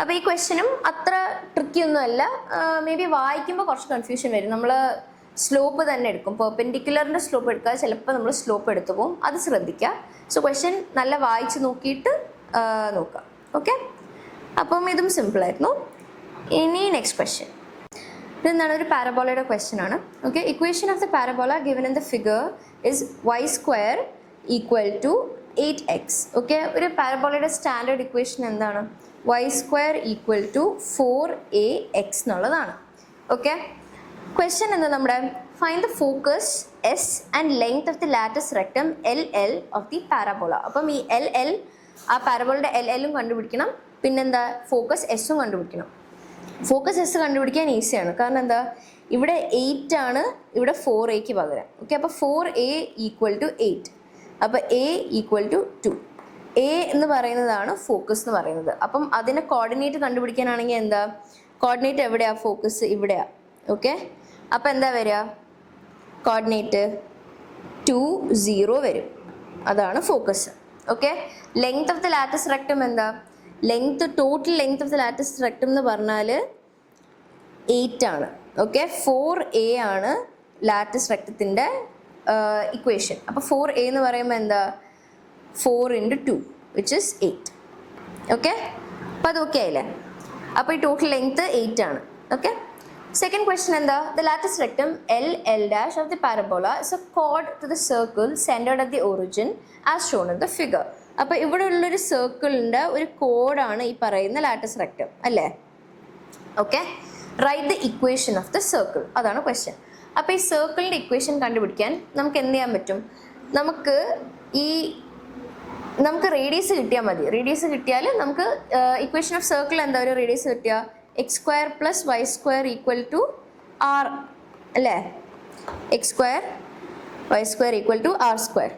[SPEAKER 1] അപ്പോൾ ഈ ക്വസ്റ്റ്യനും അത്ര ട്രിക്കി ഒന്നും അല്ല. മേ ബി വായിക്കുമ്പോൾ കുറച്ച് കൺഫ്യൂഷൻ വരും. നമ്മൾ സ്ലോപ്പ് തന്നെ എടുക്കും, പെർപെൻഡിക്കുലറിൻ്റെ സ്ലോപ്പ് എടുക്കുക, ചിലപ്പോൾ നമ്മൾ സ്ലോപ്പ് എടുത്തു പോകും, അത് ശ്രദ്ധിക്കുക. സോ ക്വസ്റ്റ്യൻ നല്ല വായിച്ച് നോക്കിയിട്ട് നോക്കുക. ഓക്കെ, അപ്പം ഇതും സിമ്പിളായിരുന്നു. ഇനി നെക്സ്റ്റ് ക്വസ്റ്റ്യൻ, ഇതെന്താണ്, ഒരു പാരബോളയുടെ ക്വസ്റ്റ്യൻ ആണ്. Okay, equation of the parabola given in the figure is y² equal to 8x. Okay, ഒരു പാരബോളയുടെ സ്റ്റാൻഡേർഡ് ഇക്വേഷൻ എന്താണ്, y² ഈക്വൽ ടു 4ax എന്നുള്ളതാണ്. ഓക്കെ, ക്വസ്റ്റ്യൻ എന്താ നമ്മുടെ, find the focus s and length of the lattice rectum LL of the parabola. അപ്പം ഈ LL, ആ പാരബോളയുടെ LLും കണ്ടുപിടിക്കണം, പിന്നെന്താ ഫോക്കസ് എസ്സും കണ്ടുപിടിക്കണം. ഫോക്കസ് എസ് കണ്ടുപിടിക്കാൻ ഈസിയാണ്, കാരണം എന്താ, ഇവിടെ 8 ആണ്, ഇവിടെ 4aക്ക് പകരം. ഓക്കെ, അപ്പോൾ 4a ഈക്വൽ ടു 8, അപ്പോൾ a ഈക്വൽ ടു 2. a എന്ന് പറയുന്നതാണ് ഫോക്കസ് എന്ന് പറയുന്നത്. അപ്പം അതിനെ കോർഡിനേറ്റ് കണ്ടുപിടിക്കാനാണെങ്കിൽ എന്താ, കോർഡിനേറ്റ് എവിടെയാണ്, ഫോക്കസ് ഇവിടെയാണ്. ഓക്കെ, അപ്പോൾ എന്താ വരിക, കോർഡിനേറ്റ് 2 0 വരും, അതാണ് focus. Okay, length of the latus rectum എന്താ, total length of the latus rectum എന്ന് പറഞ്ഞാൽ 8 ആണ്. ഓക്കെ, 4a ആണ് ലാറ്റിസ് റെക്ടത്തിൻ്റെ ഇക്വേഷൻ. അപ്പോൾ 4a എന്ന് പറയുമ്പോൾ എന്താ, 4 ഇൻറ്റു 2 വിച്ച് ഇസ് 8. ഓക്കെ, അപ്പോൾ അത് ഓക്കെ ആയില്ലേ. അപ്പോൾ ഈ ടോട്ടൽ ലെങ്ത്ത് 8 ആണ്. ഓക്കെ, Second question എന്താ? The lattice rectum L dash of the parabola is a chord to the circle centered at the origin as shown in the figure. അപ്പോൾ ഇവിടെ ഉള്ളൊരു സർക്കിളിൻ്റെ ഒരു കോഡാണ് ഈ പറയുന്ന ലാറ്റിസ് റെക്ടം അല്ലേ? Okay, write the equation of the circle, അതാണ് ക്വസ്റ്റ്യൻ. അപ്പോൾ ഈ സർക്കിളിൻ്റെ ഇക്വേഷൻ കണ്ടുപിടിക്കാൻ നമുക്ക് എന്ത് ചെയ്യാൻ പറ്റും? നമുക്ക് റേഡിയസ് കിട്ടിയാൽ മതി. റേഡിയസ് കിട്ടിയാൽ നമുക്ക് ഇക്വേഷൻ ഓഫ് സർക്കിൾ എന്താ? ഒരു റേഡിയസ് കിട്ടിയാൽ x² + y² = r അല്ലേ? x² y² = r².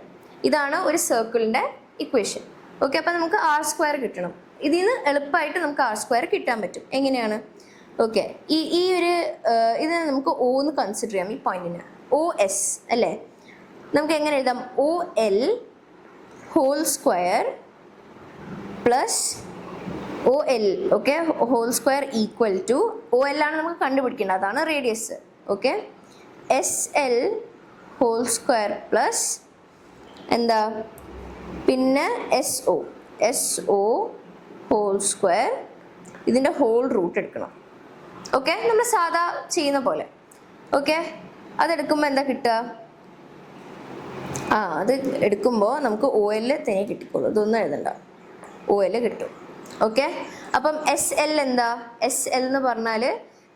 [SPEAKER 1] ഇതാണ് ഒരു സർക്കിളിൻ്റെ ഇക്വേഷൻ. ഓക്കെ, അപ്പോൾ നമുക്ക് r² കിട്ടണം. ഇതിൽ നിന്ന് എളുപ്പമായിട്ട് നമുക്ക് r² കിട്ടാൻ പറ്റും. എങ്ങനെയാണ്? ഓക്കെ, ഈ ഒരു ഇത് നമുക്ക് O എന്ന് കൺസിഡർ ചെയ്യാം. ഈ പോയിന്റിന് OS അല്ലേ? നമുക്ക് എങ്ങനെ എഴുതാം? OL² plus OL, okay, (² OL ആണ് നമുക്ക് കണ്ടുപിടിക്കേണ്ടത്, അതാണ് റേഡിയസ്. ഓക്കെ, SL² പ്ലസ് എന്താ, പിന്നെ SO (² ഇതിൻ്റെ ഹോൾ റൂട്ട് എടുക്കണം. ഓക്കെ, നമ്മൾ സാധാ ചെയ്യുന്ന പോലെ. ഓക്കെ, അതെടുക്കുമ്പോൾ എന്താ കിട്ടുക? അത് എടുക്കുമ്പോൾ നമുക്ക് OL തന്നെ കിട്ടിക്കോളൂ. ഇതൊന്നും എഴുതണ്ട, OL കിട്ടും. ഓക്കെ, അപ്പം SL എന്താ? SL എന്ന് പറഞ്ഞാൽ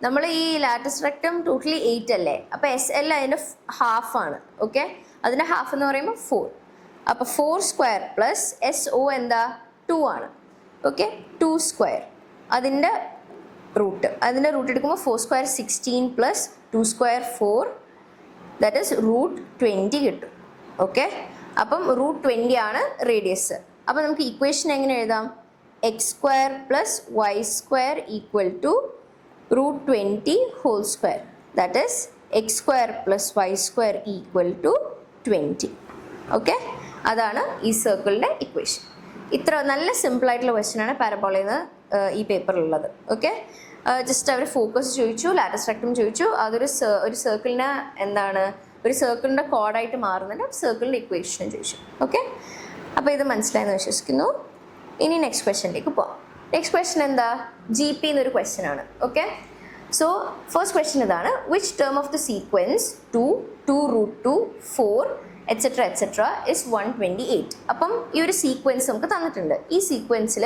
[SPEAKER 1] നമ്മൾ ഈ ലാറ്റിസ് റെക്ടം ടോട്ടലി 8 അല്ലേ? അപ്പോൾ SL അതിൻ്റെ ഹാഫാണ്. ഓക്കെ, അതിൻ്റെ ഹാഫ് എന്ന് പറയുമ്പോൾ 4. അപ്പോൾ 4² പ്ലസ് SO എന്താ? 2 ആണ്. ഓക്കെ, 2² അതിൻ്റെ റൂട്ട് എടുക്കുമ്പോൾ 4² 16 പ്ലസ് 2² 4, ദാറ്റ് ഈസ് √20 കിട്ടും. ഓക്കെ, അപ്പം √20 ആണ് റേഡിയസ്. അപ്പം നമുക്ക് ഇക്വേഷൻ എങ്ങനെ എഴുതാം? x² + y² = √20². That is x² + y² = 20. Okay, അതാണ് ഈ സർക്കിളിൻ്റെ ഇക്വേഷൻ. ഇത്ര നല്ല സിമ്പിളായിട്ടുള്ള ക്വസ്റ്റ്യനാണ് പാരബോളയിൽ നിന്ന് ഈ പേപ്പറിലുള്ളത്. ഓക്കെ, ജസ്റ്റ് അവർ ഫോക്കസ് ചോദിച്ചു, ലാറ്റിസ് റെക്ടം ചോദിച്ചു, അതൊരു സർക്കിളിനെ എന്താണ്, ഒരു സർക്കിളിൻ്റെ കോഡായിട്ട് മാറുന്നുണ്ട്, സർക്കിളിൻ്റെ ഇക്വേഷനും ചോദിച്ചു. ഓക്കെ, അപ്പോൾ ഇത് മനസ്സിലായെന്ന് വിശ്വസിക്കുന്നു. ഇനി നെക്സ്റ്റ് ക്വസ്റ്റ്യനിലേക്ക് പോവാം. നെക്സ്റ്റ് ക്വസ്റ്റ്യൻ എന്താ? GP എന്നൊരു ക്വസ്റ്റ്യൻ ആണ്. ഓക്കെ, സോ ഫസ്റ്റ് ക്വസ്റ്റ്യൻ ഇതാണ്: which term of the sequence 2, 2√2, 4 etc. is 128. അപ്പം ഈ ഒരു സീക്വൻസ് നമുക്ക് തന്നിട്ടുണ്ട്. ഈ സീക്വൻസിൽ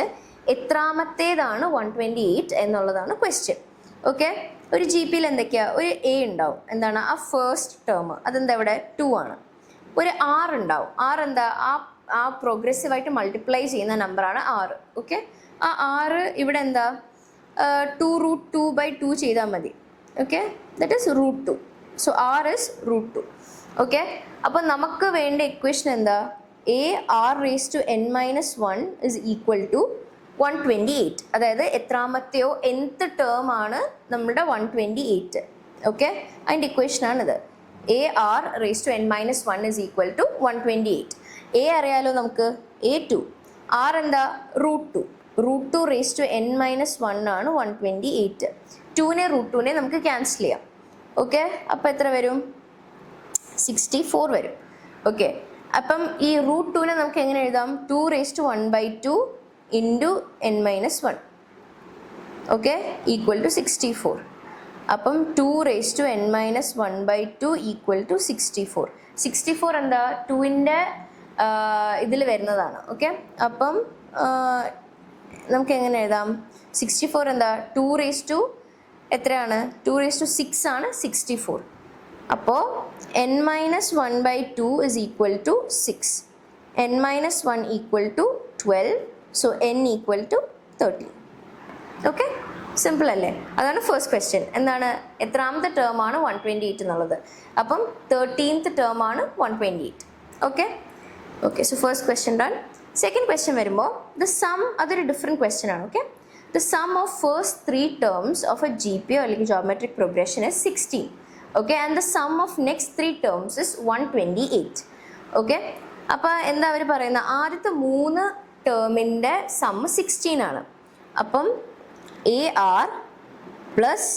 [SPEAKER 1] എത്രാമത്തേതാണ് 128 എന്നുള്ളതാണ് ക്വസ്റ്റ്യൻ. ഓക്കെ, ഒരു GPയിൽ എന്തൊക്കെയാ? ഒരു A ഉണ്ടാവും. എന്താണ് ആ ഫസ്റ്റ് ടേം? അതെന്താ ഇവിടെ 2 ആണ്. ഒരു R ഉണ്ടാവും. R എന്താ? ആ പ്രോഗ്രസീവായിട്ട് മൾട്ടിപ്ലൈ ചെയ്യുന്ന നമ്പറാണ് R. ഓക്കെ, ആ R ഇവിടെ എന്താ? 2√2/2 ചെയ്താൽ മതി. Okay, that is √2. So R is √2. Okay, അപ്പോൾ നമുക്ക് വേണ്ട ഇക്വേഷൻ എന്താ? AR⁻n - 1 = 128. അതായത് എത്രാമത്തെയോ nth ടേം ആണ് നമ്മുടെ 128. ഓക്കെ, അതിൻ്റെ ഇക്വേഷനാണിത്. AR⁻n - 1 = 128. A അറിയാലോ നമുക്ക്, A2. R എന്താ? √2. √2⁻n - 1 ആണ് 128. 2നെ √2നെ നമുക്ക് ക്യാൻസൽ ചെയ്യാം. ഓക്കെ, അപ്പോൾ എത്ര വരും? 64 വരും. ഓക്കെ, അപ്പം ഈ √2നെ നമുക്ക് എങ്ങനെ എഴുതാം? 2⁻1/2 × n - 1. ഓക്കെ, = 64. അപ്പം 2⁻n - 1/2 = 64. 64 എന്താ? 2ൻ്റെ ഇതിൽ വരുന്നതാണ്. ഓക്കെ, അപ്പം നമുക്ക് എങ്ങനെ എഴുതാം? 64 എന്താ? 2 എത്രയാണ്? 2�6 ആണ് 64. അപ്പോൾ n - 1/2 = 6. n - 1 = 12. So n = 13. Okay, simple അല്ലേ? അതാണ് ഫസ്റ്റ് ക്വസ്റ്റ്യൻ. എന്താണ്? എത്രാമത്തെ ടേം ആണ് 128 എന്നുള്ളത്? അപ്പം 13th ടേം ആണ് 128. Okay, so first question done. Second question വരുമ്പോൾ അതൊരു ഡിഫറെൻറ്റ് ക്വസ്റ്റ്യൻ ആണ്. Okay, the sum of first 3 terms of A GP അല്ലെങ്കിൽ geometric progression is 16. Okay, and the sum of next 3 terms is 128. Okay, അപ്പോൾ എന്താ അവർ പറയുന്നത്? ആദ്യത്തെ 3 ടേമിൻ്റെ some 16 ആണ്. അപ്പം AR plus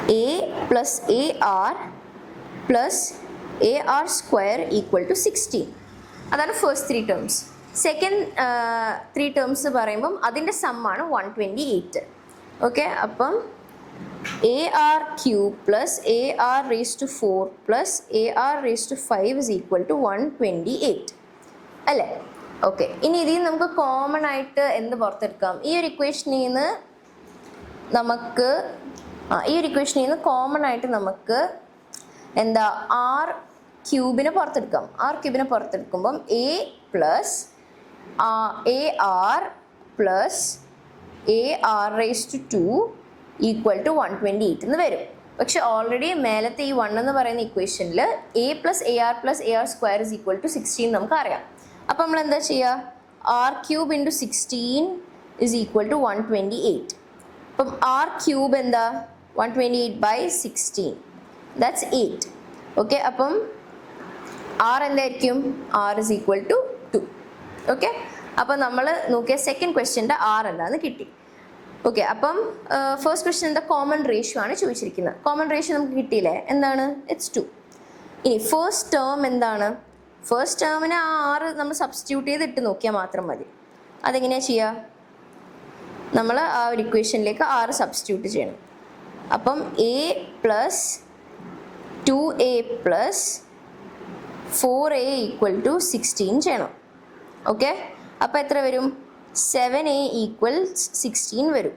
[SPEAKER 1] A plus AR plus AR² = 16. അതാണ് first 3 terms. Second 3 terms പറയുമ്പം അതിൻ്റെ സമ്മാണ് 128. ഓക്കെ, അപ്പം AR cube plus AR raised to 4 plus AR raised to 5 is equal to 128 അല്ലേ? ഓക്കെ, ഇനി ഇതിൽ നമുക്ക് കോമൺ ആയിട്ട് എന്ത് പുറത്തെടുക്കാം? ഈ ഒരു ഇക്വേഷനിൽ നിന്ന് നമുക്ക് കോമൺ ആയിട്ട് നമുക്ക് എന്താ ആർ ക്യൂബിനെ പുറത്തെടുക്കാം. ആർ ക്യൂബിനെ പുറത്തെടുക്കുമ്പം A R plus AR raised to 2 equal to 128 എന്ന് വരും. പക്ഷെ ഓൾറെഡി മേലത്തെ ഈ 1 എന്ന് പറയുന്ന ഇക്വേഷനിൽ A plus AR plus AR square is equal to 16 നമുക്ക് അറിയാം. അപ്പം നമ്മൾ എന്താ ചെയ്യുക? R cube into 16 is equal to 128. അപ്പം ആർ ക്യൂബ് എന്താ? 128 ബൈ 16 ദാറ്റ്സ് 8. ഓക്കെ, അപ്പം ആർ എന്തായിരിക്കും? R is equal to 2. Okay, അപ്പം നമ്മൾ നോക്കിയ സെക്കൻഡ് ക്വസ്റ്റ്യൻ്റെ ആർ എന്താണെന്ന് കിട്ടി. ഓക്കെ, അപ്പം ഫസ്റ്റ് ക്വസ്റ്റ്യൻ എന്താ? കോമൺ റേഷ്യോ ആണ് ചോദിച്ചിരിക്കുന്നത്. കോമൺ റേഷ്യോ നമുക്ക് കിട്ടിയില്ലേ? എന്താണ്? ഇറ്റ്സ് 2. ഇനി ഫസ്റ്റ് ടേം എന്താണ്? ഫസ്റ്റ് ടേമിന് ആ ആറ് നമ്മൾ സബ്സ്റ്റിറ്റ്യൂട്ട് ചെയ്ത് ഇട്ട് നോക്കിയാൽ മാത്രം മതി. അതെങ്ങനെയാണ് ചെയ്യുക? നമ്മൾ ആ ഒരു ഇക്വേഷനിലേക്ക് ആറ് സബ്സ്റ്റിറ്റ്യൂട്ട് ചെയ്യണം. അപ്പം A plus 2A plus 4A equal to 16 ചെയ്യണം. ഓക്കെ, അപ്പോൾ എത്ര വരും? 7A ഈക്വൽ 16 വരും.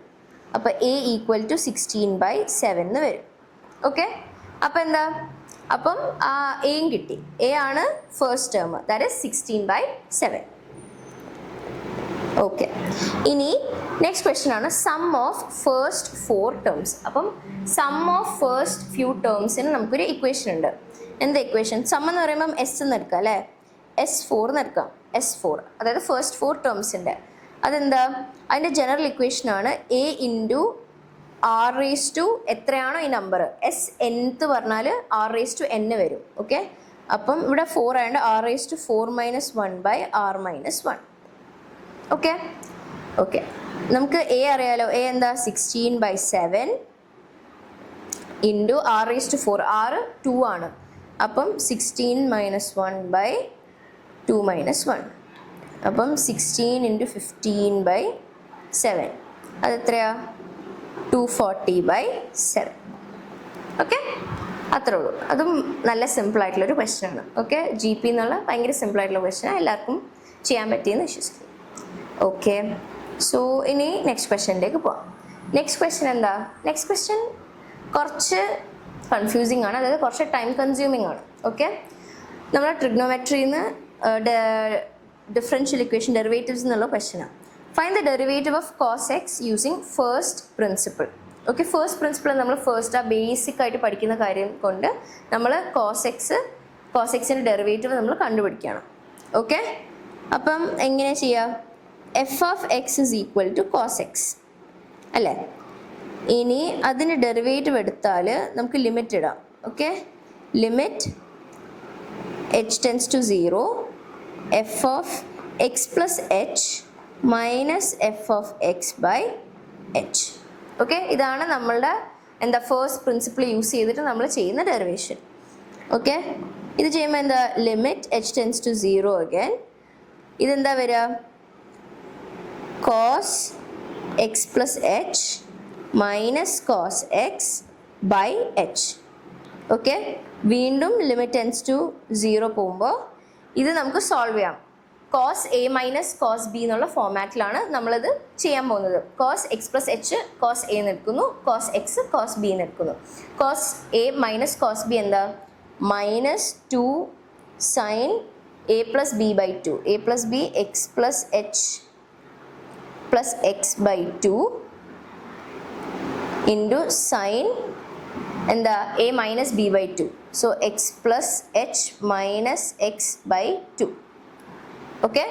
[SPEAKER 1] അപ്പോൾ A ഈക്വൽ ടു 16 ബൈ 7 എന്ന് വരും. ഓക്കെ, അപ്പോൾ എന്താ? അപ്പം എയും കിട്ടി. എ ആണ് first term, that is 16 by 7. Okay, ഇനി നെക്സ്റ്റ് ക്വസ്റ്റ്യൻ ആണ് സം ഓഫ് ഫസ്റ്റ് 4 ടേംസ്. അപ്പം സം ഓഫ് ഫസ്റ്റ് ഫ്യൂ ടേംസിന് നമുക്കൊരു ഇക്വേഷൻ ഉണ്ട്. എന്താ ഇക്വേഷൻ? സം എന്ന് പറയുമ്പം എസ് എന്ന് എടുക്കാം അല്ലേ? S4 എന്ന് എടുക്കാം. S4 അതായത് ഫസ്റ്റ് 4 ടേംസിൻ്റെ. അതെന്താ? അതിൻ്റെ ജനറൽ ഇക്വേഷനാണ് A into R raise to എത്രയാണോ ഈ നമ്പർ എസ് nth പറഞ്ഞാൽ ആർ റേസ് ടു n വരും. ഓക്കെ, അപ്പം ഇവിടെ 4 ആയതുകൊണ്ട് R raise to 4 minus 1 by R minus 1. Okay okay, നമുക്ക് എ അറിയാലോ. എ എന്താ? 16 by 7 into R raise to 4. R 2 ആണ്. അപ്പം 16 മൈനസ് 1 ബൈ 2 മൈനസ് 1. അപ്പം 16 ഇൻറ്റു 15 ബൈ 7 അതെത്രയാ? 240 ബൈ 7. ഓക്കെ, അത്രേ ഉള്ളൂ. അതും നല്ല സിമ്പിളായിട്ടുള്ളൊരു ക്വസ്റ്റ്യൻ ആണ്. ഓക്കെ, GP എന്നുള്ള ഭയങ്കര സിമ്പിളായിട്ടുള്ള ക്വസ്റ്റ്യൻ, എല്ലാവർക്കും ചെയ്യാൻ പറ്റിയെന്ന് വിശ്വസിക്കുന്നു. ഓക്കെ, സോ ഇനി നെക്സ്റ്റ് ക്വസ്റ്റ്യനിലേക്ക് പോവാം. നെക്സ്റ്റ് ക്വസ്റ്റ്യൻ എന്താ? നെക്സ്റ്റ് ക്വസ്റ്റ്യൻ കുറച്ച് കൺഫ്യൂസിങ് ആണ്, അതായത് കുറച്ച് ടൈം കൺസ്യൂമിങ് ആണ്. ഓക്കെ, നമ്മൾ ട്രിഗ്നോമെട്രിന്ന് ഡിഫറൻഷ്യൽ ഇക്വേഷൻ ഡെറിവേറ്റീവ്സ് എന്നുള്ള ക്വസ്റ്റ്യനാണ്. Find the derivative of cos x using first principle. Okay, first principle നമ്മൾ ഫസ്റ്റ് ആ ബേസിക് ആയിട്ട് പഠിക്കുന്ന കാര്യം കൊണ്ട് നമ്മൾ കോസ് എക്സിൻ്റെ ഡെറിവേറ്റീവ് നമ്മൾ കണ്ടുപിടിക്കണം. ഓക്കെ, അപ്പം എങ്ങനെ ചെയ്യാം? F of x is equal to cos x അല്ലേ? ഇനി അതിന് ഡെറിവേറ്റീവ് എടുത്താൽ നമുക്ക് ലിമിറ്റ് ഇടാം. Okay, limit h tends to 0 f of x plus h minus f of x by h. Okay, ഇതാണ് നമ്മളുടെ എന്താ ഫസ്റ്റ് പ്രിൻസിപ്പിൾ യൂസ് ചെയ്തിട്ട് നമ്മൾ ചെയ്യുന്ന ഡെറിവേഷൻ. ഓക്കെ, ഇത് ചെയ്യുമ്പോൾ എന്താ? Limit h tends to 0 again. ഇതെന്താ വരിക? Cos x plus h minus cos x by h. Okay, വീണ്ടും ലിമിറ്റ് ടെൻസ് ടു 0 പോകുമ്പോൾ ഇത് നമുക്ക് സോൾവ് ചെയ്യാം. Cos A minus cos B എന്നുള്ള ഫോമാറ്റിലാണ് നമ്മളിത് ചെയ്യാൻ പോകുന്നത്. Cos x plus h cos A എടുക്കുന്നു, കോസ് എക്സ് കോസ് ബി എടുക്കുന്നു. Cos A minus cos B എന്താ? Minus 2 sine A plus B by 2. A plus B x plus h plus x by 2 into sine എന്താ? A minus B by 2. So x plus h minus x by 2. Okay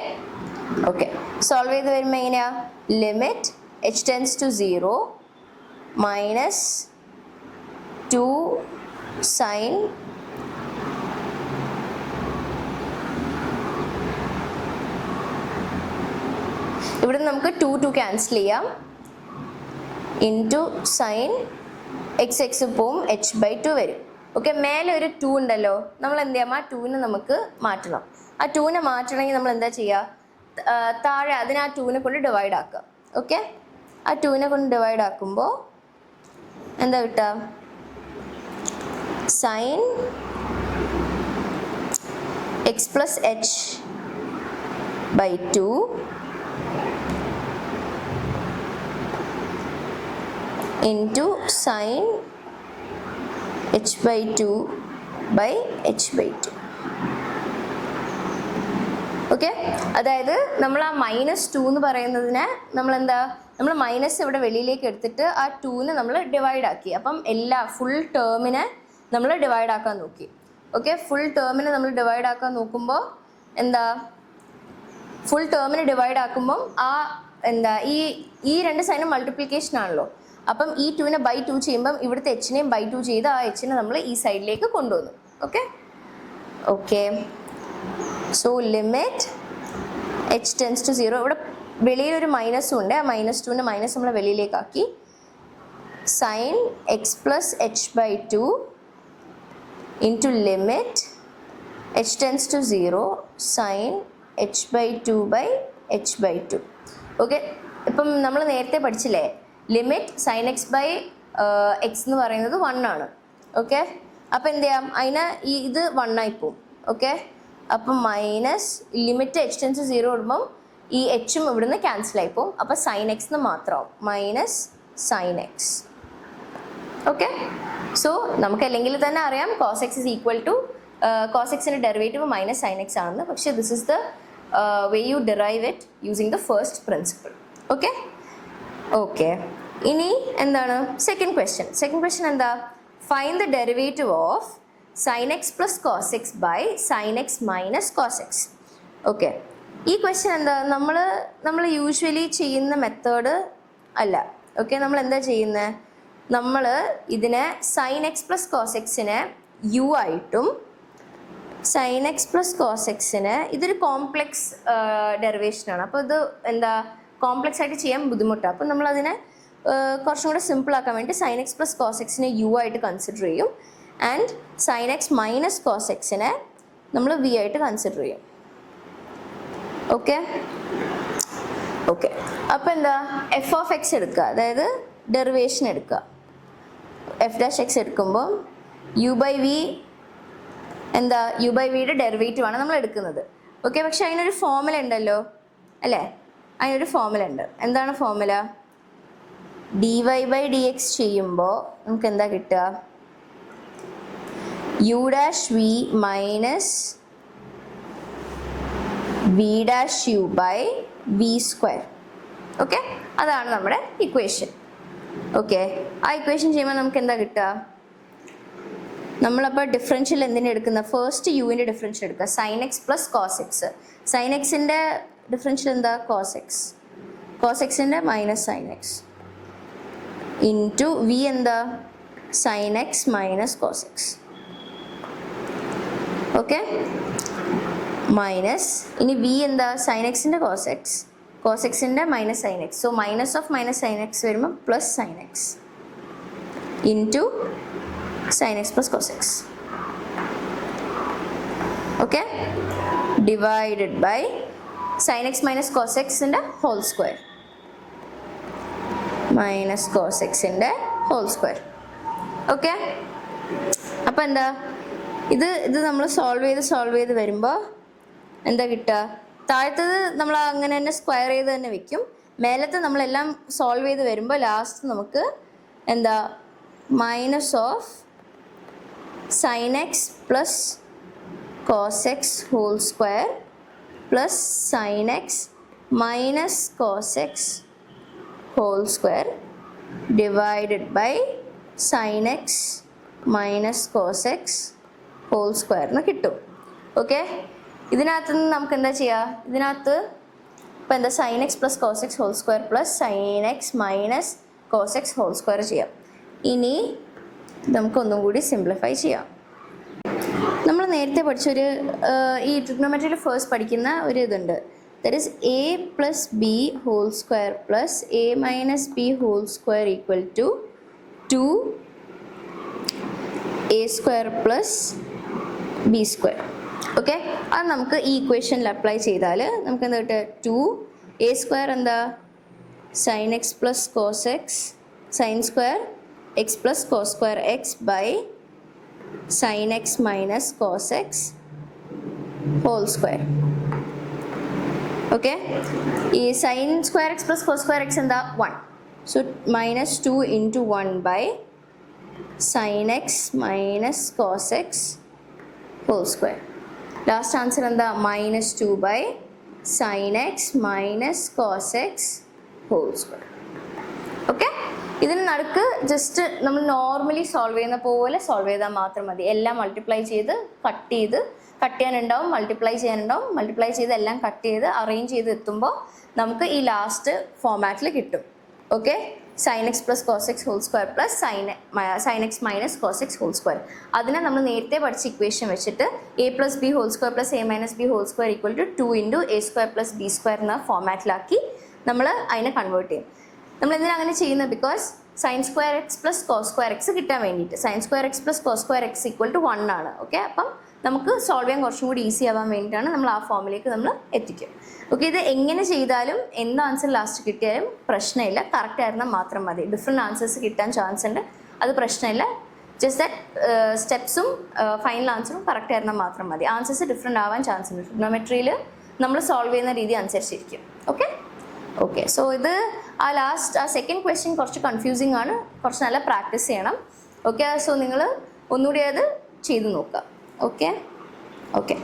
[SPEAKER 1] okay, solve ചെയ്ത് വരുമ്പോൾ എങ്ങനെയാ? Limit h tends to 0 minus 2 sine ഇവിടെ നമുക്ക് 2 cancel ചെയ്യാം into sine x x പോവും h by 2 വരും. Okay, മേലെ ഒരു 2 ഉണ്ടല്ലോ, നമ്മൾ എന്ത് ചെയ്യാം? ആ 2നെ നമുക്ക് മാറ്റണം. ആ 2നെ മാറ്റണമെങ്കിൽ നമ്മൾ എന്താ ചെയ്യുക? താഴെ അതിനെ ആ 2നെ കൊണ്ട് ഡിവൈഡ് ആക്കുക. ഓക്കെ, ആ 2നെ കൊണ്ട് ഡിവൈഡ് ആക്കുമ്പോൾ എന്താ കിട്ടുക? Sine x plus h by 2 into sine h by 2 by h by 2. Okay, അതായത് നമ്മൾ ആ -2 എന്ന് പറയുന്നതിനെ നമ്മൾ മൈനസ് ഇവിടെ വെളിയിലേക്ക് എടുത്തിട്ട് ആ 2നെ നമ്മൾ ഡിവൈഡ് ആക്കി. അപ്പം ഫുൾ ടേമിനെ നമ്മൾ ഡിവൈഡ് ആക്കാൻ നോക്കി. ഓക്കെ, ഫുൾ ടേമിനെ നമ്മൾ ഡിവൈഡ് ആക്കാൻ നോക്കുമ്പോൾ ഫുൾ ടേമിനെ ഡിവൈഡ് ആക്കുമ്പം ഈ രണ്ട് സൈനും മൾട്ടിപ്ലിക്കേഷൻ ആണല്ലോ. അപ്പം ഈ 2നെ ബൈ 2 ചെയ്യുമ്പം ഇവിടുത്തെ എച്ചിനെയും ബൈ 2 ചെയ്ത് ആ എച്ചിനെ നമ്മൾ ഈ സൈഡിലേക്ക് കൊണ്ടുവന്നു. Okay, so limit h tends to 0. ഇവിടെ വെളിയിലൊരു മൈനസും ഉണ്ട്. ആ -2ൻ്റെ മൈനസ് നമ്മൾ വെളിയിലേക്കാക്കി. Sine x plus h by 2 into limit h tends to 0 sine h by 2 by h by 2. Okay, ഇപ്പം നമ്മൾ നേരത്തെ പഠിച്ചില്ലേ, limit sine x by x എന്ന് പറയുന്നത് 1 ആണ്. ഓക്കെ, അപ്പം എന്ത് ചെയ്യാം? ഇത് 1 ആയി പോവും. ഓക്കെ, അപ്പം minus limit h tends to 0 ഇടുമ്പം ഈ എച്ചും ഇവിടുന്ന് ക്യാൻസൽ ആയി പോവും. അപ്പം സൈൻ എക്സ് എന്ന് മാത്രമാവും, minus sine x. Okay, so നമുക്ക് അല്ലെങ്കിൽ തന്നെ അറിയാം cos x is equal to cos എക്സിൻ്റെ ഡെറിവേറ്റീവ് മൈനസ് സൈൻ എക്സ് ആണെന്ന്. പക്ഷേ this is the way you derive it using the first principle. Okay, ഇനി എന്താണ് സെക്കൻഡ് ക്വസ്റ്റ്യൻ എന്താ? Find the derivative of sin x plus cos x by sin x minus cos x. Okay, ഈ question എന്താ? നമ്മൾ usually ചെയ്യുന്ന method അല്ല. Okay, നമ്മൾ എന്താ ചെയ്യുന്നത്? നമ്മൾ ഇതിനെ sin x plus cos xനെ u ആയിട്ടും sin x plus cos xനെ ഇതൊരു കോംപ്ലെക്സ് ഡെറിവേഷനാണ്. അപ്പോൾ ഇത് കോംപ്ലെക്സ് ആയിട്ട് ചെയ്യാൻ ബുദ്ധിമുട്ടാണ്. അപ്പോൾ നമ്മളതിനെ കുറച്ചും കൂടെ സിമ്പിൾ ആക്കാൻ വേണ്ടി sin x plus cos xനെ u ആയിട്ട് കൺസിഡർ ചെയ്യും. And sin x minus cos എക്സിനെ നമ്മൾ v ആയിട്ട് കൺസിഡർ ചെയ്യും. ഓക്കെ, അപ്പോൾ എഫ് ഓഫ് എക്സ് എടുക്കുക, അതായത് ഡെറിവേഷൻ എടുക്കുക. എഫ് ഡാഷ് എക്സ് എടുക്കുമ്പോൾ യു ബൈ വിയുടെ ഡെറിവേറ്റീവ് ആണ് നമ്മൾ എടുക്കുന്നത്. ഓക്കെ, പക്ഷെ അതിനൊരു ഫോർമുല ഉണ്ടല്ലോ അല്ലേ? അതിനൊരു ഫോർമുല ഉണ്ട്. എന്താണ് formula? dy by D x ചെയ്യുമ്പോൾ നമുക്ക് എന്താ കിട്ടുക? u dash v minus v dash u by v square. Okay, അതാണ് നമ്മുടെ ഇക്വേഷൻ. ഓക്കെ, ആ ഇക്വേഷൻ ചെയ്യുമ്പോൾ നമുക്ക് എന്താ കിട്ടുക? നമ്മളപ്പോൾ ഡിഫറൻഷ്യൽ എന്തിനെ എടുക്കുന്ന? ഫസ്റ്റ് യുവിൻ്റെ ഡിഫറൻഷ്യൽ എടുക്കുക, sine x plus cos x. Sine എക്സിൻ്റെ ഡിഫറൻഷ്യൽ എന്താ? Cos x. കോസ് എക്സിൻ്റെ minus sine x into V എന്താ? Sine x minus cos x. Okay, minus ഇനി വി എന്താ? സൈൻ എക്സിൻ്റെ കോസ് എക്സിൻ്റെ minus sine x. So minus of minus sine x വരുമ്പോൾ plus sine x into sine x plus cos x. Okay, divided by sine x minus cos എക്സിൻ്റെ whole square minus cos എക്സിൻ്റെ whole square. Okay, അപ്പോൾ എന്താ ഇത് നമ്മൾ solve ചെയ്ത് വരുമ്പോൾ എന്താ കിട്ടുക? താഴത്തത് നമ്മൾ അങ്ങനെ തന്നെ സ്ക്വയർ ചെയ്ത് തന്നെ വെക്കും. മേലത്തെ നമ്മളെല്ലാം സോൾവ് ചെയ്ത് വരുമ്പോൾ ലാസ്റ്റ് നമുക്ക് എന്താ? Minus of sine x plus cos x whole square plus sine x minus cos x whole square divided by sine x minus cos x whole സ്ക്വയറിന് കിട്ടും. ഓക്കെ, ഇതിനകത്ത് നിന്ന് നമുക്ക് എന്താ ചെയ്യുക? ഇതിനകത്ത് ഇപ്പോൾ എന്താ? Sine x plus cos x whole square plus sine x minus cos x whole square ചെയ്യാം. ഇനി നമുക്കൊന്നും കൂടി സിംപ്ലിഫൈ ചെയ്യാം. നമ്മൾ നേരത്തെ പഠിച്ചൊരു ഈ ട്രിഗ്നോമെട്രിയിൽ ഫസ്റ്റ് പഠിക്കുന്ന ഒരു ഇതുണ്ട്. That is a plus B whole square plus a minus B whole square equal to 2a square plus b square. Okay, അത് നമുക്ക് ഈ ഇക്വേഷനിൽ അപ്ലൈ ചെയ്താൽ നമുക്ക് എന്താ കിട്ടുക? 2a² എന്താ? sin x plus cos x sin square x plus cos square x by sin x minus cos x whole square. Okay, ഈ sin square x plus cos square x എന്താ? 1. So minus 2 into 1 by sin x minus cos x whole square. Last answer എന്താ? minus 2 by sin x minus cos x whole square. Okay, ഇതിന് നടുക്ക് just നമ്മൾ normally solve ചെയ്യുന്ന പോലെ solve ചെയ്താൽ മാത്രം മതി. എല്ലാം മൾട്ടിപ്ലൈ ചെയ്ത് കട്ട് ചെയ്യാനുണ്ടാവും, മൾട്ടിപ്ലൈ ചെയ്ത് എല്ലാം കട്ട് ചെയ്ത് അറേഞ്ച് ചെയ്ത് എത്തുമ്പോൾ നമുക്ക് ഈ ലാസ്റ്റ് ഫോമാറ്റിൽ കിട്ടും. Okay, sin x plus cos x whole square plus sin x minus cos x whole square. അതിനെ നമ്മൾ നേരത്തെ പഠിച്ച ഇക്വേഷൻ വെച്ചിട്ട് a plus b whole square plus a minus b whole square equal to 2 into a square plus b square എന്ന ഫോമാറ്റിലാക്കി നമ്മൾ അതിനെ convert ചെയ്യും. നമ്മൾ എന്തിനാണ് അങ്ങനെ ചെയ്യുന്നത്? Because sin square x plus cos square x കിട്ടാൻ വേണ്ടിയിട്ട്. sin square x plus cos square x equal to 1 ആണ്. ഓക്കെ, അപ്പം നമുക്ക് സോൾവ് ചെയ്യാൻ കുറച്ചും കൂടി ഈസി ആവാൻ വേണ്ടിയിട്ടാണ് നമ്മൾ ആ ഫോമിലേക്ക് നമ്മൾ എത്തിക്കുക. ഓക്കെ, ഇത് എങ്ങനെ ചെയ്താലും എന്ത് ആൻസർ ലാസ്റ്റ് കിട്ടിയാലും പ്രശ്നമില്ല, കറക്റ്റ് ആയിരുന്നാൽ മാത്രം മതി. ഡിഫറെൻറ്റ് ആൻസേഴ്സ് കിട്ടാൻ ചാൻസ് ഉണ്ട്, അത് പ്രശ്നമില്ല. ജസ്റ്റ് ദാറ്റ് സ്റ്റെപ്സും ഫൈനൽ ആൻസറും കറക്റ്റ് ആയിരുന്നാൽ മാത്രം മതി. ആൻസേഴ്സ് ഡിഫറെൻ്റ് ആവാൻ ചാൻസ് ഉണ്ട്. ട്രിഗ്നോമെട്രിയിൽ നമ്മൾ സോൾവ് ചെയ്യുന്ന രീതി അനുസരിച്ചിരിക്കും. ഓക്കെ, സോ ഇത് ആ സെക്കൻഡ് ക്വസ്റ്റ്യൻ കുറച്ച് കൺഫ്യൂസിങ് ആണ്, കുറച്ച് നല്ല പ്രാക്ടീസ് ചെയ്യണം. ഓക്കെ, സോ നിങ്ങൾ ഒന്നുകൂടി അത് ചെയ്ത് നോക്കുക. ഓക്കെ.